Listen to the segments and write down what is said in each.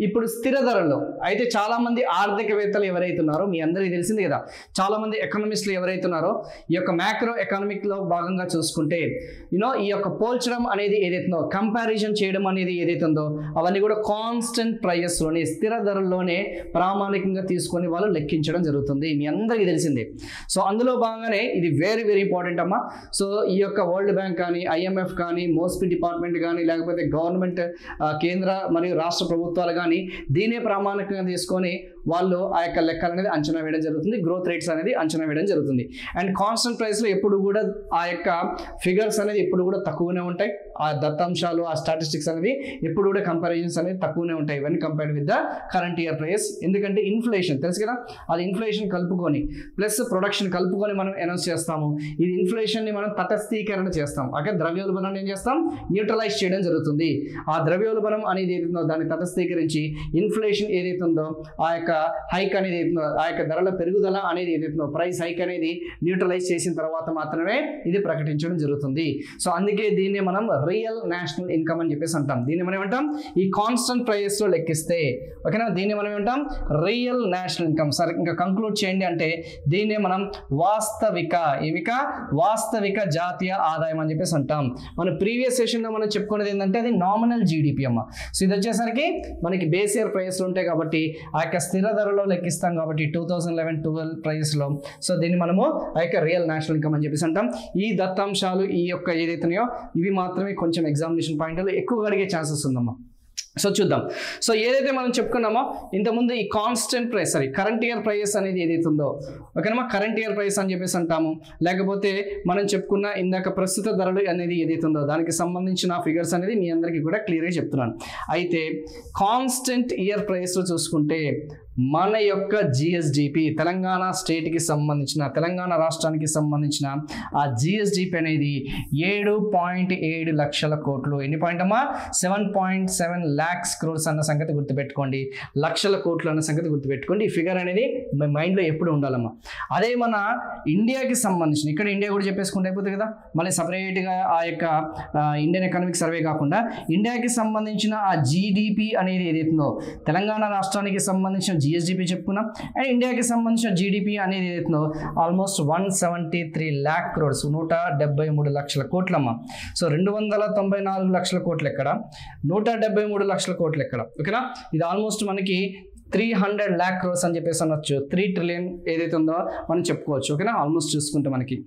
ఇప్పుడు స్థిర ధరల్లో అయితే చాలా మంది ఆర్థికవేత్తలు ఎవరైతే ఉన్నారో మీ అందరికీ తెలిసింది కదా, చాలా మంది ఎకనామిస్టులు ఎవరైతే ఉన్నారో ఈ యొక్క మ్యాక్రో ఎకనామిక్ లో భాగంగా చూసుకుంటే ఈ యొక్క పోల్చడం అనేది ఏదైతుందో, కంపారిజన్ చేయడం అనేది ఏదైతే ఉందో అవన్నీ కూడా కాన్స్టెంట్ ప్రైజెస్ లోనే, స్థిర ధరల్లోనే ప్రామాణికంగా తీసుకొని వాళ్ళు లెక్కించడం జరుగుతుంది. మీ అందరికీ తెలిసిందే. సో అందులో భాగంగానే ఇది వెరీ వెరీ ఇంపార్టెంట్ అమ్మా. సో ఈ యొక్క వరల్డ్ బ్యాంక్ కానీ, IMF కానీ, మోస్పీ డిపార్ట్మెంట్ కానీ, లేకపోతే గవర్నమెంట్ కేంద్ర మరియు రాష్ట్ర ప్రభుత్వాలు కానీ దీనే ప్రామాణికంగా తీసుకొని వాళ్ళు ఆ యొక్క లెక్కలు అనేది అంచనా వేయడం జరుగుతుంది, గ్రోత్ రేట్స్ అనేది అంచనా వేయడం జరుగుతుంది. అండ్ కాన్స్టెంట్ ప్రైస్లో ఎప్పుడు కూడా ఆ యొక్క ఫిగర్స్ అనేది ఎప్పుడు కూడా తక్కువనే ఉంటాయి. ఆ దత్తాంశాలు, ఆ స్టాటిస్టిక్స్ అనేది ఎప్పుడు కూడా కంపారిజన్స్ అనేది తక్కువనే ఉంటాయి ఇవన్నీ compared with the current year price. ఎందుకంటే ఇన్ఫ్లేషన్ తెలుసు కదా, అది ఇన్ఫ్లేషన్ కలుపుకొని ప్లస్ ప్రొడక్షన్ కలుపుకొని మనం అనౌన్స్ చేస్తాము. ఇది ఇన్ఫ్లేషన్ని మనం తటస్థీకరణ చేస్తాం. ఓకే, ద్రవ్యోల్బణాన్ని ఏం చేస్తాం, న్యూట్రలైజ్ చేయడం జరుగుతుంది. ఆ ద్రవ్యోల్బణం అనేది ఏదైతుందో దాన్ని తటస్థీకరించి ఇన్ఫ్లేషన్ ఏదైతుందో ఆ యొక్క హైక్ అనేది ఏదైతుందో, ఆ యొక్క ధరల పెరుగుదల అనేది ఏదైతుందో, ప్రైస్ హైక్ అనేది న్యూట్రలైజ్ చేసిన తర్వాత మాత్రమే ఇది ప్రకటించడం జరుగుతుంది. సో అందుకే దీన్ని మనం రియల్ నేషనల్ ఇన్కమ్ అని చెప్పేసి అంటాం. దీన్ని మనం ఏమంటాం, ఈ కాన్స్టెంట్ ప్రైజెస్ లో లెక్కిస్తే, ఓకేనా, దీన్ని మనం ఏమంటాం రియల్ నేషనల్ ఇన్కమ్. సరే, ఇంకా కంక్లూడ్ చేయండి అంటే దీన్నే మనం వాస్తవిక జాతీయ ఆదాయం అని చెప్పేసి అంటాం. మన ప్రీవియస్ సెషన్ లో మనం చెప్పుకునేది ఏంటంటే అది నామినల్ జీడిపి అమ్మ. సో ఇది వచ్చేసరికి మనకి బేస్ ఇయర్ ప్రైస్ ఉంటాయి కాబట్టి ఆ యొక్క స్థిర ధరలో లెక్కిస్తాం కాబట్టి 2011-12 ప్రైస్ లో. సో దీన్ని మనము ఆ యొక్క రియల్ నేషనల్ ఇన్కమ్ అని చెప్పేసి అంటాం. ఈ దత్తాంశాలు ఈ యొక్క ఏదైతున్నాయో ఇవి మాత్రమే కొంచెం ఎగ్జామినేషన్ పాయింట్లు ఎక్కువగా అడిగే ఛాన్సెస్ ఉందమ్మా. సో చూద్దాం. సో ఏదైతే మనం చెప్పుకున్నామో ఇంతకుముందు ఈ constant price, current year price అనేది ఏదైతే ఉందో, ఓకేనమ్మా, కరెంట్ ఇయర్ ప్రైస్ అని చెప్పేసి అంటాము. లేకపోతే మనం చెప్పుకున్న ఇందాక ప్రస్తుత ధరలు అనేది ఏదైతే ఉందో దానికి సంబంధించిన ఫిగర్స్ అనేది మీ అందరికీ కూడా క్లియర్గా చెప్తున్నాను. అయితే కాన్స్టెంట్ ఇయర్ ప్రైస్లో చూసుకుంటే మన యొక్క జిఎస్డిపి, తెలంగాణ స్టేట్కి సంబంధించిన, తెలంగాణ రాష్ట్రానికి సంబంధించిన ఆ జిఎస్డిపి అనేది 7.7 లక్షల కోట్లు. ఎన్ని పాయింట్ అమ్మా, 7.7 lakhs crores అన్న సంగతి గుర్తుపెట్టుకోండి. లక్షల కోట్లు అన్న సంగతి గుర్తుపెట్టుకోండి. ఈ ఫిగర్ అనేది మీ మైండ్లో ఎప్పుడు ఉండాలమ్మా. అదే మన ఇండియాకి సంబంధించిన, ఇక్కడ ఇండియా కూడా చెప్పేసుకుంటే అయిపోతుంది కదా, మళ్ళీ సపరేట్గా ఆ యొక్క ఇండియన్ ఎకనామిక్ సర్వే కాకుండా ఇండియాకి సంబంధించిన ఆ జీడిపి అనేది ఏదైతుందో, తెలంగాణ రాష్ట్రానికి సంబంధించిన జిఎస్డిపి చెప్పుకున్నాం, అండ్ ఇండియాకి సంబంధించిన జీడిపి అనేది ఏదైతుందో ఆల్మోస్ట్ 173 lakh crores, 173 లక్షల కోట్లమ్మ. సో 294 లక్షల కోట్లు ఎక్కడ, 173 లక్షల కోట్లు ఎక్కడ, ఓకేనా. ఇది ఆల్మోస్ట్ మనకి 300 lakh crores అని చెప్పేసి అనొచ్చు. 3 trillion ఏదైతే ఉందో మనం చెప్పుకోవచ్చు, ఓకేనా. ఆల్మోస్ట్ చూసుకుంటే మనకి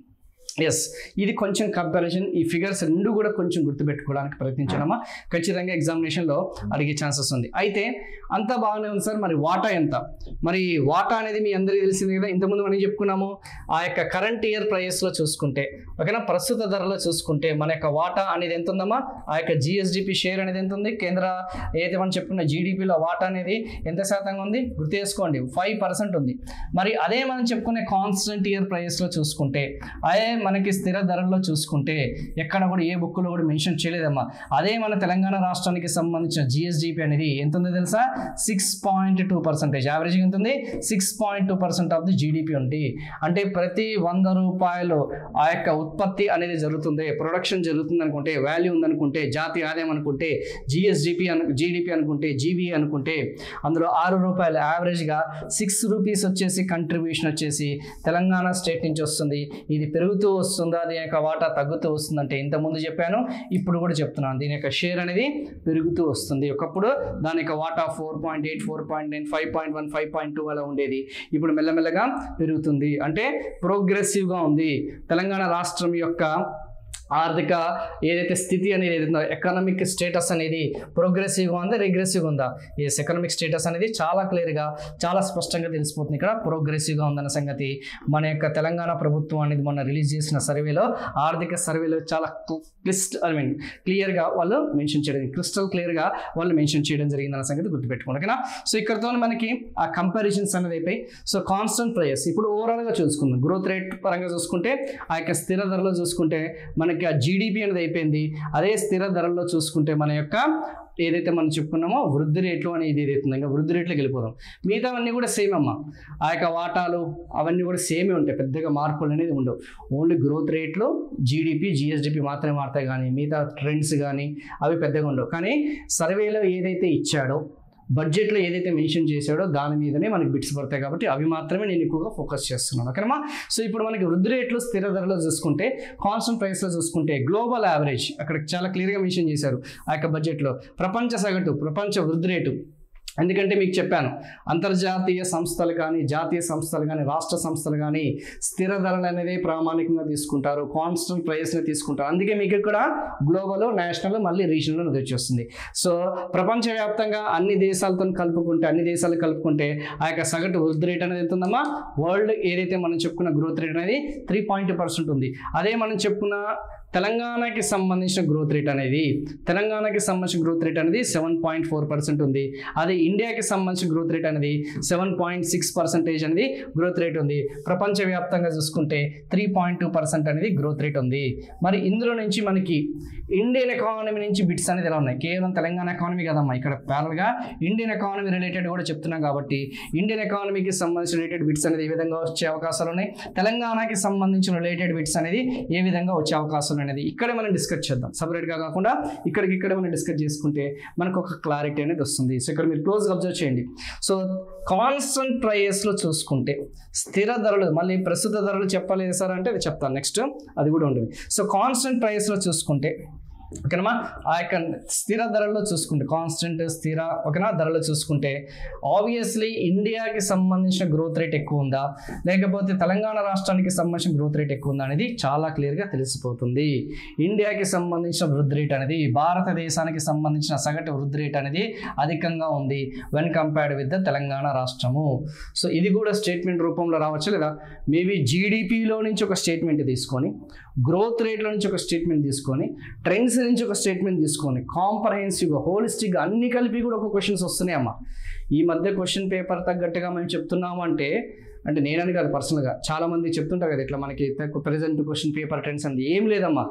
ఎస్ ఇది కొంచెం కంపారిజన్, ఈ ఫిగర్స్ రెండు కూడా కొంచెం గుర్తుపెట్టుకోవడానికి ప్రయత్నించడమా, ఖచ్చితంగా ఎగ్జామినేషన్లో అడిగే ఛాన్సెస్ ఉంది. అయితే అంతా బాగానే ఉంది సార్, మరి వాటా ఎంత? మరి వాటా అనేది మీ అందరికీ తెలిసింది కదా, ఇంతకుముందు మనం చెప్పుకున్నాము. ఆ యొక్క కరెంట్ ఇయర్ ప్రైస్లో చూసుకుంటే, ఓకేనా, ప్రస్తుత ధరలో చూసుకుంటే మన యొక్క వాటా అనేది ఎంత ఉందమ్మా, ఆ యొక్క జిఎస్డిపి షేర్ అనేది ఎంత ఉంది, కేంద్ర ఏదైతే మనం చెప్పుకున్న జీడిపిలో వాటా అనేది ఎంత శాతంగా ఉంది గుర్తు చేసుకోండి, 5% ఉంది. మరి అదే మనం చెప్పుకునే కాన్స్టెంట్ ఇయర్ ప్రైస్లో చూసుకుంటే, అదే మనకి స్థిర ధరల్లో చూసుకుంటే ఎక్కడ కూడా ఏ బుక్లో కూడా మెన్షన్ చేయలేదమ్మా. అదే మన తెలంగాణ రాష్ట్రానికి సంబంధించిన జిఎస్డిపి అనేది ఎంత ఉందో తెలుసా, 6.2%. యావరేజ్గా ఎంత ఉంది, 6.2% ఆఫ్ ది జీడిపి ఉంది. అంటే ప్రతి 100 రూపాయలు ఆ యొక్క ఉత్పత్తి అనేది జరుగుతుంది, ప్రొడక్షన్ జరుగుతుంది అనుకుంటే, వాల్యూ ఉందనుకుంటే, జాతీయ ఆదాయం అనుకుంటే, జీడిపి అనుకుంటే, జీవీఏ అనుకుంటే, అందులో 6 రూపాయలు యావరేజ్గా 6 రూపీస్ వచ్చేసి కంట్రిబ్యూషన్ వచ్చేసి తెలంగాణ స్టేట్ నుంచి వస్తుంది. ఇది పెరుగుతూ వస్తుందా, దీని యొక్క వాటా తగ్గుతూ వస్తుందంటే ఇంతకుముందు చెప్పాను, ఇప్పుడు కూడా చెప్తున్నాను, దీని యొక్క షేర్ అనేది పెరుగుతూ వస్తుంది. ఒకప్పుడు దాని యొక్క వాటా 4.8, 4.9, 5.1, 5.2 అలా ఉండేది. ఇప్పుడు మెల్లమెల్లగా పెరుగుతుంది. అంటే ప్రోగ్రెసివ్గా ఉంది. తెలంగాణ రాష్ట్రం యొక్క ఆర్థిక ఏదైతే స్థితి అనేది ఏదైతుందో, ఎకనామిక్ స్టేటస్ అనేది ప్రోగ్రెసివ్గా ఉందా, రిగ్రెసివ్గా ఉందా? ఎస్, ఎకనామిక్ స్టేటస్ అనేది చాలా క్లియర్గా, చాలా స్పష్టంగా తెలిసిపోతుంది. ఇక్కడ ప్రోగ్రెసివ్గా ఉందన్న సంగతి మన యొక్క తెలంగాణ ప్రభుత్వం అనేది మొన్న రిలీజ్ చేసిన సర్వేలో, ఆర్థిక సర్వేలో చాలా క్లియర్గా వాళ్ళు మెన్షన్ చేయడం, క్రిస్టల్ క్లియర్గా వాళ్ళు మెన్షన్ చేయడం జరిగిందన్న సంగతి గుర్తుపెట్టుకోండి, ఓకేనా. సో ఇక్కడతో మనకి ఆ కంపారిజన్స్ అనేది అయిపోయి, సో కాన్స్టెంట్ ప్రైస్ ఇప్పుడు ఓవరాల్గా చూసుకుందాం. గ్రోత్ రేట్ పరంగా చూసుకుంటే, ఆ యొక్క స్థిర ధరలో చూసుకుంటే మనకి ఆ జీడిపి అనేది అయిపోయింది. అదే స్థిర ధరల్లో చూసుకుంటే మన యొక్క ఏదైతే మనం చెప్పుకున్నామో వృద్ధి రేట్లు అనేది ఏదైతుందో, ఇంకా వృద్ధి రేట్లోకి వెళ్ళిపోదాం. మిగతావన్నీ కూడా సేమ్ అమ్మ. ఆ యొక్క వాటాలు అవన్నీ కూడా సేమే ఉంటాయి, పెద్దగా మార్పులు అనేది ఉండవు. ఓన్లీ గ్రోత్ రేట్లు, జీడిపి, జిఎస్డిపి మాత్రమే మారుతాయి, కానీ మిగతా ట్రెండ్స్ కానీ అవి పెద్దగా ఉండవు. కానీ సర్వేలో ఏదైతే ఇచ్చాడో బడ్జెట్లో ఏదైతే మెన్షన్ చేశాడో దాని మీదనే మనకి బిట్స్ పడతాయి కాబట్టి అవి మాత్రమే నేను ఎక్కువగా ఫోకస్ చేస్తున్నాను. ఓకేనా? సో ఇప్పుడు మనకి వృద్ధి రేట్లు స్థిర ధరలో చూసుకుంటే, కాన్స్టెంట్ ప్రైస్లో చూసుకుంటే గ్లోబల్ యావరేజ్ అక్కడ చాలా క్లియర్గా మెన్షన్ చేశారు ఆ యొక్క బడ్జెట్లో. ప్రపంచ సగటు, ప్రపంచ వృద్ధి రేటు, ఎందుకంటే మీకు చెప్పాను అంతర్జాతీయ సంస్థలు కానీ, జాతీయ సంస్థలు కానీ, రాష్ట్ర సంస్థలు కానీ స్థిర ధరలు అనేది ప్రామాణికంగా తీసుకుంటారు, కాన్స్టెంట్ ప్రైస్ని తీసుకుంటారు. అందుకే మీకు ఇక్కడ గ్లోబల్, నేషనల్, మళ్ళీ రీజనల్ అనేది వచ్చేస్తుంది. సో ప్రపంచవ్యాప్తంగా అన్ని దేశాలతో కలుపుకుంటే ఆ యొక్క సగటు వృద్ధి రేట్ అనేది ఎంత ఉందమ్మా? వరల్డ్ ఏదైతే మనం చెప్పుకున్న గ్రోత్ రేట్ అనేది 3.2% ఉంది. అదే మనం చెప్పుకున్న తెలంగాణకి సంబంధించిన గ్రోత్ రేట్ అనేది 7.4% ఉంది. అదే ఇండియాకి సంబంధించిన గ్రోత్ రేట్ అనేది 7.6% అనేది గ్రోత్ రేట్ ఉంది. ప్రపంచవ్యాప్తంగా చూసుకుంటే 3.2% అనేది గ్రోత్ రేట్ ఉంది. మరి ఇందులో నుంచి మనకి ఇండియన్ ఎకానమీ నుంచి బిట్స్ అనేది ఎలా ఉన్నాయి? కేవలం తెలంగాణ ఎకానమీ కదమ్మా, ఇక్కడ ప్యారల్గా ఇండియన్ ఎకానమీ రిలేటెడ్ కూడా చెప్తున్నాం కాబట్టి ఇండియన్ ఎకానమీకి సంబంధించిన రిలేటెడ్ బిట్స్ అనేది ఏ విధంగా వచ్చే అవకాశాలు ఉన్నాయి, తెలంగాణకి సంబంధించిన రిలేటెడ్ బిట్స్ అనేది ఏ విధంగా వచ్చే అవకాశాలు అనేది ఇక్కడే మనం డిస్కస్ చేద్దాం. సపరేట్గా కాకుండా ఇక్కడే మనం డిస్కస్ చేసుకుంటే మనకు ఒక క్లారిటీ అనేది వస్తుంది. సో ఇక్కడ మీరు క్లోజ్గా అబ్జర్వ్ చేయండి. సో కాన్స్టెంట్ ప్రైస్లో చూసుకుంటే స్థిర ధరలు, మళ్ళీ ప్రస్తుత ధరలు చెప్పలేదు సార్ అంటే అది చెప్తాను నెక్స్ట్, అది కూడా ఉంటుంది. సో కాన్స్టెంట్ ప్రైస్లో చూసుకుంటే ఓకేనా, ఆ యొక్క స్థిర ధరల్లో చూసుకుంటే ఓకేనా ధరలో చూసుకుంటే ఆబ్వియస్లీ ఇండియాకి సంబంధించిన గ్రోత్ రేట్ ఎక్కువ ఉందా, లేకపోతే తెలంగాణ రాష్ట్రానికి సంబంధించిన గ్రోత్ రేట్ ఎక్కువ ఉందా అనేది చాలా క్లియర్గా తెలిసిపోతుంది. ఇండియాకి సంబంధించిన వృద్ధి రేట్ అనేది, భారతదేశానికి సంబంధించిన సగటు వృద్ధి రేట్ అనేది అధికంగా ఉంది when compared with the Telangana రాష్ట్రము. సో ఇది కూడా స్టేట్మెంట్ రూపంలో రావచ్చు, లేదా మేబీ జీడిపిలో నుంచి ఒక స్టేట్మెంట్ తీసుకొని, గ్రోత్ రేట్లో నుంచి ఒక స్టేట్మెంట్ తీసుకొని, ట్రెండ్స్ నుంచి ఒక స్టేట్మెంట్ తీసుకొని, కాంప్రహెన్సివ్గా, హోలిస్టిక్గా అన్ని కలిపి కూడా ఒక క్వశ్చన్స్ వస్తున్నాయి అమ్మా. ఈ మధ్య క్వశ్చన్ పేపర్ తగ్గట్టుగా మేము చెప్తున్నాము అంటే నేనని కాదు, పర్సనల్గా చాలామంది చెప్తుంటారు కదా ఇట్లా మనకి ప్రజెంట్ క్వశ్చన్ పేపర్ ట్రెండ్స్ అనేది ఏం లేదమ్మా.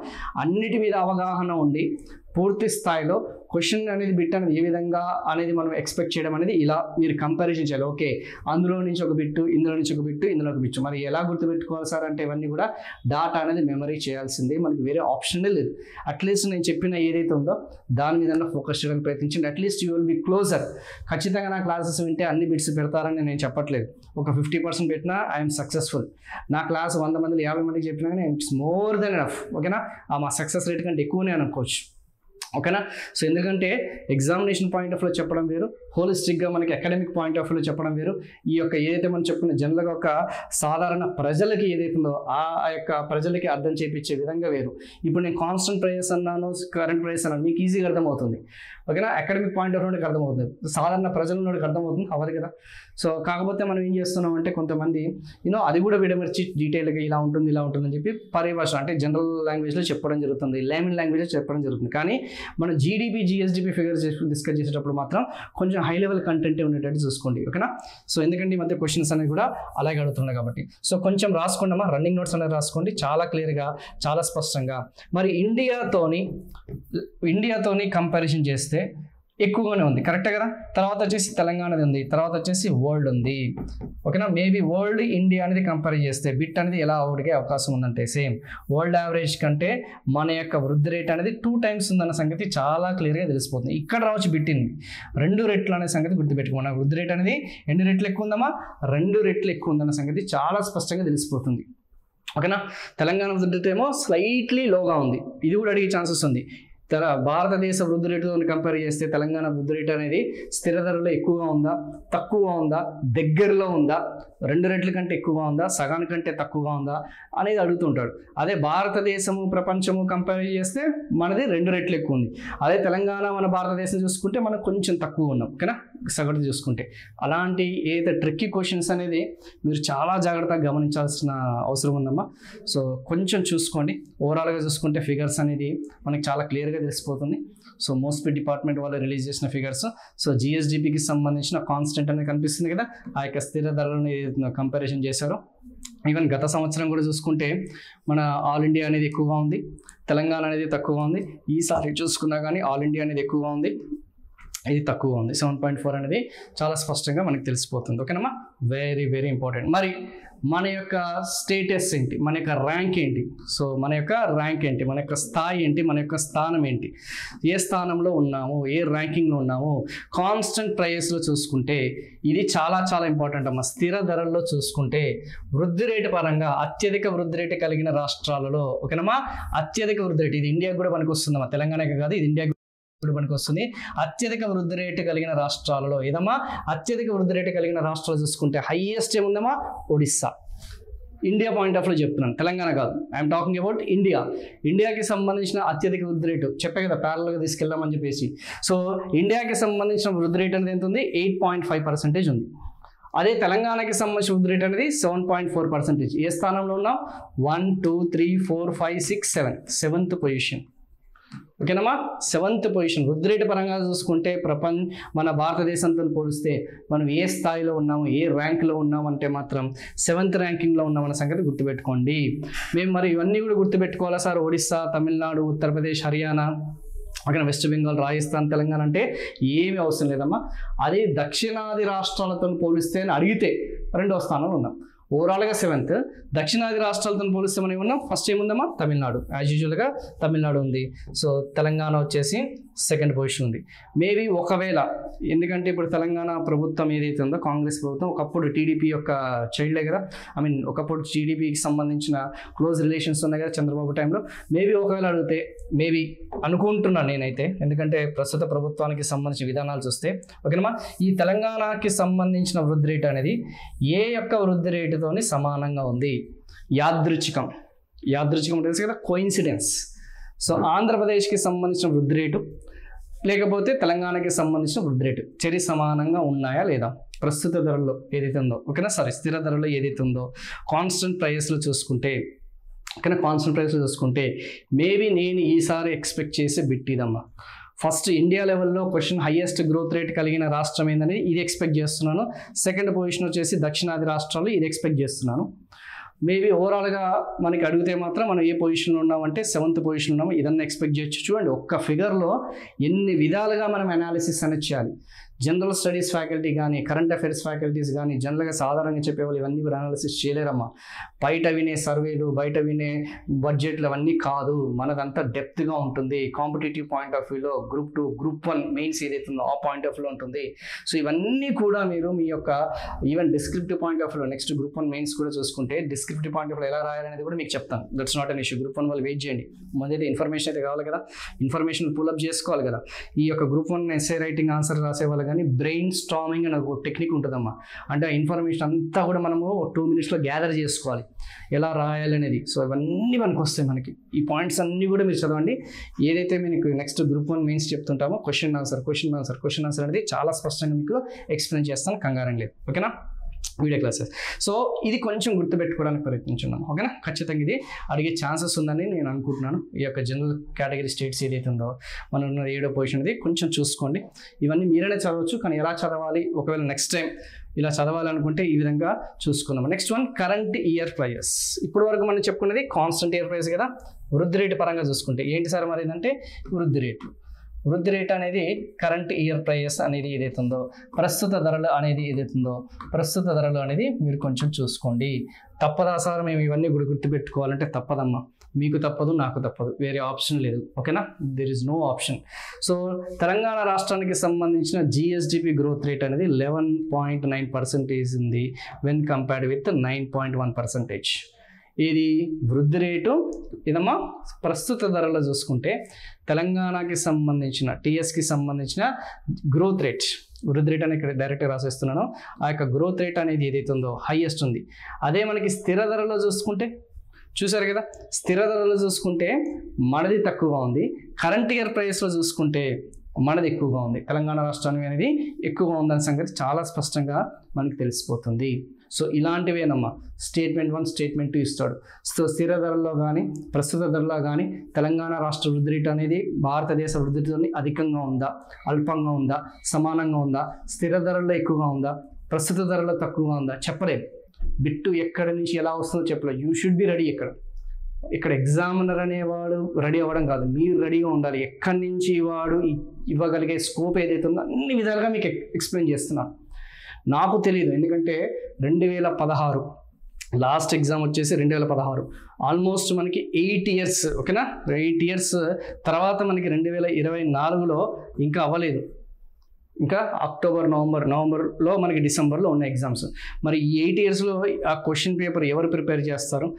అన్నిటి మీద అవగాహన ఉండి పూర్తి స్థాయిలో క్వశ్చన్ అనేది బిట్ అనేది ఏ విధంగా అనేది మనం ఎక్స్పెక్ట్ చేయడం అనేది ఇలా మీరు కంపారిజన్ చేయాలి. ఓకే, అందులో నుంచి ఒక బిట్టు, ఇందులో నుంచి ఒక బిట్టు, ఇందులో ఒక బిట్టు, మరి ఎలా గుర్తుపెట్టుకోవాలి సార్ అంటే ఇవన్నీ కూడా డాటా అనేది మెమరీ చేయాల్సిందే, మనకి వేరే ఆప్షనే లేదు. అట్లీస్ట్ నేను చెప్పిన ఏదైతే ఉందో దాని మీద ఫోకస్ చేయడానికి ప్రయత్నించండి. At least you will be closer. ఖచ్చితంగా నా క్లాసెస్ వింటే అన్ని బిట్స్ పెడతారని నేను చెప్పట్లేదు. ఒక 50% పెట్టినా ఐఎమ్ సక్సెస్ఫుల్. నా క్లాస్ 100 మందిలో 50 మందికి చెప్పినా కానీ ఇట్స్ మోర్ దెన్ ఎనఫ్. ఓకేనా, మా సక్సెస్ రేట్ కంటే ఎక్కువనే అనుకోవచ్చు. ఓకేనా, సో ఎందుకంటే ఎగ్జామినేషన్ పాయింట్ ఆఫ్ వ్యూలో చెప్పడం వేరు, హోలిస్టిక్గా మనకి అకాడమిక్ పాయింట్ ఆఫ్ వ్యూలో చెప్పడం వేరు. ఈ యొక్క ఏదైతే మనం చెప్పుకున్న జనరల్గా ఒక సాధారణ ప్రజలకి ఏదైతే ఉందో ఆ యొక్క ప్రజలకి అర్థం చేయించే విధంగా వేరు. ఇప్పుడు నేను కాన్స్టెంట్ ప్రైస్ అన్నాను, కరెంట్ ప్రైస్ అన్నాను, మీకు ఈజీగా అర్థమవుతుంది. ఓకేనా, అకాడమిక్ పాయింట్ ఆఫ్ వ్యూకి అర్థమవుతుంది, సాధారణ ప్రజలకి అర్థమవుతుంది అవ్వదు కదా. సో కాకపోతే మనం ఏం చేస్తున్నాం అంటే కొంతమంది అది కూడా విడమర్చి డీటెయిల్గా ఇలా ఉంటుంది ఇలా ఉంటుందని చెప్పి పరిభాష అంటే జనరల్ లాంగ్వేజ్లో చెప్పడం జరుగుతుంది, లేమన్ లాంగ్వేజ్లో చెప్పడం జరుగుతుంది. కానీ మనం జీడిపి, జిఎస్డిపి ఫిగర్స్ డిస్కస్ చేసేటప్పుడు మాత్రం కొంచెం హై లెవెల్ కంటెంట్ ఉండేటట్టు చూసుకోండి. ఓకేనా, సో ఎందుకంటే ఈ మధ్య క్వశ్చన్స్ అనేవి కూడా అలాగే అడుగుతున్నాయి కాబట్టి సో కొంచెం రాసుకోండి, రన్నింగ్ నోట్స్ అనేది రాసుకోండి చాలా క్లియర్గా, చాలా స్పష్టంగా. మరి ఇండియాతోని కంపారిజన్ చేస్తే ఎక్కువగానే ఉంది, కరెక్టే కదా. తర్వాత వచ్చేసి తెలంగాణది ఉంది, తర్వాత వచ్చేసి వరల్డ్ ఉంది. ఓకేనా, మేబీ వరల్డ్ ఇండియా అనేది కంపేర్ చేస్తే బిట్ అనేది ఎలా అడిగే అవకాశం ఉందంటే సేమ్ వరల్డ్ యావరేజ్ కంటే మన యొక్క వృద్ధి రేట్ అనేది 2 times ఉందన్న సంగతి చాలా క్లియర్గా తెలిసిపోతుంది. ఇక్కడ రావచ్చు బిట్టింది 2 రెట్లు అనే సంగతి గుర్తుపెట్టుకోండి. మన వృద్ధి రేట్ అనేది ఎన్ని రెట్లు ఎక్కువ ఉందమ్మా? 2 రెట్లు ఎక్కువ ఉందన్న సంగతి చాలా స్పష్టంగా తెలిసిపోతుంది. ఓకేనా, తెలంగాణ వృద్ధి రేట్ ఏమో స్లైట్లీ లోగా ఉంది, ఇది కూడా అడిగే ఛాన్సెస్ ఉంది. భారతదేశ వృద్ధి రేటుతో కంపేర్ చేస్తే తెలంగాణ వృద్ధి రేటు అనేది స్థిర ధరలో ఎక్కువగా ఉందా, తక్కువగా ఉందా, దగ్గరలో ఉందా, 2 రెట్ల కంటే ఎక్కువగా ఉందా, సగానికంటే తక్కువగా ఉందా అనేది అడుగుతుంటాడు. అదే భారతదేశము ప్రపంచము కంపేర్ చేస్తే మనది 2 రెట్లు ఎక్కువ ఉంది. అదే తెలంగాణ మన భారతదేశం చూసుకుంటే మనం కొంచెం తక్కువ ఉన్నాం. ఓకేనా, సగటు చూసుకుంటే అలాంటి ఏదైతే ట్రిక్కీ క్వశ్చన్స్ అనేది మీరు చాలా జాగ్రత్తగా గమనించాల్సిన అవసరం ఉందమ్మా. సో కొంచెం చూసుకోండి, ఓవరాల్గా చూసుకుంటే ఫిగర్స్ అనేది మనకి చాలా క్లియర్గా తెలిసిపోతుంది. సో మోస్పీ డిపార్ట్మెంట్ వాళ్ళు రిలీజ్ చేసిన ఫిగర్స్, సో జిఎస్డిపికి సంబంధించిన కాన్స్టెంట్ అనేది కనిపిస్తుంది కదా, ఆ యొక్క స్థిర ధరలను కంపారిజన్ చేశారు. ఈవెన్ గత సంవత్సరం కూడా చూసుకుంటే మన ఆల్ ఇండియా అనేది ఎక్కువగా ఉంది, తెలంగాణ అనేది తక్కువగా ఉంది. ఈసారి చూసుకున్నా కానీ ఆల్ ఇండియా అనేది ఎక్కువగా ఉంది. ఇది తక్కువ ఉంది. 7.4 అనేది చాలా స్పష్టంగా మనకి తెలిసిపోతుంది. ఓకేనమ్మా, వెరీ వెరీ ఇంపార్టెంట్. మరి మన యొక్క స్టేటస్ ఏంటి, మన యొక్క ర్యాంక్ ఏంటి? సో మన యొక్క ర్యాంక్ ఏంటి, మన యొక్క స్థాయి ఏంటి, మన యొక్క స్థానం ఏంటి, ఏ స్థానంలో ఉన్నాము, ఏ ర్యాంకింగ్లో ఉన్నాము? కాన్స్టెంట్ ప్రైస్లో చూసుకుంటే ఇది చాలా చాలా ఇంపార్టెంట్ అమ్మా. స్థిర ధరల్లో చూసుకుంటే వృద్ధి రేటు పరంగా అత్యధిక వృద్ధి రేటు కలిగిన రాష్ట్రాలలో, ఓకేనమ్మా, అత్యధిక వృద్ధి రేటు, ఇది ఇండియాకి కూడా పనికి వస్తుందమ్మా, తెలంగాణకి కాదు, ఇది ఇండియాకి మనకు వస్తుంది. అత్యధిక వృద్ధి రేటు కలిగిన రాష్ట్రాలలో ఏదమ్మా, అత్యధిక వృద్ధి రేటు కలిగిన రాష్ట్రాలు చూసుకుంటే హైయెస్ట్ ఏముందమ్మా, ఒడిస్సా. ఇండియా పాయింట్ ఆఫ్ లో చెప్తున్నాను, తెలంగాణ కాదు. I'm talking about India. ఇండియాకి సంబంధించిన అత్యధిక వృద్ధి రేటు చెప్పే కదా, ప్యారల్గా తీసుకెళ్దామని చెప్పేసి. సో ఇండియాకి సంబంధించిన వృద్ధి రేట్ అనేది ఎంత ఉంది, 8.5% ఉంది. అదే తెలంగాణకి సంబంధించిన వృద్ధి రేట్ అనేది 7.4%. ఏ స్థానంలో ఉన్నాం? 1 2 3 4 5 6 7 7th పొజిషన్. ఓకేనమ్మా, 7th పొజిషన్. వృద్ధి రేటు పరంగా చూసుకుంటే మన భారతదేశంతో పోలిస్తే మనం ఏ స్థాయిలో ఉన్నాము, ఏ ర్యాంక్లో ఉన్నాము అంటే మాత్రం 7th ర్యాంకింగ్లో ఉన్నామన్న సంగతి గుర్తుపెట్టుకోండి. మేము మరి ఇవన్నీ కూడా గుర్తుపెట్టుకోవాలా సార్? ఒడిస్సా, తమిళనాడు, ఉత్తరప్రదేశ్, హర్యానా, అక్కడ వెస్ట్ బెంగాల్, రాజస్థాన్, తెలంగాణ అంటే ఏమీ అవసరం లేదమ్మా. అదే దక్షిణాది రాష్ట్రాలతో పోలిస్తే అని అడిగితే 2వ స్థానంలో ఉన్నాం. ఓవరాల్గా 7th. దక్షిణాది రాష్ట్రాలతో పోలిస్తే మనం ఏమున్నాం? ఫస్ట్ ఏముందమ్మా, తమిళనాడు. యాజ్ యూజువల్గా తమిళనాడు ఉంది. సో తెలంగాణ వచ్చేసి 2nd పొజిషన్ ఉంది. మేబీ ఒకవేళ, ఎందుకంటే ఇప్పుడు తెలంగాణ ప్రభుత్వం ఏదైతే ఉందో, కాంగ్రెస్ ప్రభుత్వం, ఒకప్పుడు టీడీపీ యొక్క చైల్డ్ దగ్గర, ఒకప్పుడు టీడీపీకి సంబంధించిన క్లోజ్ రిలేషన్స్ ఉన్నాయి కదా చంద్రబాబు టైంలో. మేబీ ఒకవేళ అడిగితే, మేబీ అనుకుంటున్నాను నేనైతే, ఎందుకంటే ప్రస్తుత ప్రభుత్వానికి సంబంధించిన విధానాలు చూస్తే, ఓకేనమ్మా, ఈ తెలంగాణకి సంబంధించిన వృద్ధి రేటు అనేది ఏ యొక్క వృద్ధి రేటుతోని సమానంగా ఉంది? యాదృచ్ఛికం తెలుసు కదా, కోయిన్సిడెన్స్. సో ఆంధ్రప్రదేశ్కి సంబంధించిన వృద్ధి రేటు లేకపోతే తెలంగాణకి సంబంధించిన వృద్ధి రేటు చరి సమానంగా ఉన్నాయా లేదా? ప్రస్తుత ధరల్లో ఏదైతే ఉందో, ఓకేనా, స్థిర ధరలో ఏదైతే ఉందో, కాన్స్టెంట్ ప్రైస్లో చూసుకుంటే, ఓకేనా, కాన్స్టెంట్ ప్రైస్లో చూసుకుంటే మేబీ నేను ఈసారి ఎక్స్పెక్ట్ చేసే బిట్ ఇదమ్మా. ఫస్ట్ ఇండియా లెవెల్లో క్వశ్చన్ హైయెస్ట్ గ్రోత్ రేట్ కలిగిన రాష్ట్రం ఏందనేది ఇది ఎక్స్పెక్ట్ చేస్తున్నాను. 2nd పొజిషన్ వచ్చేసి దక్షిణాది రాష్ట్రాలు, ఇది ఎక్స్పెక్ట్ చేస్తున్నాను. మేబీ ఓవరాల్గా మనకి అడిగితే మాత్రం మనం ఏ పొజిషన్లో ఉన్నామంటే 7th పొజిషన్లో ఉన్నాము. ఇదన్నా ఎక్స్పెక్ట్ చేయొచ్చు. చూడండి, ఒక్క ఫిగర్లో ఎన్ని విధాలుగా మనం అనాలిసిస్ అనేది చేయాలి. జనరల్ స్టడీస్ ఫ్యాకల్టీ కానీ, కరెంట్ అఫైర్స్ ఫ్యాకల్టీస్ కానీ, జనరల్గా సాధారణంగా చెప్పేవాళ్ళు ఇవన్నీ కూడా అనాలిసిస్ చేయలేరమ్మా. బయట వినే సర్వేలు, బయట వినే బడ్జెట్లు అవన్నీ కాదు. మనదంతా డెప్త్గా ఉంటుంది. కాంపిటేటివ్ పాయింట్ ఆఫ్ వ్యూలో గ్రూప్ 2, గ్రూప్ 1 మెయిన్స్ ఏదైతే ఉందో ఆ పాయింట్ ఆఫ్ వ్యూలో ఉంటుంది. సో ఇవన్నీ కూడా మీరు మీ యొక్క ఈవెన్ డిస్క్రిప్టివ్ పాయింట్ ఆఫ్ వ్యూలో, నెక్స్ట్ గ్రూప్ 1 మెయిన్స్ కూడా చూసుకుంటే డిస్క్రిప్టివ్ పాయింట్ ఆఫ్ వ్యూలో ఎలా రాయాలనేది కూడా మీకు చెప్తాను. That's not an issue. Group 1 వాళ్ళు వెయిట్ చేయండి. మొదటి ఇన్ఫర్మేషన్ అయితే కావాలి కదా, ఇన్ఫర్మేషన్ పుల్అప్ చేసుకోవాలి కదా. ఈ యొక్క గ్రూప్ 1 ఎస్ఏ రైటింగ్ ఆన్సర్ రాసే వాళ్ళు కానీ బ్రెయిన్ స్టార్మింగ్ అనే ఒక టెక్నిక్ ఉంటుందమ్మా. అంటే ఆ ఇన్ఫర్మేషన్ అంతా కూడా మనము 2 minutesలో గ్యాదర్ చేసుకోవాలి, ఎలా రాయాలి అనేది. సో ఇవన్నీ మనకు వస్తాయి. మనకి ఈ పాయింట్స్ అన్నీ కూడా మీరు చదవండి. ఏదైతే మీకు నెక్స్ట్ గ్రూప్ 1 మెయిన్స్ చెప్తుంటామో క్వశ్చన్ ఆన్సర్ అనేది చాలా స్పష్టంగా మీకు ఎక్స్ప్లెయిన్ చేస్తాను, కంగారం లేదు. ఓకేనా, వీడియో క్లాసెస్. సో ఇది కొంచెం గుర్తుపెట్టుకోవడానికి ప్రయత్నించున్నాను. ఓకేనా, ఖచ్చితంగా ఇది అడిగే ఛాన్సెస్ ఉందని నేను అనుకుంటున్నాను. ఈ యొక్క జనరల్ కేటగిరీ స్టేట్స్ ఏదైతే ఉందో, మనం ఉన్న 7వ పొజిషన్ అది కొంచెం చూసుకోండి. ఇవన్నీ మీరైనా చదవచ్చు, కానీ ఎలా చదవాలి, ఒకవేళ నెక్స్ట్ టైం ఇలా చదవాలనుకుంటే ఈ విధంగా చూసుకున్నాము. Next one, current year price. ఇప్పటి వరకు మనం చెప్పుకున్నది కాన్స్టెంట్ ఇయర్ ప్రైస్ కదా. వృద్ధి రేటు పరంగా చూసుకుంటే ఏంటి సార్ మరి ఏంటంటే వృద్ధి రేట్ అనేది కరెంట్ ఇయర్ ప్రైస్ అనేది ఏదైతే ఉందో, ప్రస్తుత ధరలు అనేది మీరు కొంచెం చూసుకోండి. తప్పదా సార్ మేము ఇవన్నీ కూడా గుర్తుపెట్టుకోవాలంటే తప్పదమ్మా. మీకు తప్పదు, నాకు తప్పదు, వేరే ఆప్షన్ లేదు. ఓకేనా, there is no option. So Telangana రాష్ట్రానికి సంబంధించిన జిఎస్డిపి గ్రోత్ రేట్ అనేది 11.9% ఉంది వెన్ కంపేర్డ్ విత్ 9.1%. ఇది వృద్ధి రేటు. ఇదమ్మా ప్రస్తుత ధరలో చూసుకుంటే తెలంగాణకి సంబంధించిన టీఎస్కి సంబంధించిన గ్రోత్ రేట్, వృద్ధి రేట్ అనేది ఇక్కడ డైరెక్ట్గా రాసేస్తున్నాను. ఆ యొక్క గ్రోత్ రేట్ అనేది ఏదైతే ఉందో హైయెస్ట్ ఉంది. అదే మనకి స్థిర ధరలో చూసుకుంటే చూసారు కదా, స్థిర ధరలో చూసుకుంటే మనది తక్కువగా ఉంది. కరెంట్ ఇయర్ ప్రైస్లో చూసుకుంటే మనది ఎక్కువగా ఉంది. తెలంగాణ రాష్ట్రానికి అనేది ఎక్కువగా ఉందనే సంగతి చాలా స్పష్టంగా మనకి తెలిసిపోతుంది. సో ఇలాంటివేనమ్మా స్టేట్మెంట్ 1, స్టేట్మెంట్ 2 ఇస్తాడు. సో స్థిర ధరల్లో కానీ ప్రస్తుత ధరలో కానీ తెలంగాణ రాష్ట్ర వృద్ధి రేటు అనేది భారతదేశ వృద్ధి రేటు అధికంగా ఉందా, అల్పంగా ఉందా, సమానంగా ఉందా, స్థిర ధరల్లో ఎక్కువగా ఉందా, ప్రస్తుత ధరలో తక్కువగా ఉందా చెప్పలేదు. బిట్టు ఎక్కడి నుంచి ఎలా వస్తుందో చెప్పలేదు. You should be ready. ఇక్కడ ఇక్కడ ఎగ్జామినర్ అనేవాడు రెడీ అవ్వడం కాదు, మీరు రెడీగా ఉండాలి. ఎక్కడి నుంచి వాడు ఇవ్వగలిగే స్కోప్ ఏదైతే ఉందో అన్ని విధాలుగా మీకు ఎక్స్ప్లెయిన్ చేస్తున్నాను. నాకు తెలియదు, ఎందుకంటే 2016 లాస్ట్ ఎగ్జామ్ వచ్చేసి 2016, ఆల్మోస్ట్ మనకి 8 ఇయర్స్, ఓకేనా, 8 ఇయర్స్ తర్వాత మనకి 2024లో ఇంకా అవ్వలేదు. ఇంకా అక్టోబర్, నవంబర్లో మనకి డిసెంబర్లో ఉన్న ఎగ్జామ్స్. మరి ఈ 8 ఇయర్స్లో ఆ క్వశ్చన్ పేపర్ ఎవరు ప్రిపేర్ చేస్తారు,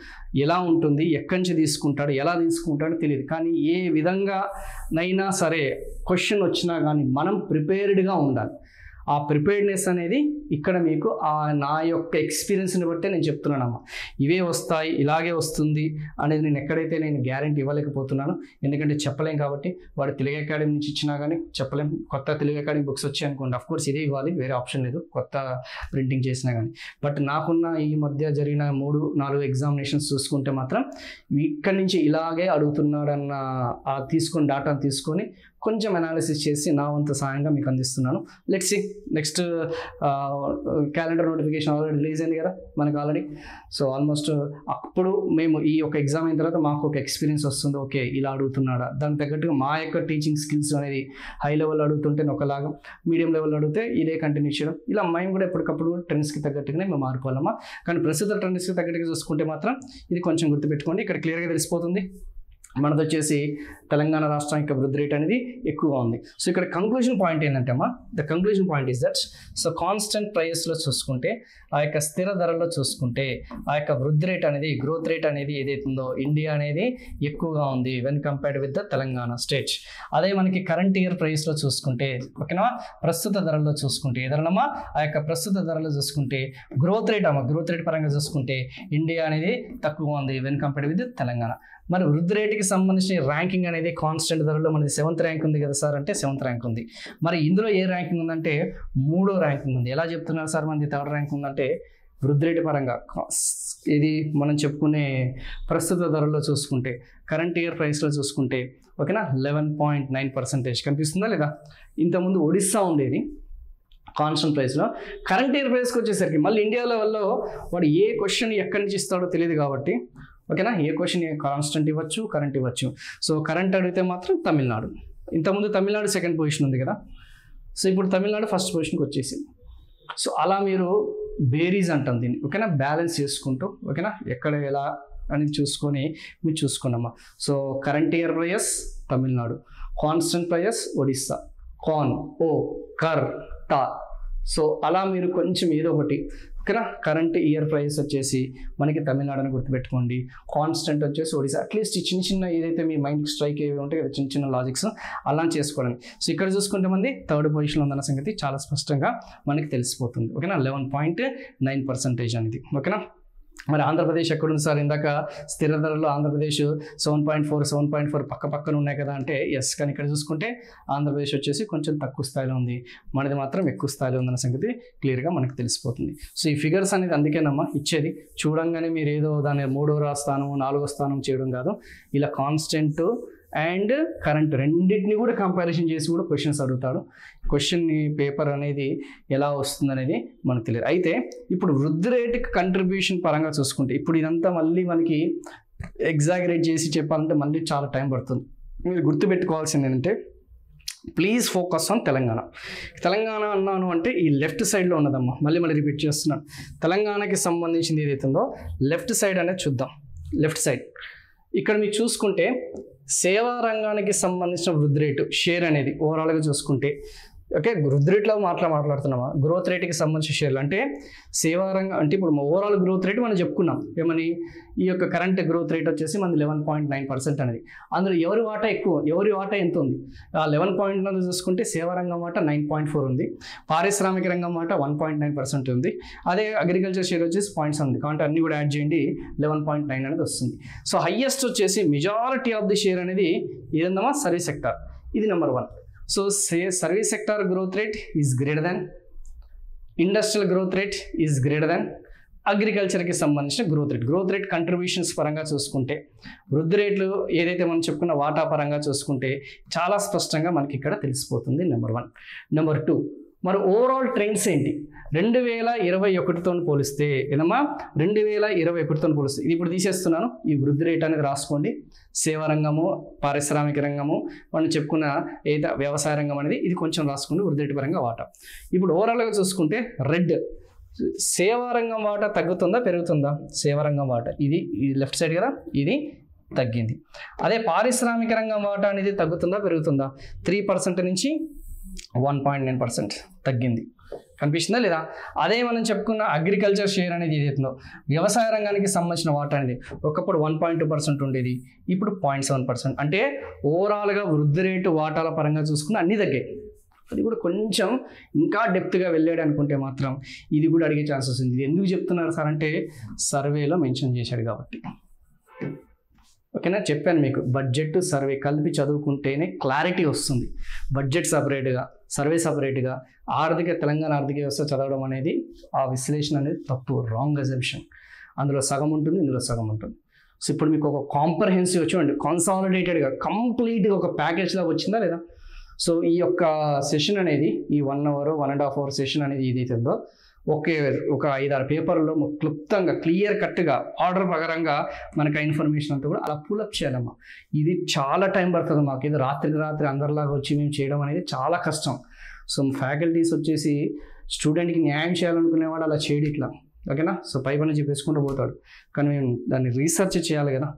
ఎలా ఉంటుంది, ఎక్కడి నుంచి తీసుకుంటాడు, ఎలా తీసుకుంటాడో తెలియదు. కానీ ఏ విధంగానైనా సరే క్వశ్చన్ వచ్చినా కానీ మనం ప్రిపేర్డ్గా ఉండాలి. ఆ ప్రిపేర్డ్నెస్ అనేది ఇక్కడ మీకు నా యొక్క ఎక్స్పీరియన్స్ని బట్టే నేను చెప్తున్నానమ్మా. ఇవే వస్తాయి, ఇలాగే వస్తుంది అనేది నేను ఎక్కడైతే నేను గ్యారెంటీ ఇవ్వలేకపోతున్నాను, ఎందుకంటే చెప్పలేం కాబట్టి. వాడు తెలుగు అకాడమీ నుంచి ఇచ్చినా కానీ చెప్పలేం. కొత్త తెలుగు అకాడమీ బుక్స్ వచ్చాయి అనుకోండి, అఫ్కోర్స్ ఇదే ఇవ్వాలి, వేరే ఆప్షన్ లేదు, కొత్త ప్రింటింగ్ చేసినా కానీ. బట్ నాకున్న ఈ మధ్య జరిగిన 3-4 ఎగ్జామినేషన్స్ చూసుకుంటే మాత్రం ఇక్కడి నుంచి ఇలాగే అడుగుతున్నాడన్న తీసుకొని డాటాను తీసుకొని కొంచెం అనాలిసిస్ చేసి నా వంతు సాయంగా మీకు అందిస్తున్నాను. Let's see next calendar notification already release అయింది కదా మనకు ఆల్రెడీ. సో ఆల్మోస్ట్ అప్పుడు మేము ఈ ఒక ఎగ్జామ్ అయిన తర్వాత మాకు ఒక ఎక్స్పీరియన్స్ వస్తుంది, ఓకే ఇలా అడుగుతున్నాడా, దానికి తగ్గట్టుగా మా యొక్క టీచింగ్ స్కిల్స్ అనేది హై లెవెల్ అడుగుతుంటే ఒకలాగా, మీడియం లెవెల్ అడిగితే ఇదే కంటిన్యూ చేయడం, ఇలా మేము కూడా ఎప్పటికప్పుడు ట్రెండ్స్కి తగ్గట్టుగానే మేము మారిపోవాలమ్మా. కానీ ప్రస్తుత ట్రెండ్స్కి తగ్గట్టుగా చూసుకుంటే మాత్రం ఇది కొంచెం గుర్తుపెట్టుకోండి, ఇక్కడ క్లియర్గా తెలిసిపోతుంది. మనది వచ్చేసి తెలంగాణ రాష్ట్రం యొక్క వృద్ధి రేట్ అనేది ఎక్కువగా ఉంది. సో ఇక్కడ కంక్లూజన్ పాయింట్ ఏంటంటే అమ్మా, the conclusion point is that so constant ప్రైస్లో చూసుకుంటే, ఆ యొక్క స్థిర ధరలో చూసుకుంటే ఆ యొక్క వృద్ధి రేట్ అనేది, గ్రోత్ రేట్ అనేది ఏదైతుందో ఇండియా అనేది ఎక్కువగా ఉంది when compared with the Telangana state. అదే మనకి కరెంట్ ఇయర్ ప్రైస్లో చూసుకుంటే, ఓకేనా, ప్రస్తుత ధరల్లో చూసుకుంటే, ఏదైనా ఆ యొక్క ప్రస్తుత ధరలో చూసుకుంటే గ్రోత్ రేట్ గ్రోత్ రేట్ పరంగా చూసుకుంటే ఇండియా అనేది తక్కువగా ఉంది వెన్ కంపేర్డ్ విత్ తెలంగాణ. మరి వృద్ధి రేటుకి సంబంధించిన ర్యాంకింగ్ అనేది కాన్స్టెంట్ ధరలో మనది 7th ర్యాంక్ ఉంది కదా సార్ అంటే 7th ర్యాంక్ ఉంది. మరి ఇందులో ఏ ర్యాంకింగ్ ఉందంటే 3వ ర్యాంకింగ్ ఉంది. ఎలా చెప్తున్నారు సార్ మనది 3rd ర్యాంక్ ఉందంటే, వృద్ధి రేటు పరంగా ఇది మనం చెప్పుకునే ప్రస్తుత ధరలో చూసుకుంటే, కరెంట్ ఇయర్ ప్రైస్లో చూసుకుంటే, ఓకేనా, 11.9% కనిపిస్తుందా లేదా. ఇంతకుముందు ఒడిస్సా ఉండేది కాన్స్టెంట్ ప్రైస్లో, కరెంట్ ఇయర్ ప్రైస్కి వచ్చేసరికి మళ్ళీ ఇండియా లెవెల్లో వాడు ఏ క్వశ్చన్ ఎక్కడి నుంచి ఇస్తాడో తెలియదు కాబట్టి, ఓకేనా, ఏ క్వశ్చన్ కాన్స్టెంట్ ఇవ్వచ్చు, కరెంట్ ఇవ్వచ్చు. సో కరెంట్ అడిగితే మాత్రం తమిళనాడు, ఇంతకుముందు తమిళనాడు 2nd పొజిషన్ ఉంది కదా, సో ఇప్పుడు తమిళనాడు 1st పొజిషన్కి వచ్చేసింది. సో అలా మీరు బేరీజ్ అంటాం దీన్ని, ఓకేనా, బ్యాలెన్స్ చేసుకుంటూ, ఓకేనా, ఎక్కడ ఎలా అనేది చూసుకొని మీరు చూసుకున్నామా. So current year price Tamil Nadu, constant price Odisha, కాన్ ఓ కర్ టా. సో అలా మీరు కొంచెం ఏదో ఒకటి, ఓకేనా, కరెంట్ ఇయర్ ప్రైస్ వచ్చేసి మనకి తమిళనాడుని గుర్తుపెట్టుకోండి, కాన్స్టెంట్ వచ్చేసి ఒడిశా. అట్లీస్ట్ చిన్న ఏదైతే మీ మైండ్కి స్ట్రైక్ అయ్యి ఉంటాయి కదా చిన్న లాజిక్స్, అలా చేసుకోవడానికి. సో ఇక్కడ చూసుకుంటే మనది 3rd పొజిషన్లో ఉందన్న సంగతి చాలా స్పష్టంగా మనకి తెలిసిపోతుంది, ఓకేనా, 11.9% అనేది, ఓకేనా. మరి ఆంధ్రప్రదేశ్ ఎక్కడుంది సార్, ఇందాక స్థిర ధరలో ఆంధ్రప్రదేశ్ 7.4 పక్కన ఉన్నాయి కదా అంటే ఎస్. కానీ ఇక్కడ చూసుకుంటే ఆంధ్రప్రదేశ్ వచ్చేసి కొంచెం తక్కువ స్థాయిలో ఉంది, మనది మాత్రం ఎక్కువ స్థాయిలో ఉందన్న సంగతి క్లియర్గా మనకు తెలిసిపోతుంది. సో ఈ ఫిగర్స్ అనేది అందుకేనమ్మా ఇచ్చేది, చూడంగానే మీరు ఏదో దాన్ని 3వ స్థానం 4వ స్థానం చేయడం కాదు, ఇలా కాన్స్టెంట్ అండ్ కరెంట్ రెండింటిని కూడా కంపారిజన్ చేసి కూడా క్వశ్చన్స్ అడుగుతాడు. క్వశ్చన్ పేపర్ అనేది ఎలా వస్తుంది అనేది మనకు తెలియదు. అయితే ఇప్పుడు వృద్ధి రేటుకి కంట్రిబ్యూషన్ పరంగా చూసుకుంటే, ఇప్పుడు ఇదంతా మళ్ళీ మనకి ఎగ్జాగరేట్ చేసి చెప్పాలంటే మళ్ళీ చాలా టైం పడుతుంది. మీరు గుర్తుపెట్టుకోవాల్సింది ఏంటంటే, please focus on Telangana. Telangana అన్నాను అంటే ఈ లెఫ్ట్ సైడ్లో ఉన్నదమ్మా, మళ్ళీ రిపీట్ చేస్తున్నాను. తెలంగాణకి సంబంధించింది ఏదైతే ఉందో లెఫ్ట్ సైడ్ అనేది చూద్దాం. లెఫ్ట్ సైడ్ ఇక్కడ మీరు చూసుకుంటే సేవా రంగానికి సంబంధించిన వృద్ధి రేటు షేర్ అనేది ఓవరాల్గా చూసుకుంటే, ఓకే, వృద్ధి రేట్లో మాట్లాడుతున్నామా, గ్రోత్ రేట్కి సంబంధించిన షేర్లు అంటే సేవా రంగం అంటే ఇప్పుడు ఓవరాల్ గ్రోత్ రేట్ మనం చెప్పుకున్నాం ఏమని, ఈ యొక్క కరెంట్ గ్రోత్ రేట్ వచ్చేసి మనది 11.9% అనేది. అందులో ఎవరి వాటా ఎక్కువ, ఎవరి వాటా ఎంత ఉంది, 11.9 చూసుకుంటే సేవా రంగం వాటా 9.4 ఉంది, పారిశ్రామిక రంగం వాటా 1.9% ఉంది, అదే అగ్రికల్చర్ షేర్ వచ్చేసి 0.7 ఉంది. కాబట్టి అన్ని కూడా యాడ్ చేయండి 11.9 అనేది వస్తుంది. సో హైయెస్ట్ వచ్చేసి మెజారిటీ ఆఫ్ ది షేర్ అనేది ఏదన్నా సర్వీస్ సెక్టార్, ఇది number 1. So service sector growth rate is greater than, industrial growth rate is greater than అగ్రికల్చర్కి సంబంధించిన గ్రోత్ రేట్ కంట్రిబ్యూషన్స్ పరంగా చూసుకుంటే, వృద్ధి రేట్లు ఏదైతే మనం చెప్పుకున్న వాటా పరంగా చూసుకుంటే చాలా స్పష్టంగా మనకి ఇక్కడ తెలిసిపోతుంది నెంబర్ 1. నెంబర్ 2, మరి ఓవరాల్ ట్రెండ్స్ ఏంటి, 2021తో పోలిస్తే ఏదమ్మా 2021తో పోలిస్తే ఇది ఇప్పుడు తీసేస్తున్నాను. ఈ వృద్ధి రేట్ అనేది రాసుకోండి. సేవా రంగము, పారిశ్రామిక రంగము, మనం చెప్పుకున్న ఏదో వ్యవసాయ రంగం అనేది ఇది కొంచెం రాసుకోండి వృద్ధి రేటు పరంగా వాటా. ఇప్పుడు ఓవరాల్గా చూసుకుంటే రెడ్ సేవా రంగం వాటా తగ్గుతుందా పెరుగుతుందా? సేవా రంగం వాటా ఇది లెఫ్ట్ సైడ్ కదా, ఇది తగ్గింది. అదే పారిశ్రామిక రంగం వాటా అనేది తగ్గుతుందా పెరుగుతుందా? 3% నుంచి 1.9% తగ్గింది. కనిపిస్తుందా లేదా? అదే మనం చెప్పుకున్న అగ్రికల్చర్ షేర్ అనేది ఏదైతుందో వ్యవసాయ రంగానికి సంబంధించిన వాటా అనేది ఒకప్పుడు 1.2% ఉండేది, ఇప్పుడు 0.7%. అంటే ఓవరాల్గా వృద్ధి రేటు వాటాల పరంగా చూసుకున్న అన్ని తగ్గాయి. అది కూడా కొంచెం ఇంకా డెప్త్గా వెళ్ళాడు అనుకుంటే మాత్రం ఇది కూడా అడిగే ఛాన్సెస్ ఉంది. ఇది ఎందుకు చెప్తున్నారు సార్ అంటే సర్వేలో మెన్షన్ చేశాడు కాబట్టి. ఓకేనా, చెప్పాను మీకు బడ్జెట్ సర్వే కలిపి చదువుకుంటేనే క్లారిటీ వస్తుంది. బడ్జెట్ సపరేట్గా, సర్వే సపరేట్గా, తెలంగాణ ఆర్థిక వ్యవస్థ చదవడం అనేది ఆ విశ్లేషణ అనేది తప్పు, రాంగ్ అజంప్షన్. అందులో సగం ఉంటుంది, ఇందులో సగం ఉంటుంది. సో ఇప్పుడు మీకు ఒక కాంప్రహెన్సివ్ చూడండి, కన్సాలిడేటెడ్గా కంప్లీట్గా ఒక ప్యాకేజ్లా వచ్చిందా లేదా? సో ఈ యొక్క సెషన్ అనేది ఈ 1 hour 1.5 hour సెషన్ అనేది ఏదైతే ఉందో ఒక 5-6 పేపర్లో క్లుప్తంగా క్లియర్ కట్గా ఆర్డర్ ప్రకారంగా మనకు ఆ ఇన్ఫర్మేషన్ అంతా కూడా అలా పులప్ చేయాలమ్మా. ఇది చాలా టైం పడుతుంది మాకు. ఇది రాత్రి అందరిలాగా వచ్చి మేము చేయడం అనేది చాలా కష్టం. సో ఫ్యాకల్టీస్ వచ్చేసి స్టూడెంట్కి న్యాయం చేయాలనుకునేవాడు అలా చేయడు ఇట్లా. ఓకేనా, సో పైపైన చెప్పేసుకుంటూ పోతాడు. కానీ మేము దాన్ని రీసెర్చ్ చేయాలి కదా,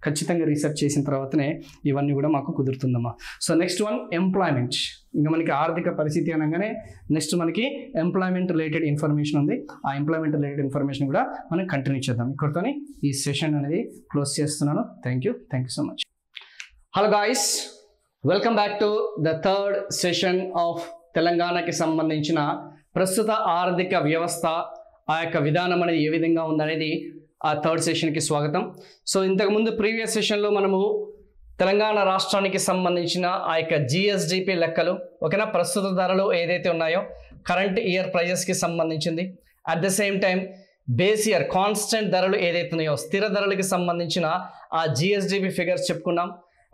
ఖచ్చితంగా రీసెర్చ్ చేసిన తర్వాతనే ఇవన్నీ కూడా మాకు కుదురుతుందమ్మా. So next one employment. ఇంకా మనకి ఆర్థిక పరిస్థితి అనగానే నెక్స్ట్ మనకి ఎంప్లాయ్మెంట్ రిలేటెడ్ ఇన్ఫర్మేషన్ ఉంది. ఆ ఎంప్లాయ్మెంట్ రిలేటెడ్ ఇన్ఫర్మేషన్ కూడా మనం కంటిన్యూ చేద్దాం. ఇక్కడితోని ఈ సెషన్ అనేది క్లోజ్ చేస్తున్నాను. Thank you so much. Hello guys, welcome back to the third session of తెలంగాణకి సంబంధించిన ప్రస్తుత ఆర్థిక వ్యవస్థ, ఆ యొక్క విధానం అనేది ఏ విధంగా ఉందనేది ఆ థర్డ్ సెషన్కి స్వాగతం. సో ఇంతకుముందు ప్రీవియస్ సెషన్లో మనము తెలంగాణ రాష్ట్రానికి సంబంధించిన ఆ యొక్క జిఎస్డిపి లెక్కలు, ఓకేనా, ప్రస్తుత ధరలు ఏదైతే ఉన్నాయో కరెంట్ ఇయర్ ప్రైజెస్కి సంబంధించింది, at the same time base year constant ధరలు ఏదైతే ఉన్నాయో స్థిర ధరలకి సంబంధించిన ఆ జిఎస్డిపి ఫిగర్స్ చెప్పుకున్నాం.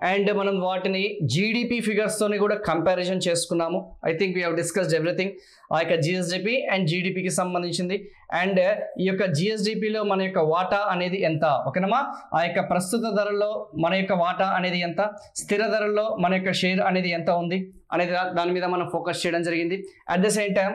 అండ్ మనం వాటిని జీడిపి ఫిగర్స్తోని కూడా కంపారిజన్ చేసుకున్నాము. I think we have discussed everything. ఆ యొక్క జిఎస్డిపి అండ్ జీడిపికి సంబంధించింది. అండ్ ఈ యొక్క జిఎస్డిపిలో మన యొక్క వాటా అనేది ఎంత, ఓకేనమ్మా, ఆ యొక్క ప్రస్తుత ధరల్లో మన యొక్క వాటా అనేది ఎంత, స్థిర ధరల్లో మన యొక్క షేర్ అనేది ఎంత ఉంది అనేది దాని మీద మనం ఫోకస్ చేయడం జరిగింది. At the same time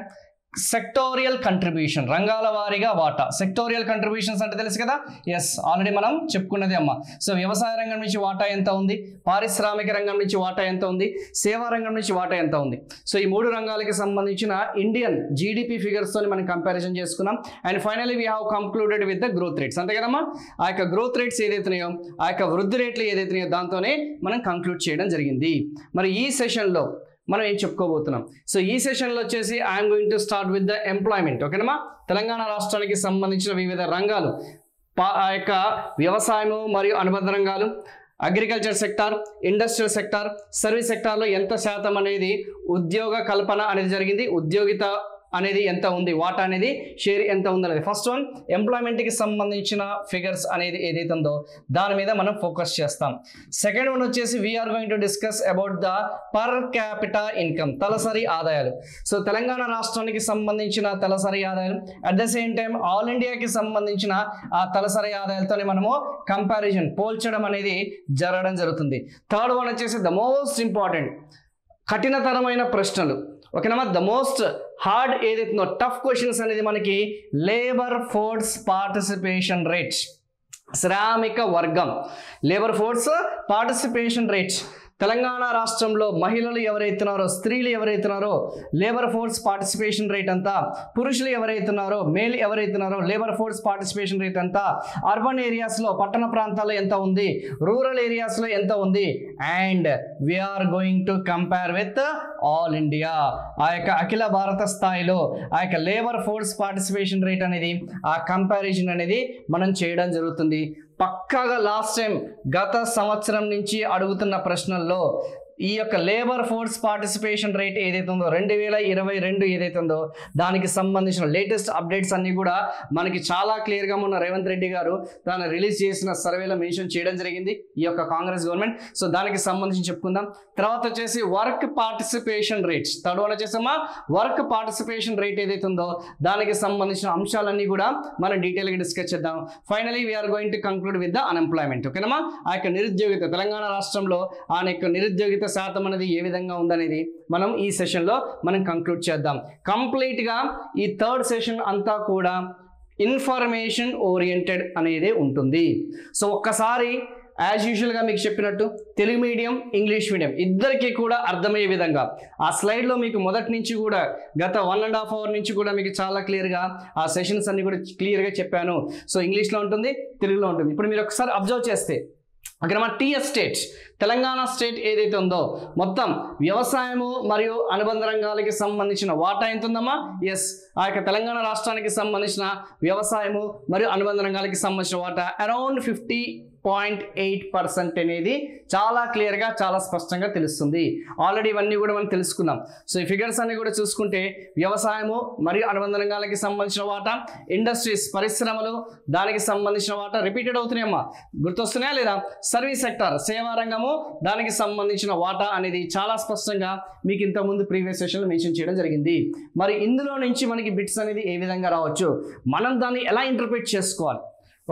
sectorial contribution, రంగాల వారీగా వాటా. సెక్టోరియల్ కంట్రిబ్యూషన్స్ అంటే తెలుసు కదా, ఎస్ ఆల్రెడీ మనం చెప్పుకున్నది అమ్మ. సో వ్యవసాయ రంగం నుంచి వాటా ఎంత ఉంది, పారిశ్రామిక రంగం నుంచి వాటా ఎంత ఉంది, సేవా రంగం నుంచి వాటా ఎంత ఉంది. సో ఈ 3 రంగాలకి సంబంధించిన ఇండియన్ జీడిపి ఫిగర్స్ తోని మనం కంపారిజన్ చేసుకున్నాం. And finally we have concluded with the growth rates. అంతే కదమ్మా, ఆ యొక్క గ్రోత్ రేట్స్ ఏదైతున్నాయో, ఆ యొక్క వృద్ధి రేట్లు ఏదైతున్నాయో దాంతోనే మనం కంక్లూడ్ చేయడం జరిగింది. మరి ఈ సెషన్లో మనం ఏం చెప్పుకోబోతున్నాం? సో ఈ సెషన్లో వచ్చేసి I'm going to start with the employment. ఓకేనమ్మా, తెలంగాణ రాష్ట్రానికి సంబంధించిన వివిధ రంగాలు, ఆ యొక్క వ్యవసాయము మరియు అనుబంధ రంగాలు, agriculture sector, industrial sector, service సెక్టార్లో ఎంత శాతం అనేది ఉద్యోగ కల్పన అనేది జరిగింది, ఉద్యోగిత అనేది ఎంత ఉంది, వాటా అనేది షేర్ ఎంత ఉంది అనేది. ఫస్ట్ వన్ ఎంప్లాయ్మెంట్కి సంబంధించిన ఫిగర్స్ అనేది ఏదైతే ఉందో దాని మీద మనం ఫోకస్ చేస్తాం. సెకండ్ వన్ వచ్చేసి we're going to discuss about the per capita income, తలసరి ఆదాయాలు. సో తెలంగాణ రాష్ట్రానికి సంబంధించిన తలసరి ఆదాయాలు, at the same time all ఇండియాకి సంబంధించిన ఆ తలసరి ఆదాయాలతోనే మనము కంపారిజన్ పోల్చడం అనేది జరగడం జరుగుతుంది. థర్డ్ వన్ వచ్చేసి ద మోస్ట్ ఇంపార్టెంట్ కఠినతరమైన ప్రశ్నలు. ఓకేనమ్మా, ద మోస్ట్ హార్డ్ ఏదైతుందో టఫ్ క్వశ్చన్స్ అనేది మనకి లేబర్ ఫోర్స్ పార్టిసిపేషన్ రేట్, శ్రామిక వర్గం, labour force participation rate. Telangana రాష్ట్రంలో మహిళలు ఎవరైతున్నారో, స్త్రీలు ఎవరైతున్నారో లేబర్ ఫోర్స్ పార్టిసిపేషన్ రేట్ అంతా, పురుషులు ఎవరైతున్నారో మేల్ ఎవరైతున్నారో లేబర్ ఫోర్స్ పార్టిసిపేషన్ రేట్ అంతా, అర్బన్ ఏరియాస్లో పట్టణ ప్రాంతాల్లో ఎంత ఉంది, రూరల్ ఏరియాస్లో ఎంత ఉంది. And we're going to compare with all India, ఆ యొక్క అఖిల భారత స్థాయిలో ఆ యొక్క లేబర్ ఫోర్స్ పార్టిసిపేషన్ రేట్ అనేది, ఆ కంపారిజన్ అనేది మనం చేయడం జరుగుతుంది. పక్కాగా లాస్ట్ టైం గత సంవత్సరం నుంచి అడుగుతున్న ప్రశ్నల్లో ఈ యొక్క లేబర్ ఫోర్స్ పార్టిసిపేషన్ రేట్ ఏదైతే ఉందో 2022 ఏదైతే ఉందో దానికి సంబంధించిన లేటెస్ట్ అప్డేట్స్ అన్ని కూడా మనకి చాలా క్లియర్గా మొన్న రేవంత్ రెడ్డి గారు దాన్ని రిలీజ్ చేసిన సర్వేలో మెన్షన్ చేయడం జరిగింది ఈ యొక్క కాంగ్రెస్ గవర్నమెంట్. సో దానికి సంబంధించి చెప్పుకుందాం. తర్వాత వచ్చేసి work participation rates, third one వచ్చేసమ్మా వర్క్ పార్టిసిపేషన్ రేట్ ఏదైతే ఉందో దానికి సంబంధించిన అంశాలన్నీ కూడా మనం డీటెయిల్గా డిస్కస్ చేద్దాం. Finally we're going to conclude with the unemployment. ఓకేనమ్మా, ఆ యొక్క నిరుద్యోగిత తెలంగాణ రాష్ట్రంలో ఆ యొక్క నిరుద్యోగిత శాతం అనేది ఏ విధంగా ఉందనేది మనం ఈ సెషన్లో మనం కంక్లూడ్ చేద్దాం. కంప్లీట్గా ఈ థర్డ్ సెషన్ అంతా కూడా ఇన్ఫర్మేషన్ ఓరియంటెడ్ అనేది ఉంటుంది. సో ఒక్కసారి యాజ్ యూజువల్గా మీకు చెప్పినట్టు తెలుగు మీడియం ఇంగ్లీష్ మీడియం ఇద్దరికి కూడా అర్థమయ్యే విధంగా ఆ స్లైడ్లో మీకు మొదటి నుంచి కూడా గత 1.5 అవర్ నుంచి కూడా మీకు చాలా క్లియర్గా ఆ సెషన్స్ అన్ని కూడా క్లియర్గా చెప్పాను. సో ఇంగ్లీష్లో ఉంటుంది, తెలుగులో ఉంటుంది. ఇప్పుడు మీరు ఒకసారి అబ్జర్వ్ చేస్తే అక్కడ మన టీఎస్ స్టేట్ తెలంగాణ స్టేట్ ఏదైతే ఉందో మొత్తం వ్యవసాయము మరియు అనుబంధ రంగాలకి సంబంధించిన వాటా ఎంత ఉందమ్మా? ఎస్, ఆ యొక్క తెలంగాణ రాష్ట్రానికి సంబంధించిన వ్యవసాయము మరియు అనుబంధ రంగాలకి సంబంధించిన వాటా అరౌండ్ 50.8% అనేది చాలా క్లియర్గా చాలా స్పష్టంగా తెలుస్తుంది. ఆల్రెడీ ఇవన్నీ కూడా మనం తెలుసుకున్నాం. సో ఈ ఫిగర్స్ అన్ని కూడా చూసుకుంటే వ్యవసాయము మరియు అనుబంధ రంగాలకి సంబంధించిన వాటా, ఇండస్ట్రీస్ పరిశ్రమలు దానికి సంబంధించిన వాటా రిపీటెడ్ అవుతున్నాయమ్మా, గుర్తొస్తున్నాయా లేదా? సర్వీస్ సెక్టార్ సేవా రంగము దానికి సంబంధించిన వాటా అనేది చాలా స్పష్టంగా మీకు ఇంతకుముందు ప్రీవియస్ సెషన్లో మెన్షన్ చేయడం జరిగింది. మరి ఇందులో నుంచి మనకి బిట్స్ అనేది ఏ విధంగా రావచ్చు, మనం దాన్ని ఎలా ఇంటర్ప్రిట్ చేసుకోవాలి?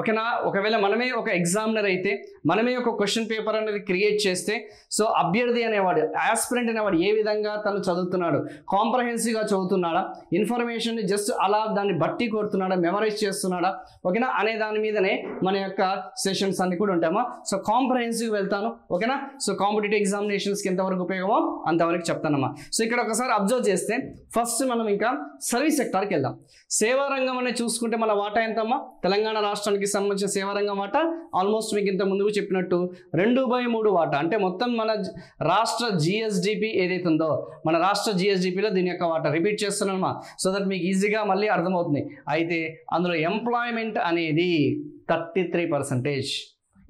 ఓకేనా, ఒకవేళ మనమే ఒక ఎగ్జామినర్ అయితే మనమే ఒక క్వశ్చన్ పేపర్ అనేది క్రియేట్ చేస్తే సో అభ్యర్థి అనేవాడు ఆస్పిరెంట్ అనేవాడు ఏ విధంగా తను చదువుతున్నాడు, కాంప్రహెన్సివ్గా చదువుతున్నాడా, ఇన్ఫర్మేషన్ని జస్ట్ అలా దాన్ని బట్టి కొడుతున్నాడా, మెమరైజ్ చేస్తున్నాడా, ఓకేనా అనే దాని మీదనే మన యొక్క సెషన్స్ అన్ని కూడా ఉంటామా. సో కాంప్రహెన్సివ్ వెళ్తాను, ఓకేనా. సో కాంపిటేటివ్ ఎగ్జామినేషన్స్కి ఎంతవరకు ఉపయోగమో అంతవరకు చెప్తానమ్మా. సో ఇక్కడ ఒకసారి అబ్జర్వ్ చేస్తే ఫస్ట్ మనం ఇంకా సర్వీస్ సెక్టార్కి వెళ్దాం. సేవా రంగం అనేది చూసుకుంటే మన వాటా ఎంతమ్మా? తెలంగాణ రాష్ట్రానికి సంబంధించిన సేవారంగం వాటా ఆల్మోస్ట్ మీకు ఇంత ముందుకు చెప్పినట్టు 2/3 వాటా. అంటే మొత్తం మన రాష్ట్ర జిఎస్డిపి ఏదైతే ఉందో మన రాష్ట్ర జిఎస్డిపిలో దీని యొక్క వాటా రిపీట్ చేస్తున్నామా, సో దట్ మీకు ఈజీగా మళ్ళీ అర్థమవుతుంది. అయితే అందులో ఎంప్లాయ్మెంట్ అనేది 33%.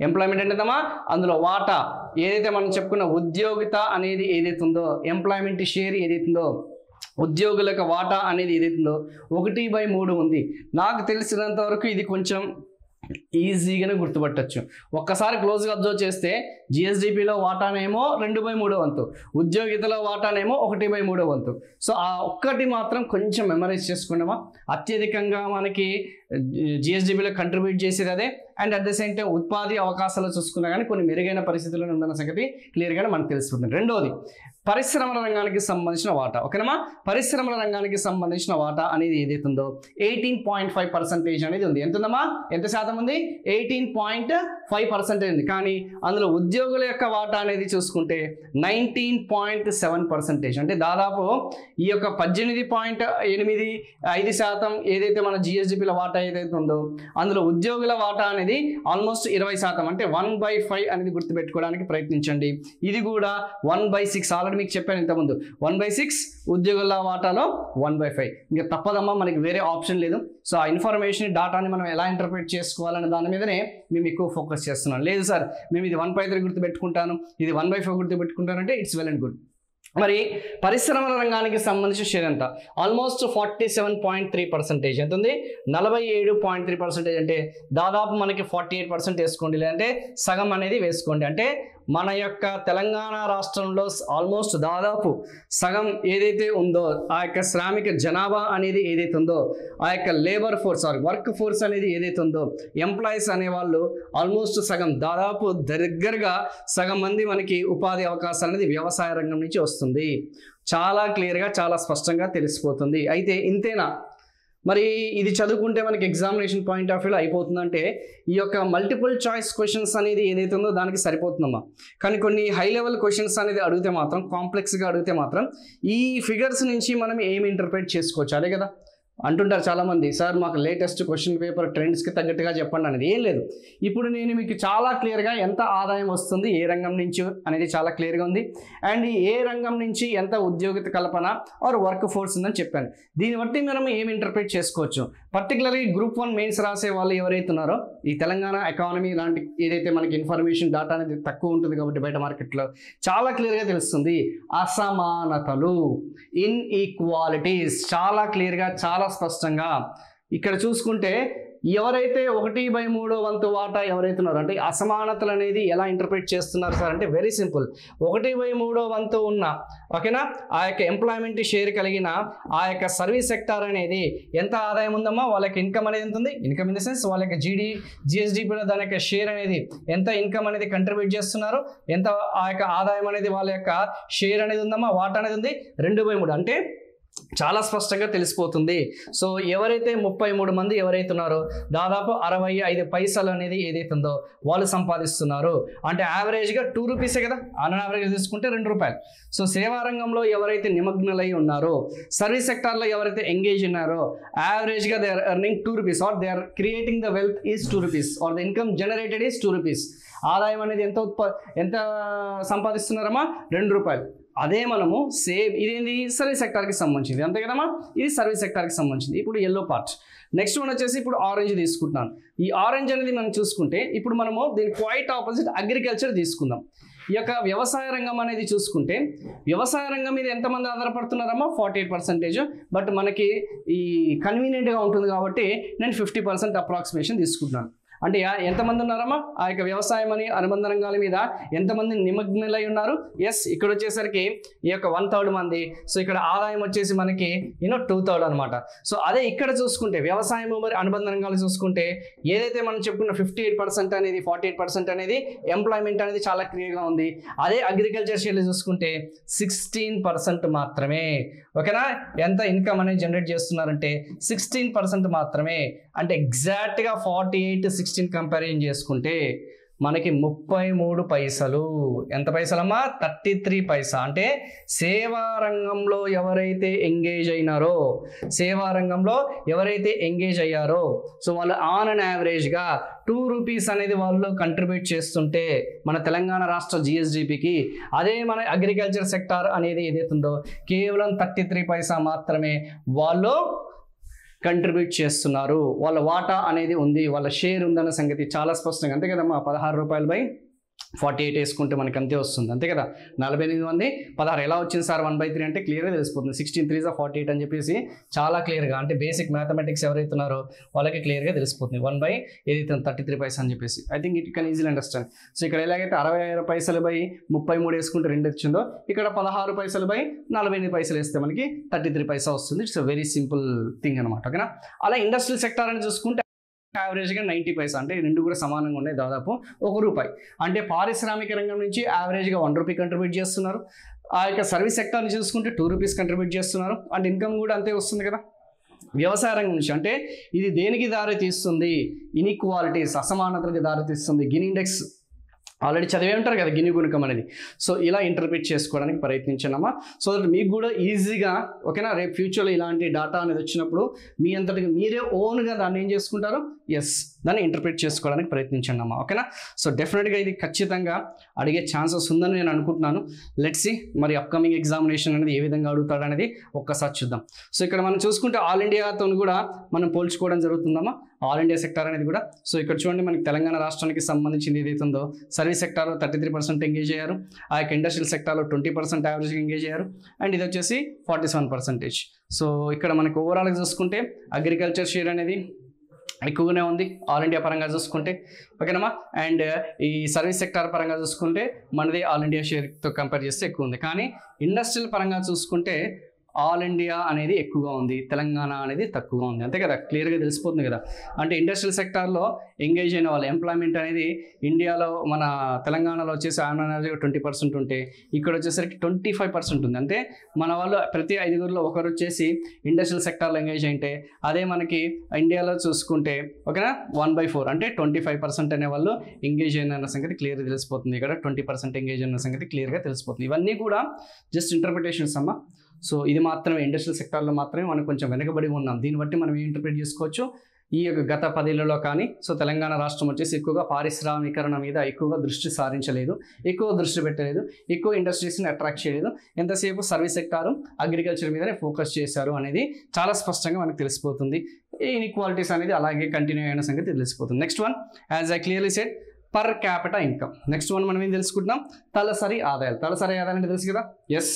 ఎంప్లాయ్మెంట్ ఏంటమ్మా? అందులో వాటా ఏదైతే మనం చెప్పుకున్న ఉద్యోగిత అనేది ఏదైతే ఉందో ఎంప్లాయ్మెంట్ షేర్ ఏదైతే ఉందో ఉద్యోగులకు వాటా అనేది ఏదైతుందో 1/3 ఉంది. నాకు తెలిసినంత వరకు ఇది కొంచెం ఈజీగానే గుర్తుపట్టచ్చు. ఒక్కసారి క్లోజ్గా అబ్జర్వ్ చేస్తే జిఎస్డిపిలో వాటానేమో 2/3 వంతు, ఉద్యోగితలో వాటానేమో 1/3 వంతు. సో ఆ ఒక్కటి మాత్రం కొంచెం మెమరైజ్ చేసుకున్నామా. అత్యధికంగా మనకి జిఎస్డిపిలో కంట్రిబ్యూట్ చేసేది అదే. And at the same time ఉపాధి అవకాశాలు చూసుకున్నా కానీ కొన్ని మెరుగైన పరిస్థితుల్లో ఉందన్న సంగతి క్లియర్గానే మనకు తెలుసుకుంటుంది. రెండోది పరిశ్రమల రంగానికి సంబంధించిన వాటా. ఓకేనమ్మా, పరిశ్రమల రంగానికి సంబంధించిన వాటా అనేది ఏదైతుందో 18.5% అనేది ఉంది. ఎంత ఉందమ్మా? ఎంత శాతం ఉంది? 18.5% ఉంది. కానీ అందులో ఉద్యోగుల యొక్క వాటా అనేది చూసుకుంటే 19.7%. అంటే దాదాపు ఈ యొక్క 18.85% ఏదైతే మన జిఎస్డిపిల వాటా ఏదైతే ఉందో అందులో ఉద్యోగుల వాటా అనేది ఆల్మోస్ట్ 20%. అంటే 1/5 అనేది గుర్తుపెట్టుకోవడానికి ప్రయత్నించండి. ఇది కూడా 1/6 ఆల్రెడీ మీకు చెప్పాను ఇంతకుముందు. 1/6 ఉద్యోగుల వాటాలో 1/5. ఇంకా తప్పదమ్మా, మనకి వేరే ఆప్షన్ లేదు. సో ఆ ఇన్ఫర్మేషన్ డాటాని మనం ఎలా ఇంటర్ప్రిట్ చేసుకోవాలనే దాని మీదనే మేము ఎక్కువ ఫోకస్ చేస్తున్నాం. లేదు సార్ మేము ఇది 1/3 గుర్తుపెట్టుకుంటాను, ఇది 1/5 గుర్తుపెట్టుకుంటానంటే ఇట్స్ వెల్ అండ్ గుడ్. మరి పరిశ్రమల రంగానికి సంబంధించిన షేర్ ఎంత? ఆల్మోస్ట్ 47.3%. ఎంత ఉంది? 47.3%. అంటే దాదాపు మనకి 48% వేసుకోండి, లేదంటే సగం అనేది వేసుకోండి. అంటే మన యొక్క తెలంగాణ రాష్ట్రంలో ఆల్మోస్ట్ దాదాపు సగం ఏదైతే ఉందో ఆ యొక్క శ్రామిక జనాభా అనేది ఏదైతే ఉందో ఆ యొక్క labour force or work force అనేది ఏదైతే ఉందో ఎంప్లాయీస్ అనేవాళ్ళు ఆల్మోస్ట్ సగం దాదాపు దగ్గరగా సగం మంది మనకి ఉపాధి అవకాశాలు అనేది వ్యవసాయ రంగం నుంచి వస్తుంది. చాలా క్లియర్గా చాలా స్పష్టంగా తెలిసిపోతుంది. అయితే ఇంతేనా? మరి ఇది చదువుకుంటే మనకి ఎగ్జామినేషన్ పాయింట్ ఆఫ్ వ్యూలో అయిపోతుందంటే ఈ యొక్క మల్టిపుల్ చాయిస్ క్వశ్చన్స్ అనేది ఏదైతే ఉందో దానికి సరిపోతుందమ్మా. కానీ కొన్ని హై లెవెల్ క్వశ్చన్స్ అనేది అడిగితే మాత్రం కాంప్లెక్స్గా అడిగితే మాత్రం ఈ ఫిగర్స్ నుంచి మనం ఏమి ఇంటర్ప్రిట్ చేసుకోవచ్చు, అదే కదా. అంటుంటారు చాలామంది, సార్ మాకు లేటెస్ట్ క్వశ్చన్ పేపర్ ట్రెండ్స్కి తగ్గట్టుగా చెప్పండి అనేది. ఏం లేదు, ఇప్పుడు నేను మీకు చాలా క్లియర్గా ఎంత ఆదాయం వస్తుంది ఏ రంగం నుంచి అనేది చాలా క్లియర్గా ఉంది. అండ్ ఏ రంగం నుంచి ఎంత ఉద్యోగిత కల్పన ఆర్ వర్క్ ఫోర్స్ ఉందని చెప్పాను. దీన్ని బట్టి మనం ఏం ఇంటర్ప్రిట్ చేసుకోవచ్చు. పర్టికులర్లీ గ్రూప్ 1 మెయిన్స్ రాసే వాళ్ళు ఎవరైతే ఉన్నారో, ఈ తెలంగాణ ఎకానమీ లాంటి ఏదైతే మనకి ఇన్ఫర్మేషన్ డేటా అనేది తక్కువ ఉంటుంది కాబట్టి బయట మార్కెట్లో చాలా క్లియర్గా తెలుస్తుంది. అసమానతలు, ఇన్ఈక్వాలిటీస్ చాలా క్లియర్గా, చాలా స్పష్టంగా ఇక్కడ చూసుకుంటే ఎవరైతే 1/3 వంతు వాటా ఎవరైతే ఉన్నారో, అంటే అసమానతలు అనేది ఎలా ఇంటర్ప్రిట్ చేస్తున్నారు సార్ అంటే వెరీ సింపుల్. 1/3 వంతు ఉన్న ఓకేనా ఆ యొక్క ఎంప్లాయ్మెంట్ షేర్ కలిగిన ఆ యొక్క సర్వీస్ సెక్టార్ అనేది ఎంత ఆదాయం ఉందమ్మా, వాళ్ళకి ఇన్కమ్ అనేది ఎంత ఉంది, ఇన్కమ్ ఇన్ ద సెన్స్ వాళ్ళ యొక్క జిఎస్డిపిలో దాని యొక్క షేర్ అనేది ఎంత ఇన్కమ్ అనేది కంట్రిబ్యూట్ చేస్తున్నారు, ఎంత ఆ యొక్క ఆదాయం అనేది వాళ్ళ యొక్క షేర్ అనేది ఉందమ్మా, వాటా అనేది ఉంది 2/3. అంటే చాలా స్పష్టంగా తెలిసిపోతుంది. సో ఎవరైతే 33 మంది ఎవరైతే ఉన్నారో దాదాపు 65 పైసలు అనేది ఏదైతే ఉందో వాళ్ళు సంపాదిస్తున్నారు. అంటే యావరేజ్గా 2 రూపీసే కదా, ఆన్ యావరేజ్ తీసుకుంటే 2 రూపాయలు. సో సేవా రంగంలో ఎవరైతే నిమగ్నలై ఉన్నారో, సర్వీస్ సెక్టార్లో ఎవరైతే ఎంగేజ్ ఉన్నారో యావరేజ్గా they are earning 2 rupees or they are creating the wealth is 2 rupees or the income generated is 2 rupees. ఆదాయం అనేది ఎంత సంపాదిస్తున్నారమ్మా, 2 రూపాయలు. అదే మనము సేమ్ ఇదేంటి సర్వీస్ సెక్టార్కి సంబంధించింది అంతే కదమ్మా, ఇది సర్వీస్ సెక్టార్కి సంబంధించింది. ఇప్పుడు ఎల్లో పార్ట్. నెక్స్ట్ వన్ వచ్చేసి ఇప్పుడు ఆరెంజ్ తీసుకుంటున్నాను. ఈ ఆరెంజ్ అనేది మనం చూసుకుంటే ఇప్పుడు మనము దీని క్వైట్ ఆపోజిట్ అగ్రికల్చర్ తీసుకుందాం. ఈ యొక్క వ్యవసాయ రంగం అనేది చూసుకుంటే వ్యవసాయ రంగం మీద ఎంతమంది ఆధారపడుతున్నారమ్మా, 48%. బట్ మనకి ఈ కన్వీనియంట్గా ఉంటుంది కాబట్టి నేను 50% అప్రాక్సిమేషన్ తీసుకుంటున్నాను. అంటే ఎంతమంది ఉన్నారమ్మా ఆ యొక్క వ్యవసాయం అని అనుబంధ రంగాల మీద ఎంతమంది నిమగ్నలై ఉన్నారు. ఎస్, ఇక్కడ వచ్చేసరికి ఈ యొక్క 1/3 మంది. సో ఇక్కడ ఆదాయం వచ్చేసి మనకి 2/3 అనమాట. సో అదే ఇక్కడ చూసుకుంటే వ్యవసాయం మరి అనుబంధ రంగాలు చూసుకుంటే ఏదైతే మనం చెప్పుకున్న 58% అనేది 48% అనేది ఎంప్లాయ్మెంట్ అనేది చాలా క్లియర్గా ఉంది. అదే అగ్రికల్చర్ షేర్లు చూసుకుంటే 16% మాత్రమే. ఓకేనా, ఎంత ఇన్కమ్ అనేది జనరేట్ చేస్తున్నారంటే 16% మాత్రమే. అంటే ఎగ్జాక్ట్గా 48-16 కంపారిజన్ చేసుకుంటే మనకి 33 పైసలు. ఎంత పైసలమ్మా, 33 పైసా. అంటే సేవా రంగంలో ఎవరైతే ఎంగేజ్ అయినారో, సేవా రంగంలో ఎవరైతే ఎంగేజ్ అయ్యారో సో వాళ్ళు ఆన్ అండ్ యావరేజ్గా 2 రూపీస్ అనేది వాళ్ళు కంట్రిబ్యూట్ చేస్తుంటే మన తెలంగాణ రాష్ట్ర జిఎస్డిపికి, అదే మన అగ్రికల్చర్ సెక్టార్ అనేది ఏదైతుందో కేవలం 33 పైసా మాత్రమే వాళ్ళు కంట్రిబ్యూట్ చేస్తున్నారు. వాళ్ళ వాటా అనేది ఉంది, వాళ్ళ షేర్ ఉందన్న సంగతి చాలా స్పష్టంగా. అంతే కదమ్మా, 16 రూపాయలు/48 వేసుకుంటే మనకి అంతే వస్తుంది. అంతే కదా, 48 మంది 16 ఎలా వచ్చింది సార్ 1/3 అంటే క్లియర్గా తెలిసిపోతుంది. 16 3 48 అని చెప్పేసి చాలా క్లియర్గా, అంటే బేసిక్ మ్యాథమెటిక్స్ ఎవరైతే ఉన్నారో వాళ్ళకి క్లియర్గా తెలిసిపోతుంది. 1/33 పైసా అని చెప్పేసి I think it can easily understand. So ఇక్కడ ఎలాగైతే 65 పైసలు/33 వేసుకుంటే 2 వచ్చిందో, ఇక్కడ 16 పైసలు/48 పైసలు వేస్తే మనకి 33 పైసా వస్తుంది. It's a very simple thing అనమాట. ఓకేనా, అలా ఇండస్ట్రియల్ సెక్టార్ అని చూసుకుంటే యావరేజ్గా 90 పైసా. అంటే రెండు కూడా సమానంగా ఉన్నాయి, దాదాపు 1 రూపాయి. అంటే పారిశ్రామిక రంగం నుంచి యావరేజ్గా 1 రూపీ కంట్రిబ్యూట్ చేస్తున్నారు. ఆ యొక్క సర్వీస్ సెక్టార్ని చూసుకుంటే 2 రూపీస్ కంట్రిబ్యూట్ చేస్తున్నారు. అండ్ ఇన్కమ్ కూడా అంతే వస్తుంది కదా. వ్యవసాయ రంగం నుంచి అంటే ఇది దేనికి దారి తీస్తుంది, ఇన్ఈక్వాలిటీస్, అసమానతలకు దారి తీస్తుంది. గిని ఇండెక్స్ ఆల్రెడీ చదివే ఉంటారు కదా, గిని గుణకం అనేది. సో ఇలా ఇంటర్ప్రిట్ చేసుకోవడానికి ప్రయత్నించానమ్మా. సో దట్ మీకు కూడా ఈజీగా ఓకేనా, రేపు ఫ్యూచర్లో ఇలాంటి డేటా అనేది వచ్చినప్పుడు మీ అంతటికి మీరే ఓన్గా దాన్ని ఏం చేసుకుంటారు, ఎస్ దాన్ని ఇంటర్ప్రిట్ చేసుకోవడానికి ప్రయత్నించండి అమ్మా. ఓకేనా, సో డెఫినెట్గా ఇది ఖచ్చితంగా అడిగే ఛాన్సెస్ ఉందని నేను అనుకుంటున్నాను. లెట్స్ సీ మరి అప్కమింగ్ ఎగ్జామినేషన్ అనేది ఏ విధంగా అడుగుతాడు అనేది ఒక్కసారి చూద్దాం. సో ఇక్కడ మనం చూసుకుంటే ఆల్ ఇండియాతో కూడా మనం పోల్చుకోవడం జరుగుతుందమ్మా, ఆల్ ఇండియా సెక్టార్ అనేది కూడా. సో ఇక్కడ చూడండి మనకి తెలంగాణ రాష్ట్రానికి సంబంధించింది ఏదైతే ఉందో సర్వీస్ సెక్టార్లో 33% ఎంగేజ్ అయ్యారు. ఆ యొక్క ఇండస్ట్రియల్ సెక్టార్లో 20% యావరేజ్గా ఎంగేజ్ అయ్యారు. అండ్ ఇది వచ్చేసి 47%. సో ఇక్కడ మనకి ఓవరాల్గా చూసుకుంటే అగ్రికల్చర్ షేర్ అనేది ఎక్కువగానే ఉంది ఆల్ ఇండియా పరంగా చూసుకుంటే. ఓకేనమ్మా, అండ్ ఈ సర్వీస్ సెక్టార్ పరంగా చూసుకుంటే మనది ఆల్ ఇండియా షేర్తో కంపేర్ చేస్తే ఎక్కువ ఉంది. కానీ ఇండస్ట్రియల్ పరంగా చూసుకుంటే ఆల్ ఇండియా అనేది ఎక్కువగా ఉంది, తెలంగాణ అనేది తక్కువగా ఉంది. అంతే కదా, క్లియర్గా తెలిసిపోతుంది కదా. అంటే ఇండస్ట్రియల్ సెక్టార్లో ఎంగేజ్ అయిన వాళ్ళ ఎంప్లాయ్మెంట్ అనేది ఇండియాలో మన తెలంగాణలో వచ్చేసి 20% ఉంటే ఇక్కడ వచ్చేసరికి 25% ఉంది. అంటే మన వాళ్ళు ప్రతి 5గురిలో ఒకరు వచ్చేసి ఇండస్ట్రియల్ సెక్టార్లో ఎంగేజ్ అయితే, అదే మనకి ఇండియాలో చూసుకుంటే ఓకేనా 1/4 అంటే 25% అనే వాళ్ళు ఎంగేజ్ అయిన సంగతి క్లియర్గా తెలిసిపోతుంది. ఇక్కడ 20% ఎంగేజ్ అయిన సంగతి క్లియర్గా తెలిసిపోతుంది. ఇవన్నీ కూడా జస్ట్ ఇంటర్ప్రిటేషన్స్ అమ్మా. సో ఇది మాత్రమే ఇండస్ట్రియల్ సెక్టార్లో మాత్రమే మనం కొంచెం వెనకబడి ఉన్నాం. దీన్ని బట్టి మనం ఏం ఇంటర్ప్రిట్ చేసుకోవచ్చు, ఈ యొక్క గత 10 ఏళ్లలో కానీ సో తెలంగాణ రాష్ట్రం వచ్చేసి ఎక్కువగా పారిశ్రామికరణ మీద ఎక్కువగా దృష్టి సారించలేదు, ఎక్కువ దృష్టి పెట్టలేదు, ఎక్కువ ఇండస్ట్రీస్ని అట్రాక్ట్ చేయలేదు, ఎంతసేపు సర్వీస్ సెక్టారు అగ్రికల్చర్ మీదనే ఫోకస్ చేశారు అనేది చాలా స్పష్టంగా మనకు తెలిసిపోతుంది. ఈ ఇన్ఈక్వాలిటీస్ అనేది అలాగే కంటిన్యూ అయిన సంగతి తెలిసిపోతుంది. Next one, as I clearly said, per capital income. Next one మనం ఏం తెలుసుకుంటున్నాం, తలసరి ఆదాయాలు. తలసరి ఆదాయం అంటే తెలుసు కదా, ఎస్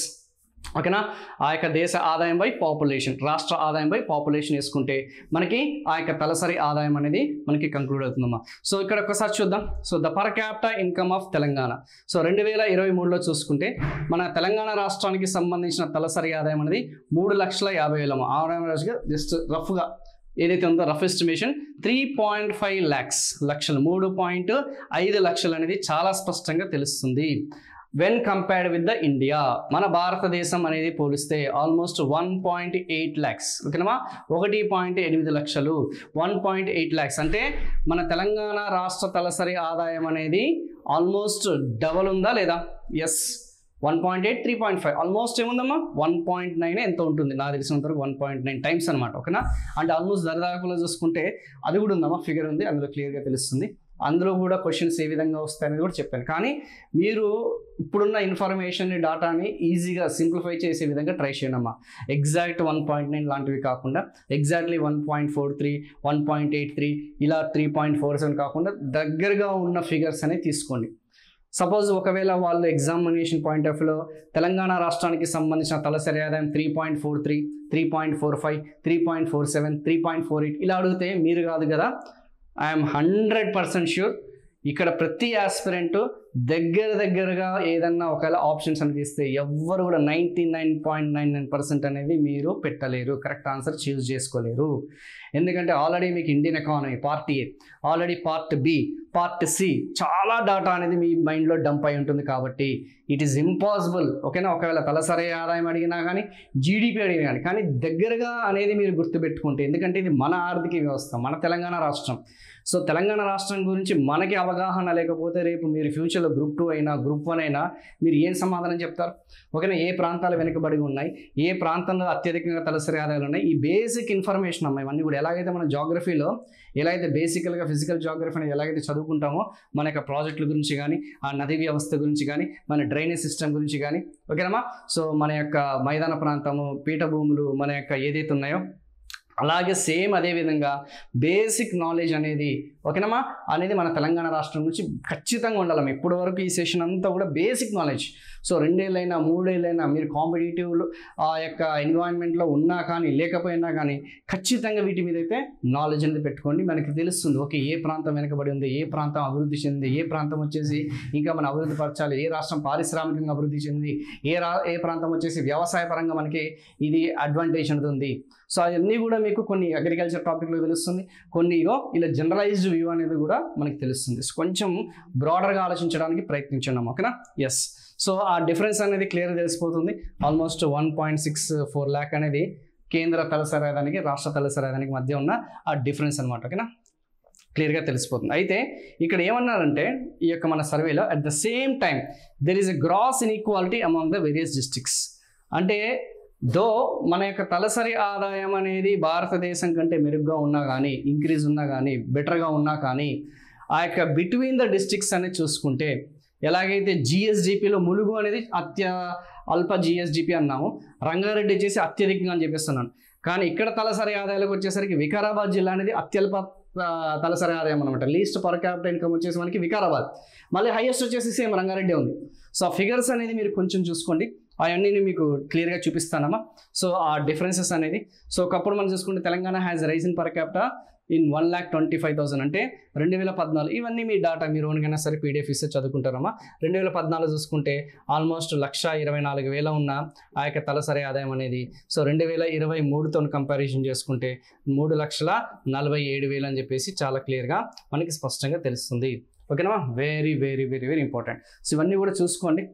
ఓకేనా. ఆ యొక్క దేశ ఆదాయం బై పాపులేషన్, రాష్ట్ర ఆదాయం బై పాపులేషన్ వేసుకుంటే మనకి ఆ యొక్క తలసరి ఆదాయం అనేది మనకి కంక్లూడ్ అవుతుందమ్మా. సో ఇక్కడ ఒకసారి చూద్దాం. So the per capital income of Telangana. So 2023లో చూసుకుంటే మన తెలంగాణ రాష్ట్రానికి సంబంధించిన తలసరి ఆదాయం అనేది 3,50,000 ఆదాయం. జస్ట్ రఫ్గా ఏదైతే ఉందో రఫ్ ఎస్టిమేషన్ 3.5 లక్షలు 3.5 లక్షలు అనేది చాలా స్పష్టంగా తెలుస్తుంది. When compared with the India, మన భారతదేశం అనేది పోలిస్తే ఆల్మోస్ట్ 1.8 lakhs, ఓకేనా, 1.8 లక్షలు 1.8 lakhs అంటే మన తెలంగాణ రాష్ట్ర తలసరి ఆదాయం అనేది ఆల్మోస్ట్ డబల్ ఉందా లేదా? ఎస్, 1.8, 3.5 ఆల్మోస్ట్ ఏముందమ్మా 1.9 ఎంత ఉంటుంది నాకు తెలిసినంత వరకు 1.9 టైమ్స్ అనమాట, ఓకేనా. అంటే ఆల్మోస్ట్ దరిదాపులో చూసుకుంటే అది కూడా ఉందమ్మా, ఫిగర్ ఉంది అందులో క్లియర్గా తెలుస్తుంది. అందులో కూడా క్వశ్చన్స్ ఏ విధంగా వస్తాయనేది కూడా చెప్పాను. కానీ మీరు ఇప్పుడున్న ఇన్ఫర్మేషన్ని డాటాని ఈజీగా సింప్లిఫై చేసే విధంగా ట్రై చేయండి అమ్మా. ఎగ్జాక్ట్ 1.9 లాంటివి కాకుండా ఎగ్జాక్ట్లీ 1.43, 1.83 ఇలా 3.47 కాకుండా దగ్గరగా ఉన్న ఫిగర్స్ అనేవి తీసుకోండి. సపోజ్ ఒకవేళ వాళ్ళు ఎగ్జామినేషన్ పాయింట్ ఆఫ్ వ్యూలో తెలంగాణ రాష్ట్రానికి సంబంధించిన తలసరి ఆదాయం 3.43, 3.45, 3.47, 3.48 ఇలా అడిగితే మీరు కాదు కదా, ఐఎమ్ 100% ష్యూర్ ఇక్కడ ప్రతి ఆస్పిరెంట్ దగ్గరగా ఏదన్నా ఒకవేళ ఆప్షన్స్ అని తీస్తే ఎవ్వరు కూడా 99.99% అనేది మీరు పెట్టలేరు, కరెక్ట్ ఆన్సర్ చూస్ చేసుకోలేరు. ఎందుకంటే ఆల్రెడీ మీకు Indian economy part A, already part B, part C చాలా డాటా అనేది మీ మైండ్లో డంప్ అయి ఉంటుంది. కాబట్టి ఇట్ ఈస్ ఇంపాసిబుల్, ఓకేనా. ఒకవేళ తలసరి ఆదాయం అడిగినా కానీ, జీడిపి అడిగినా కానీ దగ్గరగా అనేది మీరు గుర్తుపెట్టుకుంటే, ఎందుకంటే ఇది మన ఆర్థిక వ్యవస్థ, మన తెలంగాణ రాష్ట్రం. సో తెలంగాణ రాష్ట్రం గురించి మనకి అవగాహన లేకపోతే రేపు మీరు ఫ్యూచర్లో గ్రూప్ 2 అయినా గ్రూప్ 1 అయినా మీరు ఏం సమాధానం చెప్తారు? ఓకేనా. ఏ ప్రాంతాలు వెనుకబడి ఉన్నాయి, ఏ ప్రాంతంలో అత్యధికంగా తలసరి ఆదాయాలు ఉన్నాయి, ఈ బేసిక్ ఇన్ఫర్మేషన్ అమ్మాయి ఇవన్నీ కూడా ఎలాగైతే మన జాగ్రఫీలో ఎలాగైతే బేసికల్గా ఫిజికల్ జాగ్రఫీ అనేది ఎలాగైతే చదువుకుంటామో మన యొక్క ప్రాజెక్టుల గురించి కానీ, ఆ నదీ వ్యవస్థ గురించి కానీ, మన డ్రైనేజ్ సిస్టమ్ గురించి కానీ, ఓకేనమ్మా. సో మన యొక్క మైదాన ప్రాంతము, పీఠభూములు మన యొక్క ఏదైతే ఉన్నాయో అలాగే సేమ్ అదే విధంగా బేసిక్ నాలెడ్జ్ అనేది, ఓకేనమ్మా, అనేది మన తెలంగాణ రాష్ట్రం గురించి ఖచ్చితంగా ఉండాలి. ఇప్పటి వరకు ఈ సెషన్ అంతా కూడా బేసిక్ నాలెడ్జ్. సో 2 ఏళ్ళైనా 3 ఏళ్ళైనా మీరు కాంపిటేటివ్ ఆ యొక్క ఎన్వైరన్మెంట్లో ఉన్నా కానీ లేకపోయినా కానీ ఖచ్చితంగా వీటి మీద అయితే నాలెడ్జ్ అనేది పెట్టుకోండి. మనకి తెలుస్తుంది ఓకే ఏ ప్రాంతం వెనకబడి ఉంది, ఏ ప్రాంతం అభివృద్ధి చెందింది, ఏ ప్రాంతం వచ్చేసి ఇంకా మనం అభివృద్ధి పరచాలి, ఏ రాష్ట్రం పారిశ్రామికంగా అభివృద్ధి చెందింది, ఏ ప్రాంతం వచ్చేసి వ్యవసాయ పరంగా మనకి ఇది అడ్వాంటేజ్ ఉంటుంది. సో అవన్నీ కూడా మీకు కొన్ని అగ్రికల్చర్ టాపిక్లో తెలుస్తుంది, కొన్ని ఇలా జనరలైజ్డ్ వ్యూ అనేది కూడా మనకి తెలుస్తుంది. సో కొంచెం బ్రాడర్గా ఆలోచించడానికి ప్రయత్నించున్నాం, ఓకేనా. ఎస్, సో ఆ డిఫరెన్స్ అనేది క్లియర్గా తెలిసిపోతుంది. ఆల్మోస్ట్ 1.64 lakh అనేది కేంద్ర తలసరి ఆదాయానికి రాష్ట్ర తలసరి ఆదాయానికి మధ్య ఉన్న ఆ డిఫరెన్స్ అనమాట, ఓకేనా. క్లియర్గా తెలిసిపోతుంది. అయితే ఇక్కడ ఏమన్నారంటే ఈ యొక్క మన సర్వేలో at the same time there is a gross inequality among the various districts. అంటే దో మన యొక్క తలసరి ఆదాయం అనేది భారతదేశం కంటే మెరుగ్గా ఉన్నా కానీ, ఇంక్రీజ్ ఉన్నా కానీ, బెటర్గా ఉన్నా కానీ ఆ యొక్క బిట్వీన్ ద డిస్ట్రిక్ట్స్ అనేది చూసుకుంటే ఎలాగైతే జిఎస్డిపిలో ములుగు అనేది అల్ప జిఎస్డిపి అన్నాము, రంగారెడ్డి వచ్చేసి అత్యధికంగా అని చెప్పేస్తున్నాను. కానీ ఇక్కడ తలసరి ఆదాయాలకు వచ్చేసరికి వికారాబాద్ జిల్లా అనేది అత్యల్ప తలసరి ఆదాయం అనమాట. లీస్ట్ పర్ క్యాపిటల్ ఇన్కమ్ వచ్చేసి మనకి వికారాబాద్, మళ్ళీ హైయెస్ట్ వచ్చేసి సేమ్ రంగారెడ్డి ఉంది. సో ఆ ఫిగర్స్ అనేది మీరు కొంచెం చూసుకోండి, అవన్నీ మీకు క్లియర్గా చూపిస్తానమ్మా. సో ఆ డిఫరెన్సెస్ అనేది సో ఒకప్పుడు మనం చూసుకుంటే Telangana has rise in per capital in 1,25,000 అంటే 2014. ఇవన్నీ మీ డాటా మీరు ఓన్కైనా సరే పీడిఎఫ్ ఇస్తే చదువుకుంటారమ్మా. 2014 చూసుకుంటే ఆల్మోస్ట్ 1,24,000 ఉన్న ఆ యొక్క తలసరి ఆదాయం అనేది సో 2023తో కంపారిజన్ చేసుకుంటే 3,47,000 అని చెప్పేసి చాలా క్లియర్గా మనకి స్పష్టంగా తెలుస్తుంది, ఓకేనా. Very very very very important. So ఇవన్నీ కూడా చూసుకోండి.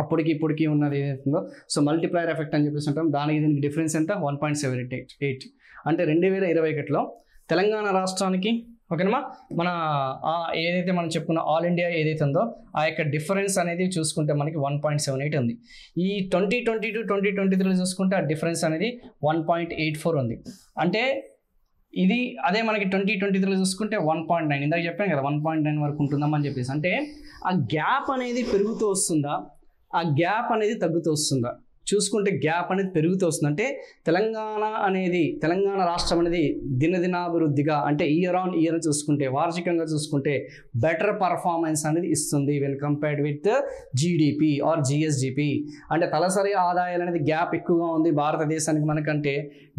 అప్పటికి ఇప్పటికి ఉన్నది ఏదైతుందో సో మల్టిప్లైర్ ఎఫెక్ట్ అని చెప్పేసి ఉంటాం. దానికి దీనికి డిఫరెన్స్ ఎంత 1.78 అంటే 2021లో తెలంగాణ రాష్ట్రానికి ఓకేనమ్మా. మన ఏదైతే మనం చెప్పుకున్న ఆల్ ఇండియా ఏదైతే ఉందో ఆ యొక్క డిఫరెన్స్ అనేది చూసుకుంటే మనకి 1.78 ఉంది. ఈ 2022 2023 చూసుకుంటే ఆ డిఫరెన్స్ అనేది 1.84 ఉంది. అంటే ఇది అదే మనకి 2023 చూసుకుంటే 1.9, ఇందాక చెప్పాను కదా 1.9 వరకు ఉంటుందని చెప్పేసి. అంటే ఆ గ్యాప్ అనేది పెరుగుతూ వస్తుందా, ఆ గ్యాప్ అనేది తగ్గుతూ వస్తుందా చూసుకుంటే గ్యాప్ అనేది పెరుగుతూ వస్తుంది. అంటే తెలంగాణ రాష్ట్రం అనేది దినదినాభివృద్ధిగా అంటే ఇయర్ ఆన్ ఇయర్ చూసుకుంటే వార్షికంగా చూసుకుంటే బెటర్ పర్ఫార్మెన్స్ అనేది ఇస్తుంది when compared with GDP or GSDP. అంటే తలసరి ఆదాయాలు అనేది గ్యాప్ ఎక్కువగా ఉంది భారతదేశానికి మనకంటే.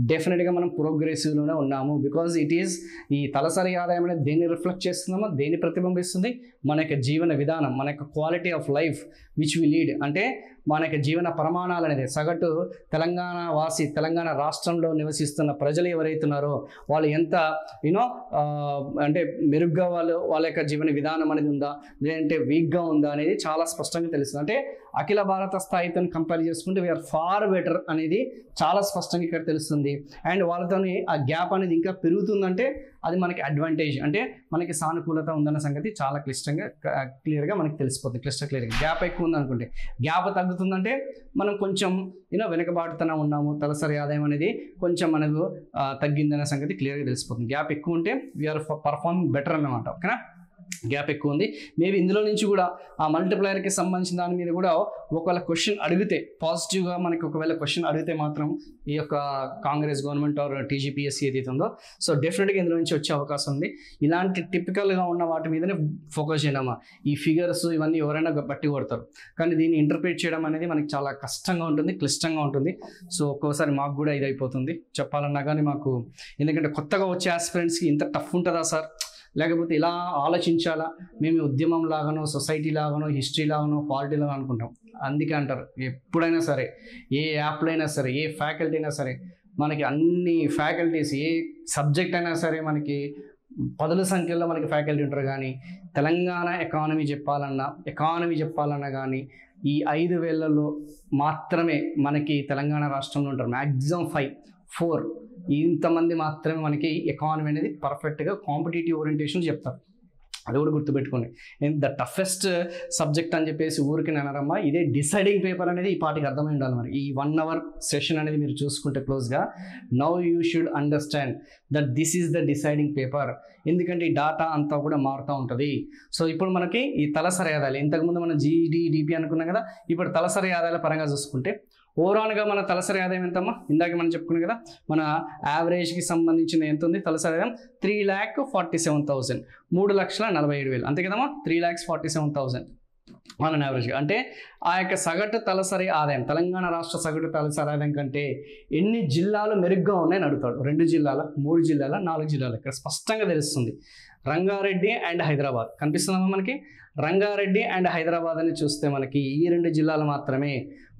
డెఫినెట్గా మనం ప్రోగ్రెసివ్లోనే ఉన్నాము. బికాజ్ ఇట్ ఈస్ ఈ తలసరి ఆదాయం అనేది దేన్ని రిఫ్లెక్ట్ చేస్తుందమ్మా, దేన్ని ప్రతిబింబిస్తుంది, మన యొక్క జీవన విధానం, మన యొక్క quality of life which we lead. అంటే మన యొక్క జీవన ప్రమాణాలు అనేది సగటు తెలంగాణ రాష్ట్రంలో నివసిస్తున్న ప్రజలు ఎవరైతున్నారో వాళ్ళు ఎంత అంటే మెరుగ్గా వాళ్ళ యొక్క జీవన విధానం అనేది ఉందా, లేదంటే వీక్గా ఉందా అనేది చాలా స్పష్టంగా తెలుస్తుంది. అంటే అఖిల భారత స్థాయితో కంపేర్ చేసుకుంటే వీఆర్ ఫార్ బెటర్ అనేది చాలా స్పష్టంగా ఇక్కడ తెలుస్తుంది. అండ్ వాళ్ళతోని ఆ గ్యాప్ అనేది ఇంకా పెరుగుతుందంటే అది మనకి అడ్వాంటేజ్, అంటే మనకి సానుకూలత ఉందన్న సంగతి చాలా క్లియర్గా మనకి తెలిసిపోతుంది. క్లియర్గా గ్యాప్ ఎక్కువ ఉంది అనుకుంటే, గ్యాప్ తగ్గుతుందంటే మనం కొంచెం వెనకబాటుతూనే ఉన్నాము, తలసరి ఆదాయం అనేది కొంచెం మనకు తగ్గిందనే సంగతి క్లియర్గా తెలిసిపోతుంది. గ్యాప్ ఎక్కువ ఉంటే వీఆర్ పర్ఫార్మింగ్ బెటర్ అన్నమాట. ఓకేనా, గ్యాప్ ఎక్కువ ఉంది. మేబీ ఇందులో నుంచి కూడా ఆ మల్టిప్లైయర్కి సంబంధించిన దాని మీద కూడా ఒకవేళ క్వశ్చన్ అడిగితే పాజిటివ్గా మనకి ఒకవేళ క్వశ్చన్ అడిగితే మాత్రం ఈ యొక్క కాంగ్రెస్ గవర్నమెంట్ ఆర్ టీజీపీఎస్సీ ఏదైతే ఉందో సో డెఫినెట్గా ఇందులో నుంచి వచ్చే అవకాశం ఉంది. ఇలాంటి టిపికల్గా ఉన్న వాటి మీదనే ఫోకస్ చేయడమా, ఈ ఫిగర్స్ ఇవన్నీ ఎవరైనా బట్టి కొడతారు, కానీ దీన్ని ఇంటర్ప్రిట్ చేయడం అనేది మనకి చాలా కష్టంగా ఉంటుంది, క్లిష్టంగా ఉంటుంది. సో ఒక్కోసారి మాకు కూడా ఇది అయిపోతుంది చెప్పాలన్నా కానీ మాకు. ఎందుకంటే కొత్తగా వచ్చే ఆస్పిరెంట్స్కి ఇంత టఫ్ ఉంటుందా సార్, లేకపోతే ఇలా ఆలోచించాలా, మేము ఉద్యమం లాగానో సొసైటీ లాగానో హిస్టరీ లాగానో పాలిటీ లాగా అనుకుంటాం. అందుకే అంటారు ఎప్పుడైనా సరే ఏ యాప్లో అయినా సరే ఏ ఫ్యాకల్టీ అయినా సరే మనకి అన్ని ఫ్యాకల్టీస్ ఏ సబ్జెక్ట్ అయినా సరే మనకి పదుల సంఖ్యలో మనకి ఫ్యాకల్టీ ఉంటారు. కానీ తెలంగాణ ఎకానమీ చెప్పాలన్నా కానీ ఈ 5,000లో మాత్రమే మనకి తెలంగాణ రాష్ట్రంలో ఉంటారు. మ్యాక్సిమం 4 ఇంతమంది మాత్రమే మనకి ఎకానమీ అనేది పర్ఫెక్ట్గా కాంపిటేటివ్ ఓరియంటేషన్ చెప్తారు. అది కూడా గుర్తుపెట్టుకోండి. ద టఫెస్ట్ సబ్జెక్ట్ అని చెప్పేసి ఊరికి అనరమ్మా, ఇదే డిసైడింగ్ పేపర్ అనేది ఈ పాటికి అర్థమై ఉండాలి. మరి ఈ 1 hour సెషన్ అనేది మీరు చూసుకుంటే క్లోజ్గా, now you should understand that this is the deciding paper. ఎందుకంటే ఈ డాటా అంతా కూడా మారుతూ ఉంటుంది. సో ఇప్పుడు మనకి ఈ తలసరి ఆదాయాలు, ఇంతకుముందు మనం జీడిడిపి అనుకున్నాం కదా, ఇప్పుడు తలసరి ఆదాయాల పరంగా చూసుకుంటే ఓవరాల్గా మన తలసరి ఆదాయం ఎంతమ్మా, ఇందాక మనం చెప్పుకున్నాం కదా, మన యావరేజ్కి సంబంధించిన ఎంత ఉంది తలసరి ఆదాయం 3,47,000, 3,47,000 అంతే కదమ్మా, 3,47,000 ఆన్ యావరేజ్గా. అంటే ఆ యొక్క సగటు తలసరి ఆదాయం తెలంగాణ రాష్ట్ర సగటు తలసరి ఆదాయం కంటే ఎన్ని జిల్లాలు మెరుగ్గా ఉన్నాయని అడుగుతాడు. 2 జిల్లాల, 3 జిల్లాల, 4 జిల్లాల, ఇక్కడ స్పష్టంగా తెలుస్తుంది. రంగారెడ్డి అండ్ హైదరాబాద్ కనిపిస్తుందమ్మా మనకి. రంగారెడ్డి అండ్ హైదరాబాద్ అని చూస్తే మనకి ఈ 2 జిల్లాలు మాత్రమే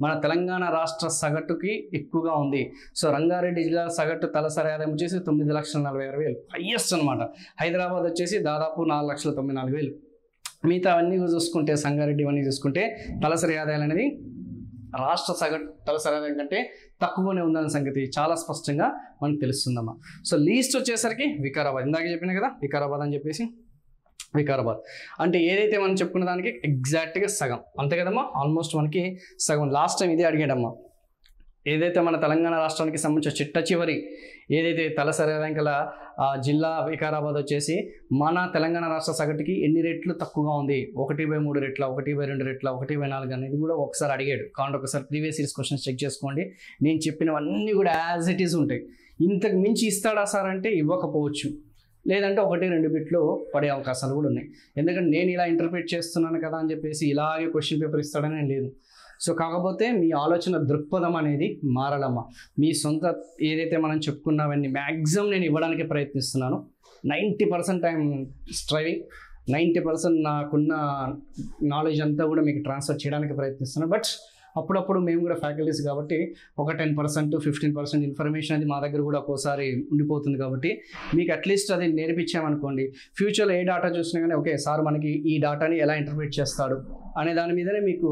మన తెలంగాణ రాష్ట్ర సగటుకి ఎక్కువగా ఉంది. సో రంగారెడ్డి జిల్లా సగటు తలసరి ఆదాయం వచ్చేసి 9,46,000 హైయెస్ట్ అనమాట. హైదరాబాద్ వచ్చేసి దాదాపు 4,94,000. మిగతా అవన్నీ చూసుకుంటే సంగారెడ్డి ఇవన్నీ చూసుకుంటే తలసరి ఆదాయాలు అనేది రాష్ట్ర సగటు తలసరి ఆదాయం కంటే తక్కువనే ఉందన్న సంగతి చాలా స్పష్టంగా మనకు తెలుస్తుందమ్మా. సో లీస్ట్ వచ్చేసరికి వికారాబాద్, ఇందాక చెప్పినా కదా వికారాబాద్ అని చెప్పేసి. వికారాబాద్ అంటే ఏదైతే మనం చెప్పుకున్న దానికి ఎగ్జాక్ట్గా సగం, అంతే కదమ్మా, ఆల్మోస్ట్ మనకి సగం. లాస్ట్ టైం ఇదే అడిగాడమ్మా, ఏదైతే మన తెలంగాణ రాష్ట్రానికి సంబంధించిన చిట్ట చివరి ఏదైతే తలసరి ఆదాయం గల జిల్లా వికారాబాద్ వచ్చేసి మన తెలంగాణ రాష్ట్ర సగటుకి ఎన్ని రెట్లు తక్కువగా ఉంది, 1/3 రెట్ల, 1/2 రెట్ల, 1/4 అనేది కూడా ఒకసారి అడిగాడు. కాబట్టి ఒకసారి ప్రీవియస్ ఇయర్స్ క్వశ్చన్స్ చెక్ చేసుకోండి. నేను చెప్పినవన్నీ కూడా యాజ్ ఇట్ ఈస్ ఉంటాయి. ఇంతకు మించి ఇస్తాడా సార్ అంటే ఇవ్వకపోవచ్చు, లేదంటే 1-2 బిట్లు పడే అవకాశాలు కూడా ఉన్నాయి. ఎందుకంటే నేను ఇలా ఇంటర్ప్రిట్ చేస్తున్నాను కదా అని చెప్పేసి ఇలాగే క్వశ్చన్ పేపర్ ఇస్తాడని లేదు. సో కాకపోతే మీ ఆలోచన దృక్పథం అనేది మారాలమ్మా. మీ సొంత ఏదైతే మనం చెప్పుకున్నావన్నీ మ్యాక్సిమం నేను ఇవ్వడానికి ప్రయత్నిస్తున్నాను. 90% ఐఎమ్ స్ట్రైవింగ్, 90% నాకున్న నాలెడ్జ్ అంతా కూడా మీకు ట్రాన్స్ఫర్ చేయడానికి ప్రయత్నిస్తున్నాను. బట్ అప్పుడప్పుడు మేము కూడా ఫ్యాకల్టీస్ కాబట్టి ఒక 10% 15% ఇన్ఫర్మేషన్ అది మా దగ్గర కూడా ఒక్కోసారి ఉండిపోతుంది. కాబట్టి మీకు అట్లీస్ట్ అది నేర్పించామనుకోండి, ఫ్యూచర్లో ఏ డాటా చూసినా కానీ ఓకే సార్ మనకి ఈ డాటాని ఎలా ఇంటర్ప్రిట్ చేస్తాడు అనే దాని మీదనే మీకు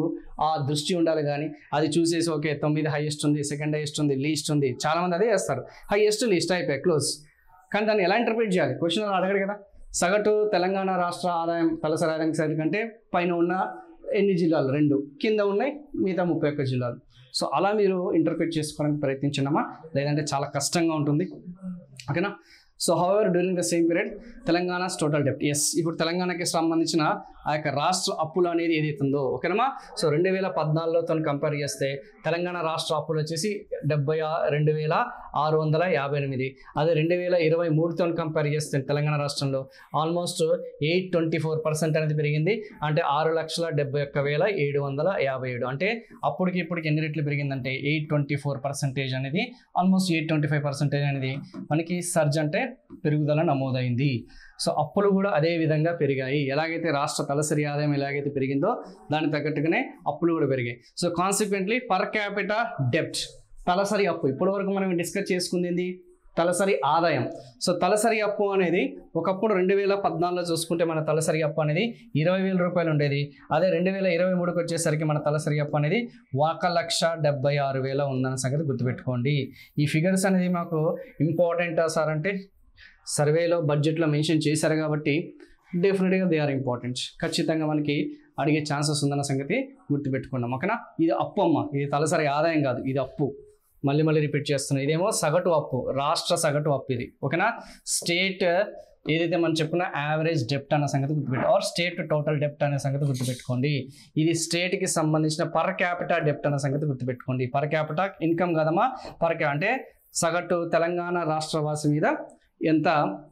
ఆ దృష్టి ఉండాలి. కానీ అది చూసేసి ఓకే 9 హైయెస్ట్ ఉంది, సెకండ్ హైయెస్ట్ ఉంది, లీస్ట్ ఉంది, చాలామంది అదే చేస్తారు, హైయెస్ట్ లీస్ట్ అయిపోయి క్లోజ్. కానీ దాన్ని ఎలా ఇంటర్ప్రిట్ చేయాలి, క్వశ్చన్ అడగడు కదా. సగటు తెలంగాణ రాష్ట్ర ఆదాయం తలసరి ఆదాయం సరి కంటే పైన ఉన్న ఎన్ని జిల్లాలు 2, కింద ఉన్నాయి మిగతా 31 జిల్లాలు. సో అలా మీరు ఇంటర్ప్రిట్ చేసుకోవడానికి ప్రయత్నించండమ్మా, లేదంటే చాలా కష్టంగా ఉంటుంది. ఓకేనా. So however during the same period Telangana's total డెప్ట్, ఎస్ ఇప్పుడు తెలంగాణకి సంబంధించిన ఆ యొక్క రాష్ట్ర అప్పులు అనేది ఏదైతుందో, ఓకేనమ్మా. సో 2014తో కంపేర్ చేస్తే తెలంగాణ రాష్ట్ర అప్పులు వచ్చేసి 72,658. అదే 2023తో కంపేర్ చేస్తే తెలంగాణ రాష్ట్రంలో ఆల్మోస్ట్ 824% అనేది పెరిగింది. అంటే 6,71,757. అంటే అప్పటికి ఇప్పటికి ఎన్ని రెట్లు పెరిగిందంటే 824% అనేది, ఆల్మోస్ట్ 825% అనేది మనకి సర్జ్ అంటే పెరుగుదల నమోదైంది. సో అప్పులు కూడా అదే విధంగా పెరిగాయి. ఎలాగైతే రాష్ట్ర తలసరి ఆదాయం ఎలాగైతే పెరిగిందో దానికి తగ్గట్టుగానే అప్పులు కూడా పెరిగాయి. సో కాన్సిక్వెంట్లీ పర్ క్యాపిటా డెప్ట్, తలసరి అప్పు, ఇప్పటి వరకు మనం డిస్కస్ చేసుకుంది తలసరి ఆదాయం. సో తలసరి అప్పు అనేది ఒకప్పుడు 2014లో చూసుకుంటే మన తలసరి అప్పు అనేది 20,000 రూపాయలు ఉండేది. అదే 2023కి వచ్చేసరికి మన తలసరి అప్పు అనేది 1,76,000 ఉందన్న సంగతి గుర్తుపెట్టుకోండి. ఈ ఫిగర్స్ అనేది మాకు ఇంపార్టెంటా సార్ అంటే సర్వేలో బడ్జెట్లో మెన్షన్ చేశారు కాబట్టి డెఫినెట్గా దే ఆర్ ఇంపార్టెంట్. ఖచ్చితంగా మనకి అడిగే ఛాన్సెస్ ఉందన్న సంగతి గుర్తుపెట్టుకున్నాం. ఓకేనా. ఇది అప్పు అమ్మ, ఇది తలసరి ఆదాయం కాదు, ఇది అప్పు. మళ్ళీ రిపీట్ చేస్తున్నాం, ఇదేమో సగటు అప్పు, రాష్ట్ర సగటు అప్పు ఇది. ఓకేనా. స్టేట్ ఏదైతే మనం చెప్పుకున్న యావరేజ్ డెప్ట్ అన్న సంగతి గుర్తుపెట్టు, ఆర్ స్టేట్ టోటల్ డెప్ట్ అనే సంగతి గుర్తుపెట్టుకోండి. ఇది స్టేట్కి సంబంధించిన పర్ క్యాపిటా డెప్ట్ అన్న సంగతి గుర్తుపెట్టుకోండి. పర్ క్యాపిటా ఇన్కమ్ కదమ్మా, అంటే సగటు తెలంగాణ రాష్ట్రవాసి మీద ఎంత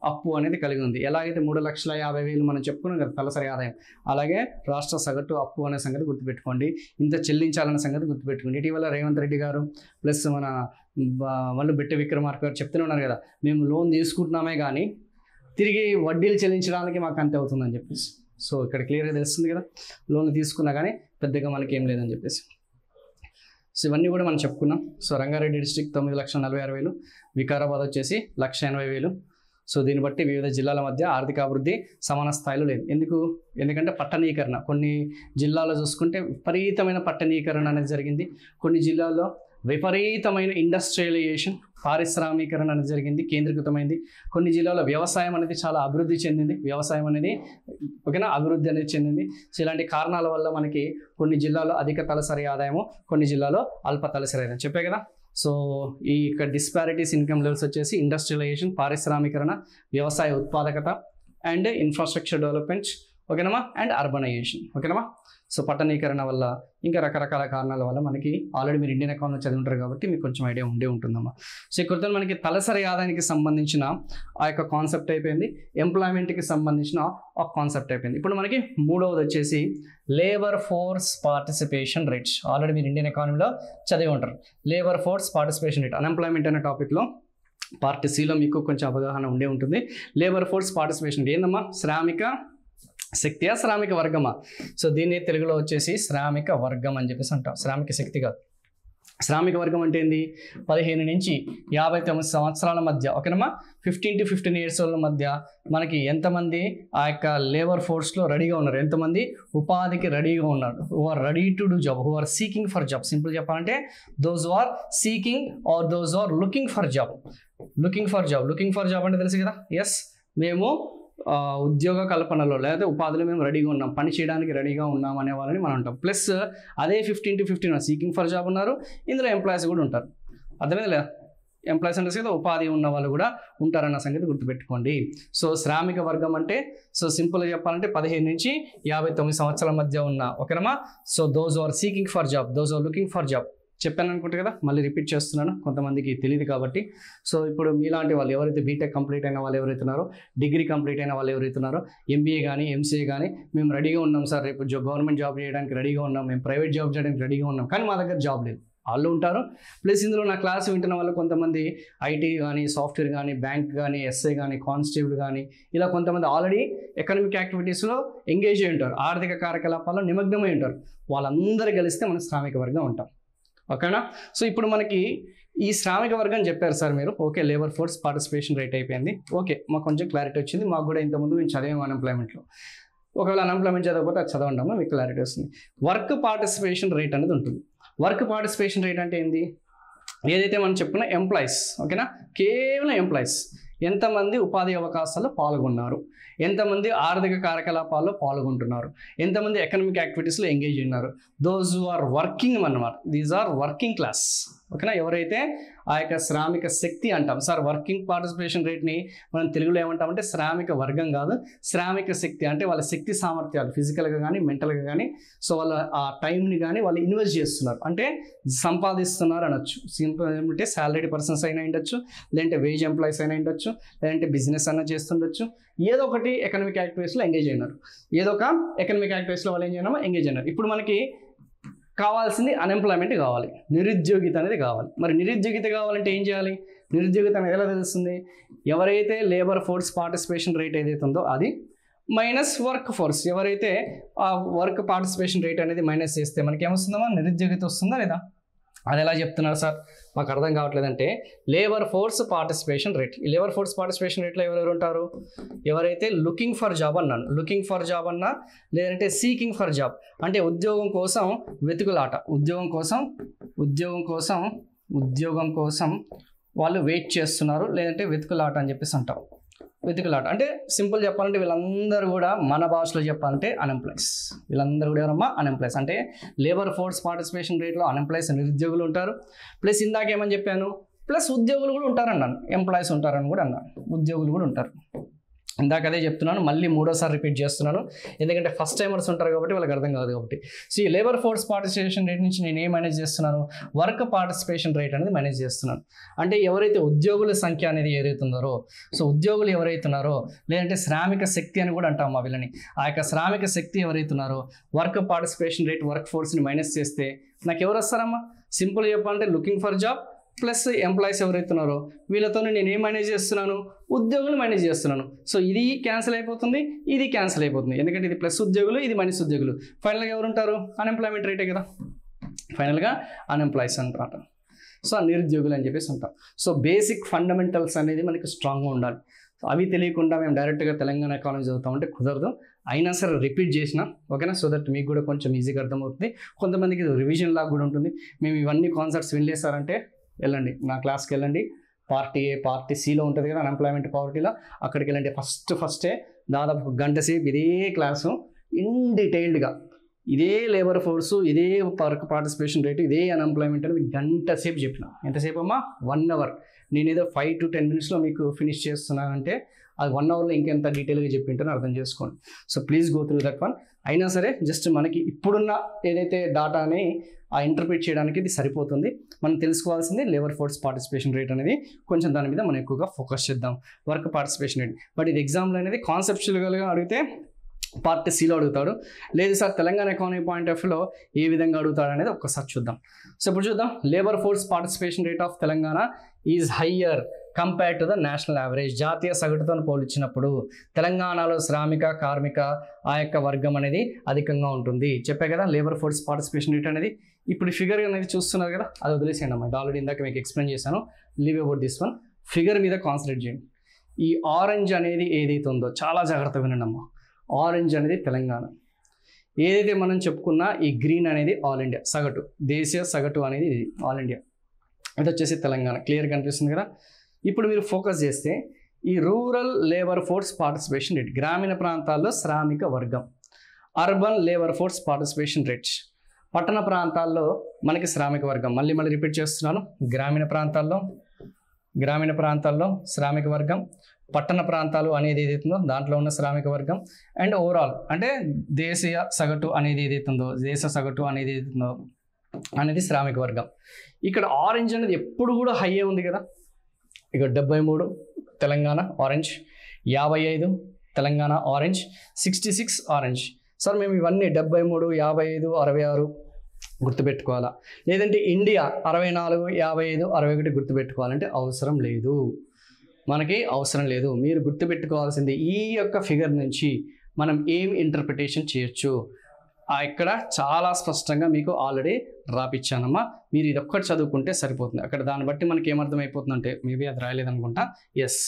అప్పు అనేది కలిగి ఉంది. ఎలాగైతే 3,50,000 మనం చెప్పుకున్నాం కదా తలసరి ఆదాయం, అలాగే రాష్ట్ర సగటు అప్పు అనే సంగతి గుర్తుపెట్టుకోండి. ఇంత చెల్లించాలనే సంగతి గుర్తుపెట్టుకోండి. ఇటీవల రేవంత్ రెడ్డి గారు ప్లస్ మన వాళ్ళు బిట్ట విక్రమార్క గారు చెప్తూనే ఉన్నారు కదా, మేము లోన్ తీసుకుంటున్నామే కానీ తిరిగి వడ్డీలు చెల్లించడానికి మాకు అంతే అవుతుందని చెప్పేసి. సో ఇక్కడ క్లియర్గా తెలుస్తుంది కదా, లోన్ తీసుకున్నా కానీ పెద్దగా మనకి ఏం లేదని చెప్పేసి. సో ఇవన్నీ కూడా మనం చెప్పుకున్నాం. సో రంగారెడ్డి డిస్ట్రిక్ట్ 9,46,000, వికారాబాద్ వచ్చేసి 1,80,000. సో దీన్ని బట్టి వివిధ జిల్లాల మధ్య ఆర్థిక అభివృద్ధి సమాన స్థాయిలో లేదు. ఎందుకంటే పట్టణీకరణ, కొన్ని జిల్లాల్లో చూసుకుంటే విపరీతమైన పట్టణీకరణ అనేది జరిగింది. కొన్ని జిల్లాల్లో విపరీతమైన ఇండస్ట్రియలైజేషన్, పారిశ్రామీకరణ అనేది జరిగింది, కేంద్రీకృతమైంది. కొన్ని జిల్లాలో వ్యవసాయం అనేది చాలా అభివృద్ధి చెందింది, వ్యవసాయం అనేది ఓకేనా అభివృద్ధి అనేది చెందింది. సో ఇలాంటి కారణాల వల్ల మనకి కొన్ని జిల్లాలో అధిక తలసరి ఆదాయము, కొన్ని జిల్లాలో అల్ప తలసరి ఆదాయం చెప్పే కదా. సో ఈ డిస్పారిటీస్ ఇన్కమ్ లెవెల్స్ వచ్చేసి ఇండస్ట్రియలైజేషన్, పారిశ్రామీకరణ, వ్యవసాయ ఉత్పాదకత అండ్ ఇన్ఫ్రాస్ట్రక్చర్ డెవలప్మెంట్, ఓకేనమ్మా, అండ్ అర్బనైజేషన్. ఓకేనమ్మా. సో పట్టణీకరణ వల్ల ఇంకా రకరకాల కారణాల వల్ల మనకి ఆల్రెడీ మీరు ఇండియన్ అకౌంట్లో చదివి ఉంటారు కాబట్టి మీకు కొంచెం ఐడియా ఉంటుందమ్మా. సో ఇక్కడ మనకి తలసరి ఆదాయానికి సంబంధించిన ఆ యొక్క కాన్సెప్ట్ అయిపోయింది, ఎంప్లాయ్మెంట్కి సంబంధించిన ఒక కాన్సెప్ట్ అయిపోయింది. ఇప్పుడు మనకి మూడవది వచ్చేసి labour force participation rates. Already మీరు ఇండియన్ ఎకానమీలో చదివి ఉంటారు. Labour force participation rate, unemployment అనే టాపిక్లో పార్ట్ సిలో మీకు కొంచెం అవగాహన ఉంటుంది. లేబర్ ఫోర్స్ పార్టిసిపేషన్ ఏందమ్మా, శ్రామిక శక్తియా శ్రామిక వర్గమా? సో దీన్ని తెలుగులో వచ్చేసి శ్రామిక వర్గం అని చెప్పేసి అంటాం, శ్రామిక శక్తి కాదు. శ్రామిక వర్గం అంటే ఏంది, 15 నుంచి 59 సంవత్సరాల మధ్య, ఓకేనమ్మా, 15 to 15 years మధ్య మనకి ఎంతమంది ఆ యొక్క లేబర్ ఫోర్స్లో రెడీగా ఉన్నారు, ఎంతమంది ఉపాధికి రెడీగా ఉన్నారు, who are ready to do job, who are seeking for job. Simple చెప్పాలంటే those are seeking or those are looking for job. Looking for job అంటే తెలుసు కదా. ఎస్, మేము ఉద్యోగ కల్పనలో లేదా ఉపాధిలో మేము రెడీగా ఉన్నాం, పని చేయడానికి రెడీగా ఉన్నాం అనే వాళ్ళని మనం అంటాం. ప్లస్ అదే 15 to 15 సీకింగ్ ఫర్ జాబ్ ఉన్నారు, ఇందులో ఎంప్లాయీస్ కూడా ఉంటారు. అర్థమైంది లేదా, ఎంప్లాయీస్ అంటే కదా ఉపాధి ఉన్న వాళ్ళు కూడా ఉంటారన్న సంగతి గుర్తుపెట్టుకోండి. సో శ్రామిక వర్గం అంటే సో సింపుల్గా చెప్పాలంటే 15 నుంచి 59 సంవత్సరాల మధ్య ఉన్న, ఓకేనమ్మా. So those are seeking for job, those are looking for job. చెప్పాను అనుకుంటే కదా, మళ్ళీ రిపీట్ చేస్తున్నాను, కొంతమందికి తెలియదు కాబట్టి. సో ఇప్పుడు మీలాంటి వాళ్ళు ఎవరైతే బీటెక్ కంప్లీట్ అయిన వాళ్ళు ఎవరైతే ఉన్నారో, డిగ్రీ కంప్లీట్ అయిన వాళ్ళు ఎవరైతే ఉన్నారో, ఎంబీఏ కానీ ఎంసీఏ కానీ మేము రెడీగా ఉన్నాం సార్, రేపు గవర్నమెంట్ జాబ్ చేయడానికి రెడీగా ఉన్నాం, మేము ప్రైవేట్ జాబ్ చేయడానికి రెడీగా ఉన్నాం, కానీ మా దగ్గర జాబ్ లేదు, వాళ్ళు ఉంటారు. ప్లస్ ఇందులో నా క్లాస్ వింటున్న వాళ్ళు కొంతమంది ఐటీ కానీ, సాఫ్ట్వేర్ కానీ, బ్యాంక్ కానీ, ఎస్ఐ కానీ, కానిస్టేబుల్ కానీ, ఇలా కొంతమంది ఆల్రెడీ ఎకనామిక్ యాక్టివిటీస్లో ఎంగేజ్ అయి ఉంటారు, ఆర్థిక కార్యకలాపాల్లో నిమగ్నమై ఉంటారు. వాళ్ళందరూ కలిస్తే మనం శ్రామిక వర్గం ఉంటాం. ఓకేనా. సో ఇప్పుడు మనకి ఈ శ్రామిక వర్గం చెప్పారు సార్ మీరు, okay, labour force participation rate అయిపోయింది, ఓకే, మాకు కొంచెం క్లారిటీ వచ్చింది. మాకు కూడా ఇంతకుముందు మేము చదివాము అన్ఎంప్లాయ్మెంట్లో, ఒకవేళ అన్ఎంప్లాయ్మెంట్ చదవకపోతే అది చదవండి, మీకు క్లారిటీ వస్తుంది. వర్క్ పార్టిసిపేషన్ రేట్ అనేది ఉంటుంది. వర్క్ పార్టిసిపేషన్ రేట్ అంటే ఏంది, ఏదైతే మనం చెప్పుకున్న ఎంప్లాయీస్, ఓకేనా, కేవలం ఎంతమంది ఉపాధి అవకాశాల్లో పాల్గొన్నారు, ఎంతమంది ఆర్థిక కార్యకలాపాల్లో పాల్గొంటున్నారు, ఎంతమంది ఎకనామిక్ యాక్టివిటీస్లో ఎంగేజ్ ఉన్నారు. దోస్ హు ఆర్ వర్కింగ్ అన్నమాట. These are working class. ఓకేనా, ఎవరైతే ఆ యొక్క శ్రామిక శక్తి అంటాం. సార్ వర్కింగ్ పార్టిసిపేషన్ రేట్ని మనం తెలుగులో ఏమంటామంటే శ్రామిక వర్గం కాదు, శ్రామిక శక్తి. అంటే వాళ్ళ శక్తి సామర్థ్యాలు ఫిజికల్గా కానీ మెంటల్గా కానీ, సో వాళ్ళ ఆ టైంని కానీ వాళ్ళు ఇన్వెస్ట్ చేస్తున్నారు, అంటే సంపాదిస్తున్నారు అనొచ్చు. సింపుల్ ఏమంటే సాలరీడ్ పర్సన్స్ అయినా ఉండొచ్చు, లేదంటే వేజ్ ఎంప్లాయీస్ అయినా ఉండొచ్చు, లేదంటే బిజినెస్ అయినా చేస్తుండొచ్చు. ఏదో ఒకటి ఎకనామిక్ యాక్టివిటీస్లో ఎంగేజ్ అయినారు, ఏదో ఒక ఎకనామిక్ యాక్టివిటీస్లో వాళ్ళు ఏం చేయడం ఎంగేజ్ అయినారు. ఇప్పుడు మనకి కావాల్సింది అన్ఎంప్లాయ్మెంట్ కావాలి, నిరుద్యోగిత అనేది కావాలి. మరి నిరుద్యోగిత కావాలంటే ఏం చేయాలి? నిరుద్యోగిత అనేది ఎలా తెలుస్తుంది? ఎవరైతే లేబర్ ఫోర్స్ పార్టిసిపేషన్ రేట్ ఏదైతే ఉందో అది మైనస్ వర్క్ ఫోర్స్. ఎవరైతే ఆ వర్క్ పార్టిసిపేషన్ రేట్ అనేది మైనస్ చేస్తే మనకి ఏమొస్తుందమ్మా? నిరుద్యోగిత వస్తుందా లేదా? అది ఎలా చెప్తున్నారు సార్, మాకు అర్థం కావట్లేదంటే లేబర్ ఫోర్స్ పార్టిసిపేషన్ రేట్. ఈ లేబర్ ఫోర్స్ పార్టిసిపేషన్ రేట్లో ఎవరెవరు ఉంటారు? ఎవరైతే లుకింగ్ ఫర్ జాబ్ అన్నాను, లుకింగ్ ఫర్ జాబ్ అన్నా, లేదంటే సీకింగ్ ఫర్ జాబ్ అంటే ఉద్యోగం కోసం వెతుకులాట, ఉద్యోగం కోసం వాళ్ళు వెయిట్ చేస్తున్నారు, లేదంటే వెతుకులాట అని చెప్పేసి అంటాం. వెతుకులాట అంటే సింపుల్ చెప్పాలంటే వీళ్ళందరూ కూడా మన భాషలో చెప్పాలంటే అన్ఎంప్లాయ్స్. వీళ్ళందరూ కూడా ఎవరమ్మా? అన్ఎంప్లాయ్స్. అంటే లేబర్ ఫోర్స్ పార్టిసిపేషన్ రేట్లో అన్ఎంప్లాయ్స్ నిరుద్యోగులు ఉంటారు, ప్లస్ ఇందాక ఏమని చెప్పాను, ప్లస్ ఉద్యోగులు కూడా ఉంటారన్నాను. ఎంప్లాయీస్ ఉంటారని కూడా అన్నాను, ఉద్యోగులు కూడా ఉంటారు. ఇందాక అదే చెప్తున్నాను, మళ్ళీ మూడోసారి రిపీట్ చేస్తున్నాను, ఎందుకంటే ఫస్ట్ టైమర్స్ ఉంటారు కాబట్టి వాళ్ళకి అర్థం కాదు కాబట్టి. సో ఈ లేబర్ ఫోర్స్ పార్టిసిపేషన్ రేట్ నుంచి నేను ఏం మేనేజ్ చేస్తున్నాను? వర్క్ పార్టిసిపేషన్ రేట్ అనేది మేనేజ్ చేస్తున్నాను. అంటే ఎవరైతే ఉద్యోగుల సంఖ్య అనేది ఏదైతుందో, సో ఉద్యోగులు ఎవరైతున్నారో, లేదంటే శ్రామిక శక్తి అని కూడా అంటాం మా వీళ్ళని, ఆ యొక్క శ్రామిక శక్తి ఎవరైతున్నారో వర్క్ పార్టిసిపేషన్ రేట్ వర్క్ ఫోర్స్ని మైనస్ చేస్తే నాకు ఎవరు వస్తారమ్మా? సింపుల్ చెప్పాలంటే looking for job plus employees ఎవరైతున్నారో వీళ్ళతో నేను ఏం మేనేజ్ చేస్తున్నాను? ఉద్యోగులు మేనేజ్ చేస్తున్నాను. సో ఇది క్యాన్సిల్ అయిపోతుంది, ఇది క్యాన్సిల్ అయిపోతుంది, ఎందుకంటే ఇది ప్లస్ ఉద్యోగులు, ఇది మైనస్ ఉద్యోగులు. ఫైనల్గా ఎవరు ఉంటారు? అన్ఎంప్లాయ్మెంట్ రేటే కదా, ఫైనల్గా అన్ఎంప్లాయీస్ అనమాట. సో నిరుద్యోగులు అని చెప్పేసి ఉంటాం. సో బేసిక్ ఫండమెంటల్స్ అనేది మనకి స్ట్రాంగ్గా ఉండాలి. అవి తెలియకుండా మేము డైరెక్ట్గా తెలంగాణ ఎకానమీ చదువుతామంటే కుదరదు. అయినా సరే రిపీట్ చేసిన, ఓకేనా, సో దట్ మీకు కూడా కొంచెం ఈజీగా అర్థమవుతుంది. కొంతమందికి రివిజన్ లాగా కూడా ఉంటుంది. మేము ఇవన్నీ కాన్సెప్ట్స్ వినలేసారంటే వెళ్ళండి, నా క్లాస్కి వెళ్ళండి. పార్టీ ఏ, పార్టీ సిలో ఉంటుంది కదా అన్ఎంప్లాయ్మెంట్ పావర్టీలో, అక్కడికి వెళ్ళండి. ఫస్టే దాదాపు గంట సేపు ఇదే క్లాసు ఇన్ డీటెయిల్డ్గా, ఇదే లేబర్ ఫోర్సు, ఇదే వర్క్ పార్టిసిపేషన్ రేటు, ఇదే అన్ఎంప్లాయ్మెంట్ అనేది గంట సేపు చెప్పిన. ఎంతసేపు అమ్మా? 1 అవర్. నేను ఏదో 5 to 10 minutesలో మీకు ఫినిష్ చేస్తున్నానంటే అది 1 అవర్లో ఇంకెంత డీటెయిల్గా చెప్పింటానో అర్థం చేసుకోండి. So please go through that one. అయినా సరే జస్ట్ మనకి ఇప్పుడున్న ఏదైతే డాటాని ఆ ఇంటర్ప్రిట్ చేయడానికి ఇది సరిపోతుంది. మనం తెలుసుకోవాల్సింది లేబర్ ఫోర్స్ పార్టిసిపేషన్ రేట్ అనేది, కొంచెం దాని మీద మనం ఎక్కువగా ఫోకస్ చేద్దాం, వర్క్ పార్టిసిపేషన్ రేట్. బట్ ఇది ఎగ్జామ్లో అనేది కాన్సెప్చువల్గా అడిగితే పార్ట్ సిలో అడుగుతాడు, లేదు sir Telangana economy point of వ్యూలో ఏ విధంగా అడుగుతాడు అనేది ఒక్కసారి చూద్దాం. సో ఇప్పుడు చూద్దాం, labour force participation rate of Telangana is higher compared to the national average. జాతీయ సగటుతో పోల్చినప్పుడు తెలంగాణలో శ్రామిక కార్మిక ఆ యొక్క వర్గం అనేది అధికంగా ఉంటుంది. చెప్పే కదా లేబర్ ఫోర్స్ పార్టిసిపేషన్ రేట్ అనేది. ఇప్పుడు ఫిగర్ అనేది చూస్తున్నారు కదా, అది వదిలేసేయండి అమ్మా, ఆల్రెడీ ఇందాక మీకు ఎక్స్ప్లెయిన్ చేశాను. Leave about this one. Figure మీద కాన్సన్ట్రేట్ చేయండి. ఈ ఆరెంజ్ అనేది ఏదైతే ఉందో చాలా జాగ్రత్తగా వినండి అమ్మా. ఆరెంజ్ అనేది తెలంగాణ, ఏదైతే మనం చెప్పుకున్నా ఈ గ్రీన్ అనేది ఆల్ ఇండియా సగటు, దేశీయ సగటు అనేది ఇది ఆల్ ఇండియా, ఇది వచ్చేసి తెలంగాణ. క్లియర్ కనిపిస్తుంది కదా. ఇప్పుడు మీరు ఫోకస్ చేస్తే ఈ rural labour force participation rate, గ్రామీణ ప్రాంతాల్లో శ్రామిక వర్గం, urban labour force participation rates, పట్టణ ప్రాంతాల్లో మనకి శ్రామిక వర్గం. మళ్ళీ రిపీట్ చేస్తున్నాను, గ్రామీణ ప్రాంతాల్లో శ్రామిక వర్గం, పట్టణ ప్రాంతాలు అనేది ఏదైతుందో దాంట్లో ఉన్న శ్రామిక వర్గం, అండ్ ఓవరాల్ అంటే దేశీయ సగటు అనేది ఏదైతుందో, దేశ సగటు అనేది ఏదైతుందో అనేది శ్రామిక వర్గం. ఇక్కడ ఆరెంజ్ అనేది ఎప్పుడు కూడా హైయే ఉంది కదా. ఇక 73 Telangana orange, 55 Telangana orange, 66 orange. Sir మేము ఇవన్నీ 73, 55, 66 గుర్తుపెట్టుకోవాలా, లేదంటే ఇండియా 64, 55, 61 గుర్తుపెట్టుకోవాలంటే అవసరం లేదు, మనకి అవసరం లేదు. మీరు గుర్తుపెట్టుకోవాల్సింది ఈ యొక్క ఫిగర్ నుంచి మనం ఏం ఇంటర్ప్రిటేషన్ చేయొచ్చు, ఇక్కడ చాలా స్పష్టంగా మీకు ఆల్రెడీ రాపిచ్చానమ్మా. మీరు ఇది ఒక్కటి చదువుకుంటే సరిపోతుంది. అక్కడ దాన్ని బట్టి మనకి ఏమర్థమైపోతుందంటే, మేబీ అది రాయలేదనుకుంటా, ఎస్,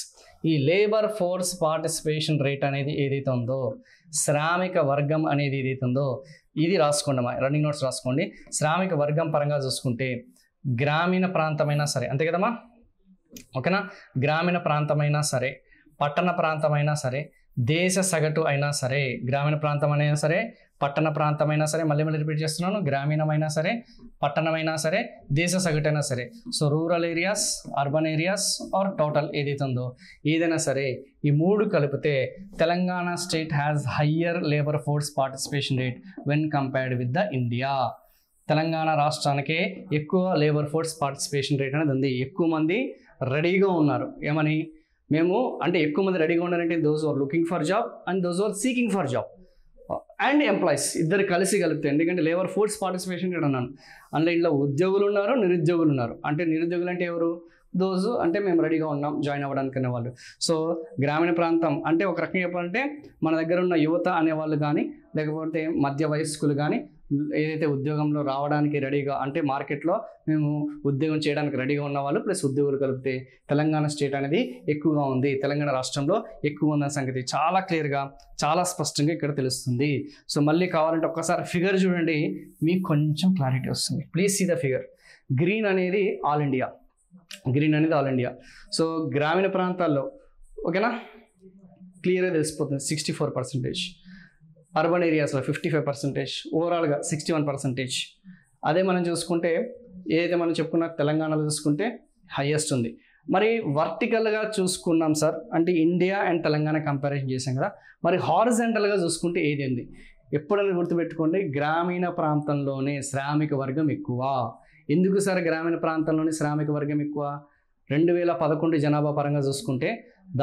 ఈ లేబర్ ఫోర్స్ పార్టిసిపేషన్ రేట్ అనేది ఏదైతే ఉందో, శ్రామిక వర్గం అనేది ఏదైతే ఉందో ఇది రాసుకోండి అమ్మా, రన్నింగ్ నోట్స్ రాసుకోండి. శ్రామిక వర్గం పరంగా చూసుకుంటే గ్రామీణ ప్రాంతమైనా సరే, అంతే కదమ్మా, ఓకేనా. గ్రామీణ ప్రాంతమైనా సరే, పట్టణ ప్రాంతమైనా సరే, దేశ సగటు అయినా సరే, గ్రామీణ ప్రాంతమైనా సరే, పట్టణ ప్రాంతమైనా సరే, మళ్ళీ రిపీట్ చేస్తున్నాను, గ్రామీణమైనా సరే, పట్టణమైనా సరే, దేశ సగటైనా సరే. So rural areas, urban areas or total ఏదైతే ఉందో ఏదైనా సరే, ఈ మూడు కలిపితే Telangana state has higher labour force participation rate when compared with the India. Telangana రాష్ట్రానికే ఎక్కువ లేబర్ ఫోర్స్ పార్టిసిపేషన్ రేట్ అనేది ఉంది. ఎక్కువ మంది రెడీగా ఉన్నారు. ఏమని? మేము అంటే ఎక్కువ మంది రెడీగా ఉన్నారంటే those are looking for job and those are seeking for job and employees ఇద్దరు కలిసి కలిపితే. ఎందుకంటే లేబర్ ఫోర్స్ పార్టిసిపేషన్ రేట్ అన్నాను. అందులో ఇంట్లో ఉద్యోగులు ఉన్నారు, నిరుద్యోగులు ఉన్నారు. అంటే నిరుద్యోగులు అంటే ఎవరు? దోజు అంటే మేము రెడీగా ఉన్నాం జాయిన్ అవ్వడానికి అనే వాళ్ళు. సో గ్రామీణ ప్రాంతం అంటే ఒక రకంగా చెప్పాలంటే మన దగ్గర ఉన్న యువత అనేవాళ్ళు కానీ, లేకపోతే మధ్య వయస్కులు కానీ ఏదైతే ఉద్యోగంలో రావడానికి రెడీగా అంటే మార్కెట్లో మేము ఉద్యోగం చేయడానికి రెడీగా ఉన్న వాళ్ళు ప్లస్ ఉద్యోగులు కలిపితే తెలంగాణ స్టేట్ అనేది ఎక్కువగా ఉంది, తెలంగాణ రాష్ట్రంలో ఎక్కువ ఉన్న సంగతి చాలా క్లియర్గా, చాలా స్పష్టంగా ఇక్కడ తెలుస్తుంది. సో మళ్ళీ కావాలంటే ఒక్కసారి ఫిగర్ చూడండి, మీకు కొంచెం క్లారిటీ వస్తుంది. Please see the figure. Green అనేది ఆల్ ఇండియా, గ్రీన్ అనేది ఆల్ ఇండియా. సో గ్రామీణ ప్రాంతాల్లో ఓకేనా క్లియర్గా తెలిసిపోతుంది 64%. అర్బన్ ఏరియాస్లో 55%, ఓవరాల్గా 61%. అదే మనం చూసుకుంటే ఏదైతే మనం చెప్పుకున్న తెలంగాణలో చూసుకుంటే హైయెస్ట్ ఉంది. మరి వర్టికల్గా చూసుకున్నాం సార్, అంటే ఇండియా అండ్ తెలంగాణ కంపారిజన్ చేసాం కదా. మరి హారిజాంటల్గా చూసుకుంటే ఏది ఉంది? ఎప్పుడైనా గుర్తుపెట్టుకోండి, గ్రామీణ ప్రాంతంలోనే శ్రామిక వర్గం ఎక్కువ. ఎందుకు సార్ గ్రామీణ ప్రాంతంలోనే శ్రామిక వర్గం ఎక్కువ? 2011 జనాభా పరంగా చూసుకుంటే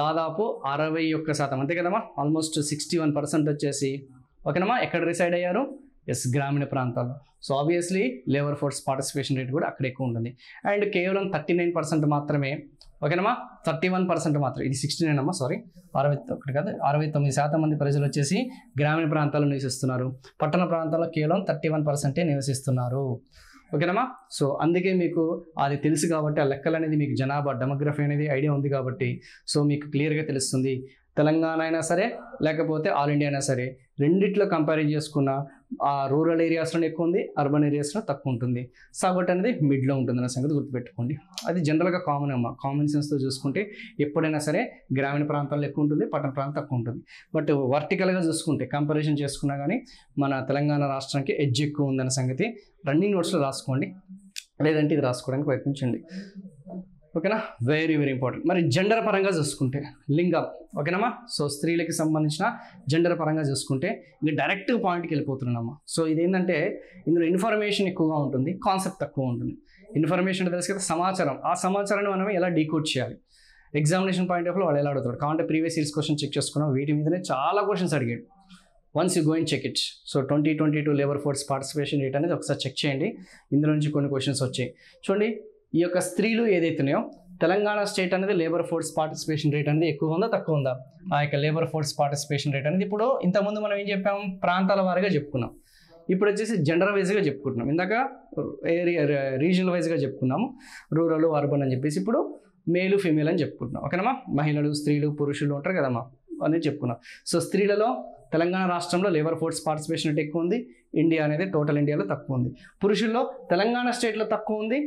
దాదాపు 61%, అంతే కదమ్మా, ఆల్మోస్ట్ 61% వచ్చేసి ఓకేనమ్మా ఎక్కడ రిసైడ్ అయ్యారు? ఎస్, గ్రామీణ ప్రాంతాల్లో. So obviously labour force participation rate కూడా అక్కడ ఎక్కువ ఉంటుంది. అండ్ కేవలం 39% మాత్రమే ఓకేనమ్మా, 31% మాత్రం, ఇది 69 అమ్మా, సారీ 61 కాదు, 69% మంది ప్రజలు వచ్చేసి గ్రామీణ ప్రాంతాల్లో నివసిస్తున్నారు. పట్టణ ప్రాంతాల్లో కేవలం 31% నివసిస్తున్నారు. ఓకేనమ్మా. సో అందుకే మీకు అది తెలుసు కాబట్టి ఆ లెక్కలు అనేది మీకు జనాభా డెమోగ్రఫీ అనేది ఐడియా ఉంది కాబట్టి సో మీకు క్లియర్గా తెలుస్తుంది. తెలంగాణ అయినా సరే లేకపోతే ఆల్ ఇండియా అయినా సరే రెండిట్లో కంపేర్ చేసుకున్న ఆ రూరల్ ఏరియాస్లో ఎక్కువ ఉంది, అర్బన్ ఏరియాస్లో తక్కువ ఉంటుంది. సగటు అనేది మిడ్లో ఉంటుంది అన్న సంగతి గుర్తుపెట్టుకోండి. అది జనరల్గా కామన్ అమ్మ, కామన్ సెన్స్తో చూసుకుంటే ఎప్పుడైనా సరే గ్రామీణ ప్రాంతాల్లో ఎక్కువ ఉంటుంది, పట్టణ ప్రాంతం తక్కువ ఉంటుంది. బట్ వర్టికల్గా చూసుకుంటే కంపారిజన్ చేసుకున్నా కానీ మన తెలంగాణ రాష్ట్రానికి ఎడ్జ్ ఎక్కువ ఉందన్న సంగతి రన్నింగ్ నోట్స్లో రాసుకోండి, లేదంటే ఇది రాసుకోవడానికి ప్రయత్నించండి. ఓకేనా, వెరీ వెరీ ఇంపార్టెంట్. మరి జెండర్ పరంగా చూసుకుంటే లింగం ఓకేనమ్మా. సో స్త్రీలకి సంబంధించిన జెండర్ పరంగా చూసుకుంటే ఇంకా డైరెక్ట్ పాయింట్కి వెళ్ళిపోతున్నామమ్మా. సో ఇదేంటంటే ఇందులో ఇన్ఫర్మేషన్ ఎక్కువగా ఉంటుంది, కాన్సెప్ట్ తక్కువ ఉంటుంది. ఇన్ఫర్మేషన్ తెలుసు కదా, సమాచారం, ఆ సమాచారాన్ని మనం ఎలా డీకోడ్ చేయాలి, ఎగ్జామినేషన్ పాయింట్ ఆఫ్ లో వాళ్ళు ఎలా అడుగుతాడు. కాబట్టి ప్రీవియస్ ఇయర్స్ క్వశ్చన్ చెక్ చేసుకున్నాం, వీటి మీదనే చాలా క్వశ్చన్స్ అడిగాడు. Once you go and check it. So 2022 labour force participation rate అనేది ఒకసారి చెక్ చేయండి. ఇందులో నుంచి కొన్ని క్వశ్చన్స్ వచ్చాయి చూడండి. ఈ యొక్క స్త్రీలు ఏదైతున్నాయో తెలంగాణ స్టేట్ అనేది లేబర్ ఫోర్స్ పార్టిసిపేషన్ రేట్ అనేది ఎక్కువ ఉందా తక్కువ ఉందా? ఆ యొక్క లేబర్ ఫోర్స్ పార్టిసిపేషన్ రేట్ అనేది ఇప్పుడు ఇంతకుముందు మనం ఏం చెప్పాము, ప్రాంతాల వారీగా చెప్పుకున్నాం. ఇప్పుడు వచ్చేసి జెండర్ వైజ్గా చెప్పుకుంటున్నాం. ఇందాక ఏరియా రీజనల్ వైజ్గా చెప్పుకున్నాము, రూరల్ అర్బన్ అని చెప్పేసి ఇప్పుడు మేలు ఫీమేల్ అని చెప్పుకుంటున్నాం. ఓకేనమ్మా, మహిళలు స్త్రీలు పురుషులు ఉంటారు కదమ్మా అనేది చెప్పుకున్నాం. సో స్త్రీలలో తెలంగాణ రాష్ట్రంలో లేబర్ ఫోర్స్ పార్టిసిపేషన్ రేట్ ఎక్కువ ఉంది, ఇండియా అనేది టోటల్ ఇండియాలో తక్కువ ఉంది. పురుషుల్లో తెలంగాణ స్టేట్లో తక్కువ ఉంది,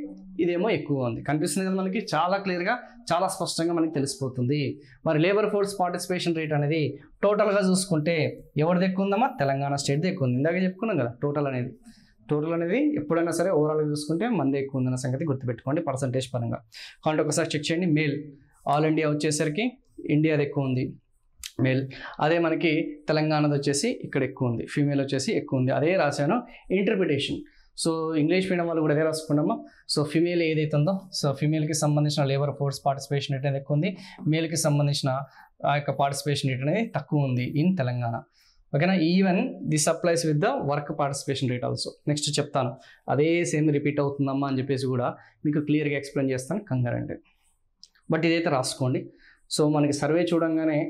ఇదేమో ఎక్కువ ఉంది. కనిపిస్తుంది కదా మనకి, చాలా క్లియర్గా చాలా స్పష్టంగా మనకి తెలిసిపోతుంది. మరి లేబర్ ఫోర్స్ పార్టిసిపేషన్ రేట్ అనేది టోటల్గా చూసుకుంటే ఎవరిది ఎక్కువ ఉందమ్మా? తెలంగాణ స్టేట్ది ఎక్కువ ఉంది. ఇందాక చెప్పుకున్నాం కదా, టోటల్ అనేది ఎప్పుడైనా సరే ఓవరాల్గా చూసుకుంటే మంది ఎక్కువ ఉందన్న సంగతి గుర్తుపెట్టుకోండి పర్సంటేజ్ పరంగా. కాబట్టి ఒకసారి చెక్ చేయండి. మేల్ ఆల్ ఇండియా వచ్చేసరికి ఇండియాది ఎక్కువ ఉంది మేల్, అదే మనకి తెలంగాణది వచ్చేసి ఇక్కడ ఎక్కువ ఉంది, ఫీమేల్ వచ్చేసి ఎక్కువ ఉంది. అదే రాశాను ఇంటర్ప్రిటేషన్. సో ఇంగ్లీష్ మీడియం వాళ్ళు కూడా అదే రాసుకున్నామా. సో ఫీమేల్ ఏదైతే ఉందో, సో ఫీమేల్కి సంబంధించిన లేబర్ ఫోర్స్ పార్టిసిపేషన్ రేట్ అనేది ఎక్కువ ఉంది, మేల్కి సంబంధించిన ఆ యొక్క పార్టిసిపేషన్ రేట్ అనేది తక్కువ ఉంది ఇన్ తెలంగాణ. ఓకేనా, even this applies with the work participation rate also. Next చెప్తాను, అదే సేమ్ రిపీట్ అవుతుందమ్మా అని చెప్పేసి కూడా మీకు క్లియర్గా ఎక్స్ప్లెయిన్ చేస్తాను కంగారంటే. బట్ ఇదైతే రాసుకోండి. సో మనకి సర్వే చూడంగానే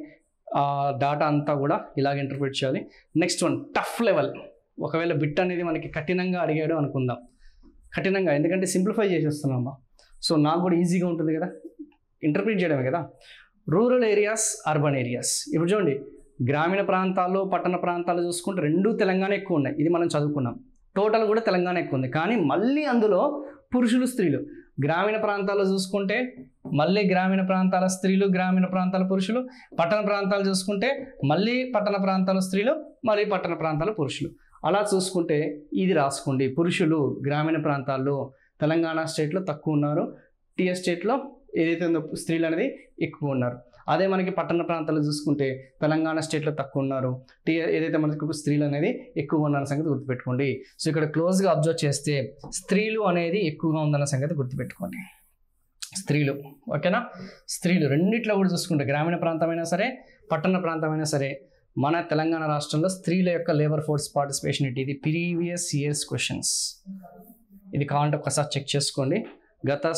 డాటా అంతా కూడా ఇలాగ ఇంటర్ప్రిట్ చేయాలి. Next one, tough level. ఒకవేళ బిట్ అనేది మనకి కఠినంగా అడిగాడు అనుకుందాం, కఠినంగా ఎందుకంటే సింప్లిఫై చేసేస్తున్నామా. సో నాకు కూడా ఈజీగా ఉంటుంది కదా, ఇంటర్ప్రిట్ చేయడమే కదా. Rural areas, urban areas. ఇప్పుడు చూడండి, గ్రామీణ ప్రాంతాల్లో పట్టణ ప్రాంతాలు చూసుకుంటే రెండూ తెలంగాణ ఎక్కువ ఉన్నాయి, ఇది మనం చదువుకున్నాం. టోటల్ కూడా తెలంగాణ ఎక్కువ ఉంది, కానీ మళ్ళీ అందులో పురుషులు స్త్రీలు గ్రామీణ ప్రాంతాల్లో చూసుకుంటే మళ్ళీ గ్రామీణ ప్రాంతాల స్త్రీలు, గ్రామీణ ప్రాంతాల పురుషులు. పట్టణ ప్రాంతాలు చూసుకుంటే మళ్ళీ పట్టణ ప్రాంతాల స్త్రీలు, మళ్ళీ పట్టణ ప్రాంతాల పురుషులు. అలా చూసుకుంటే ఇది రాసుకోండి. పురుషులు గ్రామీణ ప్రాంతాల్లో తెలంగాణ స్టేట్లో తక్కువ ఉన్నారు, టీఎస్ స్టేట్లో ఏదైతే ఉందో స్త్రీలు అనేది ఎక్కువ ఉన్నారు. అదే మనకి పట్టణ ప్రాంతాలు చూసుకుంటే తెలంగాణ స్టేట్లో తక్కువ ఉన్నారు, ఏదైతే మనకు స్త్రీలు అనేది ఎక్కువగా ఉన్న సంగతి గుర్తుపెట్టుకోండి. సో ఇక్కడ క్లోజ్గా అబ్జర్వ్ చేస్తే స్త్రీలు అనేది ఎక్కువగా ఉందన్న సంగతి గుర్తుపెట్టుకోండి. స్త్రీలు, ఓకేనా? స్త్రీలు రెండిట్లో కూడా చూసుకుంటే గ్రామీణ ప్రాంతమైనా సరే, పట్టణ ప్రాంతమైనా సరే, మన తెలంగాణ రాష్ట్రంలో స్త్రీల యొక్క లేబర్ ఫోర్స్ పార్టిసిపేషన్ ఏంటి? ఇది ప్రీవియస్ ఇయర్స్ క్వశ్చన్స్. ఇది కావాలంటే ఒకసారి చెక్ చేసుకోండి. గత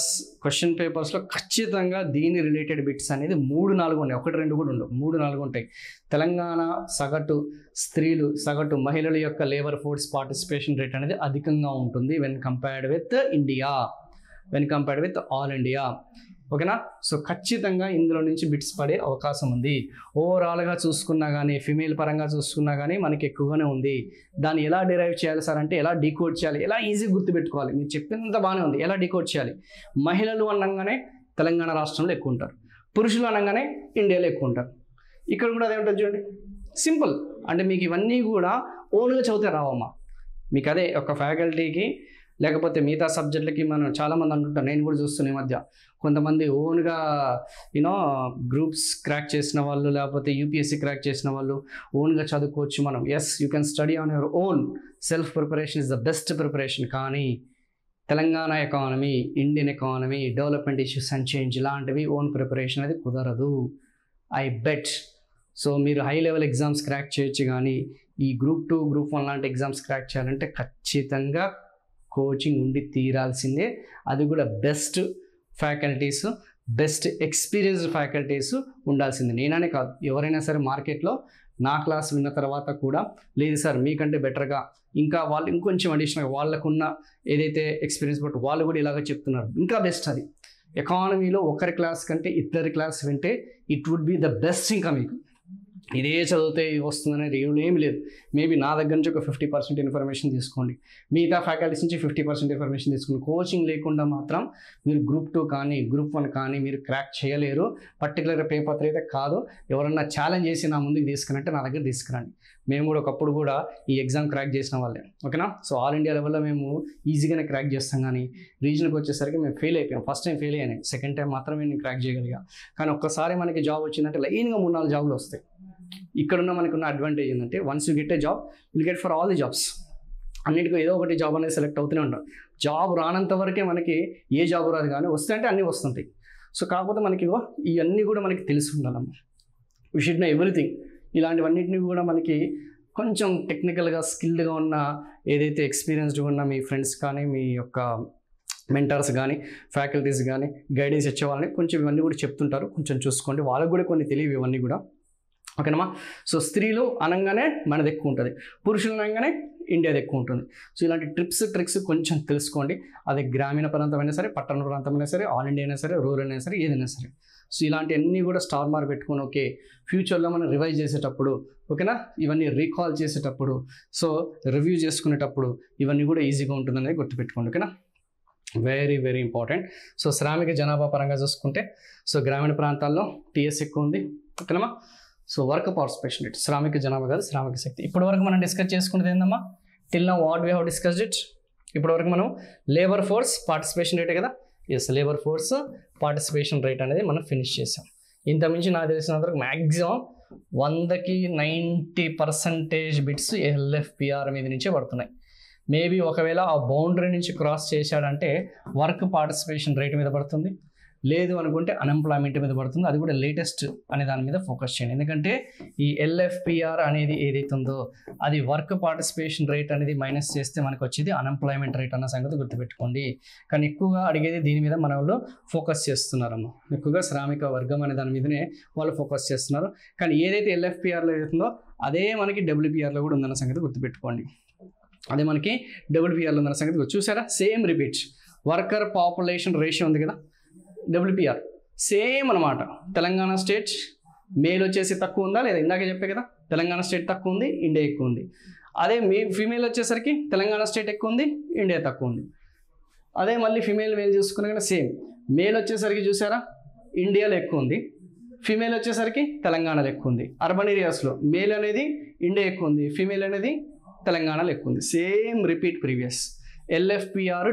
క్వశ్చన్ పేపర్స్లో ఖచ్చితంగా దీని రిలేటెడ్ బిట్స్ అనేది 3-4 ఉన్నాయి, 1-2 కూడా ఉండవు, 3-4 ఉంటాయి. తెలంగాణ సగటు స్త్రీలు, సగటు మహిళల యొక్క లేబర్ ఫోర్స్ పార్టిసిపేషన్ రేట్ అనేది అధికంగా ఉంటుంది when compared with India, when compared with all India. ఓకేనా? సో ఖచ్చితంగా ఇందులో నుంచి బిట్స్ పడే అవకాశం ఉంది. ఓవరాల్గా చూసుకున్నా కానీ, ఫిమేల్ పరంగా చూసుకున్నా కానీ మనకి ఎక్కువగానే ఉంది. దాన్ని ఎలా డిరైవ్ చేయాలి సార్ అంటే, ఎలా డీకోడ్ చేయాలి, ఎలా ఈజీ గుర్తుపెట్టుకోవాలి? మీరు చెప్పినంత బాగానే ఉంది, ఎలా డీకోడ్ చేయాలి? మహిళలు అనగానే తెలంగాణ రాష్ట్రంలో ఎక్కువ ఉంటారు, పురుషులు అనగానే ఇండియాలో ఎక్కువ ఉంటారు. ఇక్కడ కూడా అదే ఉంటుంది చూడండి, సింపుల్. అంటే మీకు ఇవన్నీ కూడా ఓన్గా చదివితే రావమ్మా. మీకు అదే ఒక ఫ్యాకల్టీకి లేకపోతే మిగతా సబ్జెక్టులకి మనం చాలామంది అంటుంటారు, నేను కూడా చూస్తున్నా ఈ మధ్య, కొంతమంది ఓన్గా గ్రూప్స్ క్రాక్ చేసిన వాళ్ళు, లేకపోతే యూపీఎస్సీ క్రాక్ చేసిన వాళ్ళు ఓన్గా చదువుకోవచ్చు మనం. Yes, you can study on your own. Self preparation is the best preparation. కానీ Telangana economy, Indian economy, development issues and change ఇలాంటివి ఓన్ ప్రిపరేషన్ అనేది కుదరదు, ఐ బెట్. సో మీరు హై లెవెల్ ఎగ్జామ్స్ క్రాక్ చేయొచ్చు, కానీ ఈ గ్రూప్ 2, గ్రూప్ 1 లాంటి exams crack చేయాలంటే ఖచ్చితంగా కోచింగ్ ఉండి తీరాల్సిందే. అది కూడా best faculties, best experienced faculties ఉండాల్సిందే. నేననే కాదు, ఎవరైనా సరే మార్కెట్లో నా క్లాస్ విన్న తర్వాత కూడా లేదు సార్ మీకంటే బెటర్గా ఇంకా వాళ్ళు ఇంకొంచెం అడిషనల్గా వాళ్ళకున్న ఏదైతే ఎక్స్పీరియన్స్ బట్టి వాళ్ళు కూడా ఇలాగ చెప్తున్నారు, ఇంకా బెస్ట్. అది ఎకానమీలో ఒకరి క్లాస్ కంటే ఇద్దరి క్లాస్ వింటే it would be the best. ఇంకా మీకు ఇదే చదివితే వస్తుందనేది ఏమీ లేదు. మేబీ నా దగ్గర నుంచి ఒక 50% ఇన్ఫర్మేషన్ తీసుకోండి, మిగతా ఫ్యాకల్టీస్ నుంచి 50% ఇన్ఫర్మేషన్ తీసుకోండి. కోచింగ్ లేకుండా మాత్రం మీరు గ్రూప్ 2 కానీ గ్రూప్ 1 కానీ మీరు క్రాక్ చేయలేరు. పర్టికులర్ పేపర్ అయితే కాదు, ఎవరన్నా ఛాలెంజ్ చేసి నా ముందుకు తీసుకురంటే నా దగ్గర తీసుకురండి. మేము కూడా ఒకప్పుడు కూడా ఈ ఎగ్జామ్ క్రాక్ చేసిన వాళ్ళే, ఓకేనా? సో ఆల్ ఇండియా లెవెల్లో మేము ఈజీగానే క్రాక్ చేస్తాం, కానీ రీజన్కి వచ్చేసరికి మేము ఫెయిల్ అయిపోయాం. ఫస్ట్ టైం ఫెయిల్ అయ్యాను, సెకండ్ టైం మాత్రమే నేను క్రాక్ చేయగలిగా. కానీ ఒక్కసారి మనకి జాబ్ వచ్చిందంటే లైన్గా 3-4 జాబులు వస్తాయి. ఇక్కడున్న మనకున్న అడ్వాంటేజ్ ఏంటంటే once you get a job will get for all the jobs. అన్నిటికీ ఏదో ఒకటి జాబ్ అనేది సెలెక్ట్ అవుతూనే ఉంటాం. జాబ్ రానంత వరకే మనకి ఏ జాబ్ రాదు, కానీ వస్తే అంటే అన్నీ వస్తుంటాయి. సో కాకపోతే మనకి ఇవన్నీ కూడా మనకి తెలిసి ఉండాలమ్మా. We should know everything. ఇలాంటివన్నిటిని కూడా మనకి కొంచెం టెక్నికల్గా స్కిల్డ్గా ఉన్న, ఏదైతే ఎక్స్పీరియన్స్డ్గా ఉన్న మీ ఫ్రెండ్స్ కానీ, మీ యొక్క మెంటర్స్ కానీ, ఫ్యాకల్టీస్ కానీ, గైడెన్స్ ఇచ్చే వాళ్ళని కొంచెం ఇవన్నీ కూడా చెప్తుంటారు, కొంచెం చూసుకోండి. వాళ్ళకు కూడా కొన్ని తెలియవు ఇవన్నీ కూడా, ఓకేనమ్మా? సో స్త్రీలు అనగానే మనది ఎక్కువ ఉంటుంది, పురుషులు అనగానే ఇండియాది ఎక్కువ ఉంటుంది. సో ఇలాంటి ట్రిక్స్ కొంచెం తెలుసుకోండి. అది గ్రామీణ ప్రాంతమైనా సరే, పట్టణ ప్రాంతమైనా సరే, ఆల్ ఇండియా అయినా సరే, రూరల్ అయినా సరే, ఏదైనా సరే. సో ఇలాంటివన్నీ కూడా స్టార్ మార్క్ పెట్టుకొని, ఓకే ఫ్యూచర్లో మనం రివైజ్ చేసేటప్పుడు, ఓకేనా, ఇవన్నీ రీకాల్ చేసేటప్పుడు, సో రివ్యూ చేసుకునేటప్పుడు ఇవన్నీ కూడా ఈజీగా ఉంటుందనేది గుర్తుపెట్టుకోండి, ఓకేనా? Very very important. సో శ్రామిక జనాభా పరంగా చూసుకుంటే, సో గ్రామీణ ప్రాంతాల్లో టీఎస్ ఎక్కువ ఉంది, ఓకేనమ్మా? సో వర్క్ పార్టిసిపేషన్ రేట్, శ్రామిక జనాభా కాదు, శ్రామిక శక్తి. ఇప్పటివరకు మనం డిస్కస్ చేసుకునేది ఏందమ్మా? Till now what we have discussed it. ఇప్పటివరకు మనం లేబర్ ఫోర్స్ పార్టిసిపేషన్ రేటే కదా, yes, labour force participation rate అనేది మనం ఫినిష్ చేసాం. ఇంతకుమించి నాకు తెలిసినంతవరకు మ్యాక్సిమం 100కి 90% బిట్స్ ఎల్ఎఫ్పిఆర్ మీద నుంచే పడుతున్నాయి. మేబీ ఒకవేళ ఆ బౌండరీ నుంచి క్రాస్ చేశాడంటే వర్క్ పార్టిసిపేషన్ రేట్ మీద పడుతుంది, లేదు అనుకుంటే అన్ఎంప్లాయ్మెంట్ మీద పడుతుంది. అది కూడా లేటెస్ట్ అనే దాని మీద ఫోకస్ చేయండి. ఎందుకంటే ఈ ఎల్ఎఫ్పిఆర్ అనేది ఏదైతే ఉందో అది వర్క్ పార్టిసిపేషన్ రేట్ అనేది మైనస్ చేస్తే మనకు వచ్చేది అన్ఎంప్లాయ్మెంట్ రేట్ అన్న సంగతి గుర్తుపెట్టుకోండి. కానీ ఎక్కువగా అడిగేది దీని మీద మన వాళ్ళు ఫోకస్ చేస్తున్నారమ్మా. ఎక్కువగా శ్రామిక వర్గం అనే దాని మీదనే వాళ్ళు ఫోకస్ చేస్తున్నారు. కానీ ఏదైతే ఎల్ఎఫ్పిఆర్లో ఏదైతుందో అదే మనకి డబ్ల్యూపీఆర్లో కూడా ఉందన్న సంగతి గుర్తుపెట్టుకోండి. అదే మనకి డబ్ల్యూపీఆర్లో ఉందన్న సంగతి చూసారా? Same repeat. Worker population ratio ఉంది కదా, డబ్ల్యూపీఆర్ సేమ్ అనమాట. తెలంగాణ స్టేట్ మేల్ వచ్చేసి తక్కువ ఉందా లేదా? ఇందాక చెప్పే కదా, తెలంగాణ స్టేట్ తక్కువ ఉంది, ఇండియా ఎక్కువ ఉంది. అదే మీ ఫీమేల్ వచ్చేసరికి తెలంగాణ స్టేట్ ఎక్కువ ఉంది, ఇండియా తక్కువ ఉంది. అదే మళ్ళీ ఫిమేల్ మేల్ చూసుకున్నా కానీ సేమ్. మేల్ వచ్చేసరికి చూసారా ఇండియాలో ఎక్కువ ఉంది, ఫిమేల్ వచ్చేసరికి తెలంగాణలో ఎక్కువ ఉంది. అర్బన్ ఏరియాస్లో మేల్ అనేది ఇండియా ఎక్కువ ఉంది, ఫిమేల్ అనేది తెలంగాణలో ఎక్కువ ఉంది. Same repeat previous LFPR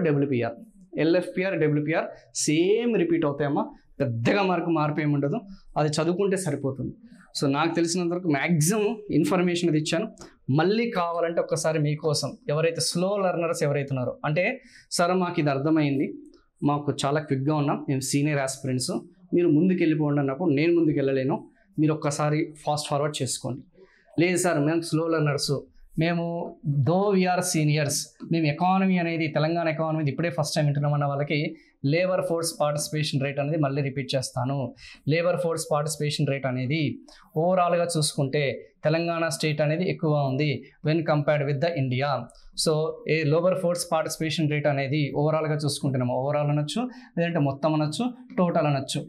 WPR same repeat అవుతాయమ్మా. పెద్దగా మార్పు ఏమి ఉండదు, అది చదువుకుంటే సరిపోతుంది. సో నాకు తెలిసినంత వరకు మ్యాక్సిమం ఇన్ఫర్మేషన్ అది ఇచ్చాను. మళ్ళీ కావాలంటే ఒక్కసారి మీకోసం ఎవరైతే స్లో లెర్నర్స్ ఎవరైతే ఉన్నారో, అంటే సార్ మాకు ఇది అర్థమైంది, మాకు చాలా క్విక్గా ఉన్నాం, మేము సీనియర్ ఆస్పిరెంట్స్, మీరు ముందుకు వెళ్ళిపోండి అన్నప్పుడు నేను ముందుకు వెళ్ళలేను, మీరు ఒక్కసారి ఫాస్ట్ ఫార్వర్డ్ చేసుకోండి. లేదు సార్ మేము స్లో లెర్నర్స్, మేము దో వీఆర్ సీనియర్స్, మేము ఎకానమీ అనేది తెలంగాణ ఎకానమీ ఇప్పుడే ఫస్ట్ టైం వింటున్నామన్న వాళ్ళకి లేబర్ ఫోర్స్ పార్టిసిపేషన్ రేట్ అనేది మళ్ళీ రిపీట్ చేస్తాను. లేబర్ ఫోర్స్ పార్టిసిపేషన్ రేట్ అనేది ఓవరాల్గా చూసుకుంటే తెలంగాణ స్టేట్ అనేది ఎక్కువ ఉంది when compared with the India. So A labour force participation rate అనేది ఓవరాల్గా చూసుకుంటున్నాము, ఓవరాల్ అనొచ్చు, లేదంటే మొత్తం అనొచ్చు, టోటల్ అనొచ్చు,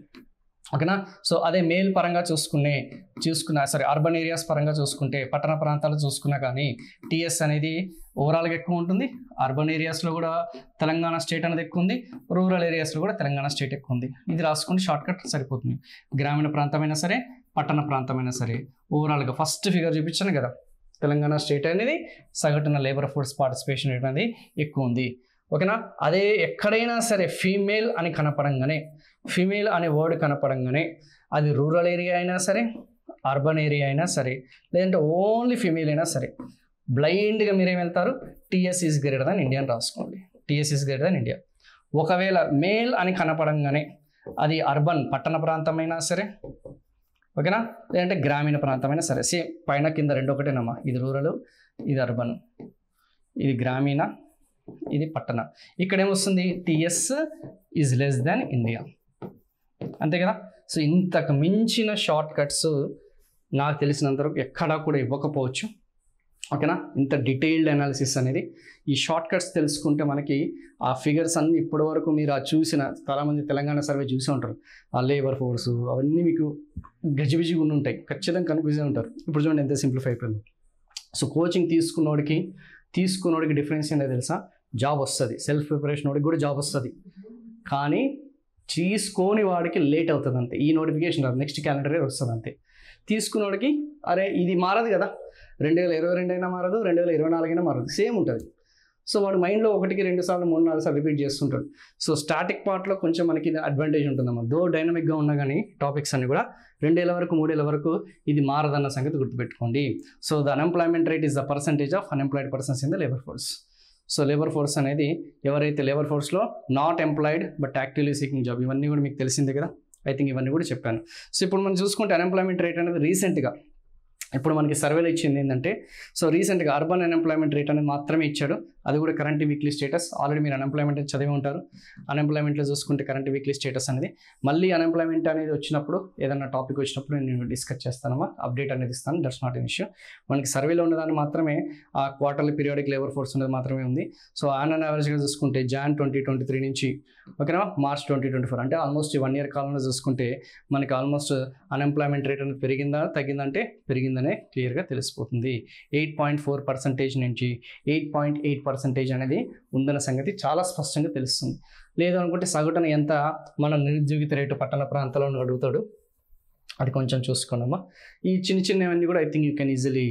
ఓకేనా. సో అదే మేల్ పరంగా చూసుకున్నా సరే, అర్బన్ ఏరియాస్ పరంగా చూసుకుంటే, పట్టణ ప్రాంతాలు చూసుకున్నా కానీ టీఎస్ అనేది ఓవరాల్గా ఎక్కువ ఉంటుంది. అర్బన్ ఏరియాస్లో కూడా తెలంగాణ స్టేట్ అనేది ఎక్కువ ఉంది, రూరల్ ఏరియాస్లో కూడా తెలంగాణ స్టేట్ ఎక్కువ ఉంది. ఇది రాసుకుంటే షార్ట్ కట్ సరిపోతుంది. గ్రామీణ ప్రాంతమైనా సరే, పట్టణ ప్రాంతమైనా సరే, ఓవరాల్గా ఫస్ట్ ఫిగర్ చూపించాను కదా, తెలంగాణ స్టేట్ అనేది సగటున లేబర్ ఫోర్స్ పార్టిసిపేషన్ రేట్ అనేది ఎక్కువ ఉంది, ఓకేనా. అదే ఎక్కడైనా సరే ఫీమేల్ అని కనపడంగానే, ఫీమేల్ అనే వర్డ్ కనపడంగానే, అది రూరల్ ఏరియా అయినా సరే, అర్బన్ ఏరియా అయినా సరే, లేదంటే ఓన్లీ ఫీమేల్ అయినా సరే, బ్లైండ్గా మీరేం వెళ్తారు, TS is greater than India అని రాసుకోండి. TS is greater than India. ఒకవేళ మేల్ అని కనపడంగానే అది అర్బన్ పట్టణ ప్రాంతమైనా సరే, ఓకేనా, లేదంటే గ్రామీణ ప్రాంతమైనా సరే, సేమ్ పైన కింద రెండు ఒకటేనమ్మా. ఇది రూరల్, ఇది అర్బన్, ఇది గ్రామీణ, ఇది పట్టణ. ఇక్కడ ఏమొస్తుంది, TS is less than India, అంతే కదా. సో ఇంతకు మించిన షార్ట్ కట్స్ నాకు తెలిసినంతవరకు ఎక్కడా కూడా ఇవ్వకపోవచ్చు, ఓకేనా. ఇంత డీటెయిల్డ్ అనాలిసిస్ అనేది ఈ షార్ట్ కట్స్ తెలుసుకుంటే మనకి ఆ ఫిగర్స్ అన్ని ఇప్పటి వరకు మీరు ఆ చూసిన చాలామంది తెలంగాణ సర్వే చూసే ఉంటారు, ఆ లేబర్ ఫోర్సు అవన్నీ మీకు గజిబిజిగా ఉండి ఉంటాయి, ఖచ్చితంగా కన్ఫ్యూజ్ ఉంటారు. ఇప్పుడు చూడండి ఎంత సింప్లిఫై అయిపోయింది. సో కోచింగ్ తీసుకున్నోడికి డిఫరెన్స్ ఏంటో తెలుసా, జాబ్ వస్తుంది, సెల్ఫ్ ప్రిపరేషన్ వాడికి కూడా జాబ్ వస్తుంది, కానీ తీసుకోని వాడికి లేట్ అవుతుంది అంతే. ఈ నోటిఫికేషన్ రాదు, నెక్స్ట్ క్యాలెండర్ ఇయర్ వస్తుంది అంతే. తీసుకున్నోడికి అరే ఇది మారదు కదా, 2022 అయినా మారదు, 2024 అయినా మారదు, సేమ్ ఉంటుంది. సో వాడు మైండ్లో 1, 2 సార్లు 3, 4 సార్లు రిపీట్ చేస్తుంటాడు. సో స్టాటిక్ పార్ట్లో కొంచెం మనకి ఇది అడ్వాంటేజ్ ఉంటుందమ్మా. దో డైనమిక్గా ఉన్నా కానీ టాపిక్స్ అన్ని కూడా 2 ఏళ్ళ వరకు 3 ఏళ్ళ వరకు ఇది మారదన్న సంగతి గుర్తుపెట్టుకోండి. So the unemployment rate is the percentage of unemployed persons in the labour force. So labour force అనేది ఎవరైతే లేబర్ ఫోర్స్లో not employed but actively seeking job, ఇవన్నీ కూడా మీకు తెలిసిందే కదా, ఐ థింక్ ఇవన్నీ కూడా చెప్పాను. సో ఇప్పుడు మనం చూసుకుంటే అన్ఎంప్లాయ్మెంట్ రేట్ అనేది రీసెంట్గా ఇప్పుడు మనకి సర్వేలో ఇచ్చింది ఏంటంటే, సో రీసెంట్గా అర్బన్ అన్ఎంప్లాయ్మెంట్ రేట్ అనేది మాత్రమే ఇచ్చాడు, అది కూడా కరెంట్ వీక్లీ స్టేటస్. ఆల్రెడీ మీరు అన్ఎంప్లాయ్మెంట్ చదివి ఉంటారు. అన్ఎంప్లాయ్మెంట్లో చూసుకుంటే కరెంట్ వీక్లీ స్టేటస్ అనేది మళ్ళీ అన్ఎంప్లాయ్మెంట్ అనేది వచ్చినప్పుడు, ఏదైనా టాపిక్ వచ్చినప్పుడు నేను డిస్కస్ చేస్తానమ్మా, అప్డేట్ అనేది ఇస్తాను, దట్స్ నాట్ ఎన్ ఇష్యూ. మనకి సర్వేలో ఉన్నదాన్ని మాత్రమే ఆ క్వార్టర్లీ పీరియాడిక్ లేబర్ ఫోర్స్ అనేది మాత్రమే ఉంది. సో ఆన్ అండ్ యావరేజ్గా చూసుకుంటే జాన్ 2023 నుంచి ఓకేనా మార్చ్ 2024 అంటే ఆల్మోస్ట్ 1 ఇయర్ కాలంలో చూసుకుంటే మనకి ఆల్మోస్ట్ అన్ఎంప్లాయ్మెంట్ రేట్ అనేది పెరిగిందా తగ్గిందంటే పెరిగిందనే క్లియర్గా తెలిసిపోతుంది. 8.4% నుంచి 8.8% అనేది ఉందన్న సంగతి చాలా స్పష్టంగా తెలుస్తుంది. లేదు అనుకుంటే సగటున ఎంత మన నిరుద్యోగిత రేటు పట్టణ ప్రాంతాల్లో అడుగుతాడు, అది కొంచెం చూసుకున్నామా. ఈ చిన్నవన్నీ కూడా I think you can easily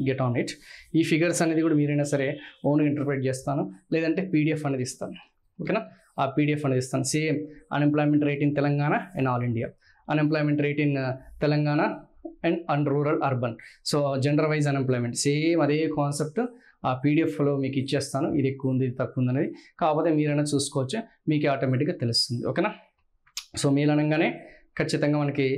get on it. ఈ ఫిగర్స్ అనేది కూడా మీరైనా సరే ఓన్గా ఇంటర్ప్రిట్ చేస్తాను, లేదంటే పీడిఎఫ్ అనేది ఇస్తాను, ఓకేనా. ఆ పీడిఎఫ్ అనేది ఇస్తాను. Same unemployment rate in Telangana and all India, unemployment rate in Telangana and rural urban. So gender wise unemployment same అదే కాన్సెప్ట్ ఆ పీడిఎఫ్లో మీకు ఇచ్చేస్తాను, ఇది ఎక్కువ ఉంది ఇది తక్కువ ఉంది అనేది. కాకపోతే మీరైనా చూసుకోవచ్చు, మీకు ఆటోమేటిక్గా తెలుస్తుంది, ఓకేనా. సో మీరు అనగానే ఖచ్చితంగా మనకి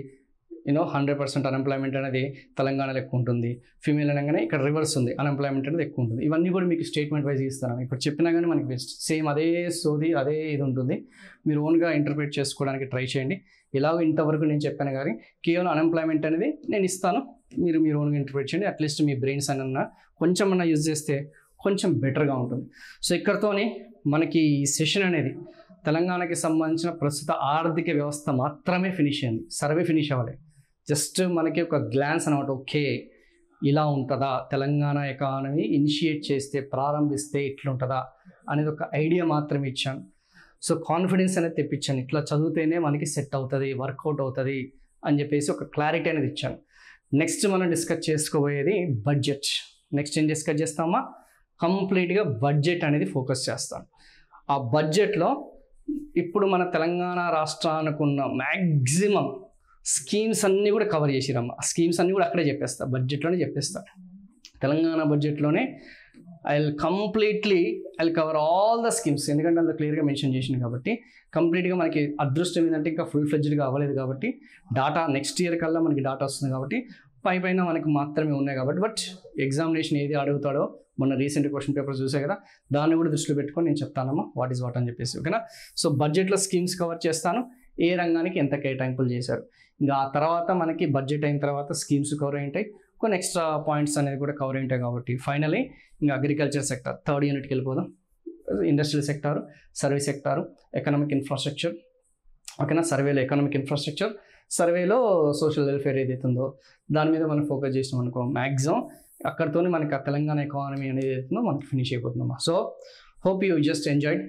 100% అన్ఎంప్లాయ్మెంట్ అనేది తెలంగాణలో ఎక్కువ ఉంటుంది. ఫీమేల్ అనగానే ఇక్కడ రివర్స్ ఉంది, అన్ఎంప్లాయ్మెంట్ అనేది ఎక్కువ ఉంటుంది. ఇవన్నీ కూడా మీకు స్టేట్మెంట్ వైజ్ ఇస్తాను. ఇప్పుడు చెప్పినా కానీ మనకి బెస్ట్ సేమ్ అదే సోది అదే ఇది ఉంటుంది. మీరు ఓన్గా ఇంటర్ప్రిట్ చేసుకోవడానికి ట్రై చేయండి. ఇలాగ ఇంతవరకు నేను చెప్పాను కానీ కేవలం అన్ఎంప్లాయ్మెంట్ అనేది నేను ఇస్తాను, మీరు ఓన్గా ఇంటర్ప్రిట్ చేయండి. అట్లీస్ట్ మీ బ్రెయిన్స్ అన్న కొంచెం అన్న యూజ్ చేస్తే కొంచెం బెటర్గా ఉంటుంది. సో ఇక్కడతోనే మనకి ఈ సెషన్ అనేది తెలంగాణకి సంబంధించిన ప్రస్తుత ఆర్థిక వ్యవస్థ మాత్రమే ఫినిష్ అయింది, సర్వే ఫినిష్ అవ్వాలి. జస్ట్ మనకి ఒక గ్లాన్స్ అనమాట, ఓకే ఇలా ఉంటుందా తెలంగాణ ఎకానమీ ఇనిషియేట్ చేస్తే ప్రారంభిస్తే ఇట్లుంటుందా అనేది ఒక ఐడియా మాత్రమే ఇచ్చాను. సో కాన్ఫిడెన్స్ అనేది తెప్పించాను, ఇట్లా చదివితేనే మనకి సెట్ అవుతుంది, వర్కౌట్ అవుతుంది అని చెప్పేసి ఒక క్లారిటీ అనేది ఇచ్చాను. నెక్స్ట్ మనం డిస్కస్ చేసుకోబోయేది బడ్జెట్. నెక్స్ట్ ఏం డిస్కస్ చేస్తామా, కంప్లీట్గా బడ్జెట్ అనేది ఫోకస్ చేస్తాను. ఆ బడ్జెట్లో ఇప్పుడు మన తెలంగాణ రాష్ట్రానికి ఉన్న మ్యాక్సిమం స్కీమ్స్ అన్నీ కూడా కవర్ చేసిరమ్మ. ఆ స్కీమ్స్ అన్నీ కూడా అక్కడే చెప్పేస్తా, బడ్జెట్లోనే చెప్పేస్తా. తెలంగాణ బడ్జెట్లోనే I cover all the schemes, ఎందుకంటే అందులో క్లియర్గా మెన్షన్ చేసింది కాబట్టి. కంప్లీట్గా మనకి అదృష్టం ఏంటంటే ఇంకా ఫుల్ ఫ్లెడ్జ్డ్గా అవ్వలేదు కాబట్టి, డాటా నెక్స్ట్ ఇయర్ కల్లా మనకి డాటా వస్తుంది కాబట్టి పైన మనకి మాత్రమే ఉన్నాయి కాబట్టి. బట్ ఎగ్జామినేషన్ ఏది అడుగుతాడో మొన్న రీసెంట్ క్వశ్చన్ పేపర్ చూసే కదా, దాన్ని కూడా దృష్టిలో పెట్టుకొని నేను చెప్తానమ్మా వాట్ ఈస్ వాట్ అని చెప్పేసి, ఓకేనా. సో బడ్జెట్లో స్కీమ్స్ కవర్ చేస్తాను, ఏ రంగానికి ఎంత కేటాయింపులు చేశారు. ఇంకా ఆ తర్వాత మనకి బడ్జెట్ అయిన తర్వాత స్కీమ్స్ కవర్ అయింటాయి, కొన్ని ఎక్స్ట్రా పాయింట్స్ అనేది కూడా కవర్ అయింటాయి కాబట్టి ఫైనలీ ఇంకా అగ్రికల్చర్ సెక్టర్ థర్డ్ యూనిట్కి వెళ్ళిపోదాం. Industrial sector, service sector, economic infrastructure, ఓకేనా. సర్వేలో ఎకనామిక్ ఇన్ఫ్రాస్ట్రక్చర్, సర్వేలో సోషల్ వెల్ఫేర్ ఏదైతే ఉందో దాని మీద మనం ఫోకస్ చేసినాం అనుకో, మ్యాక్సిమం అక్కడితోనే మనకి ఆ తెలంగాణ ఎకానమీ అనేది ఏదైతుందో మనకి ఫినిష్ అయిపోతుందమ్మా. So hope you just enjoyed.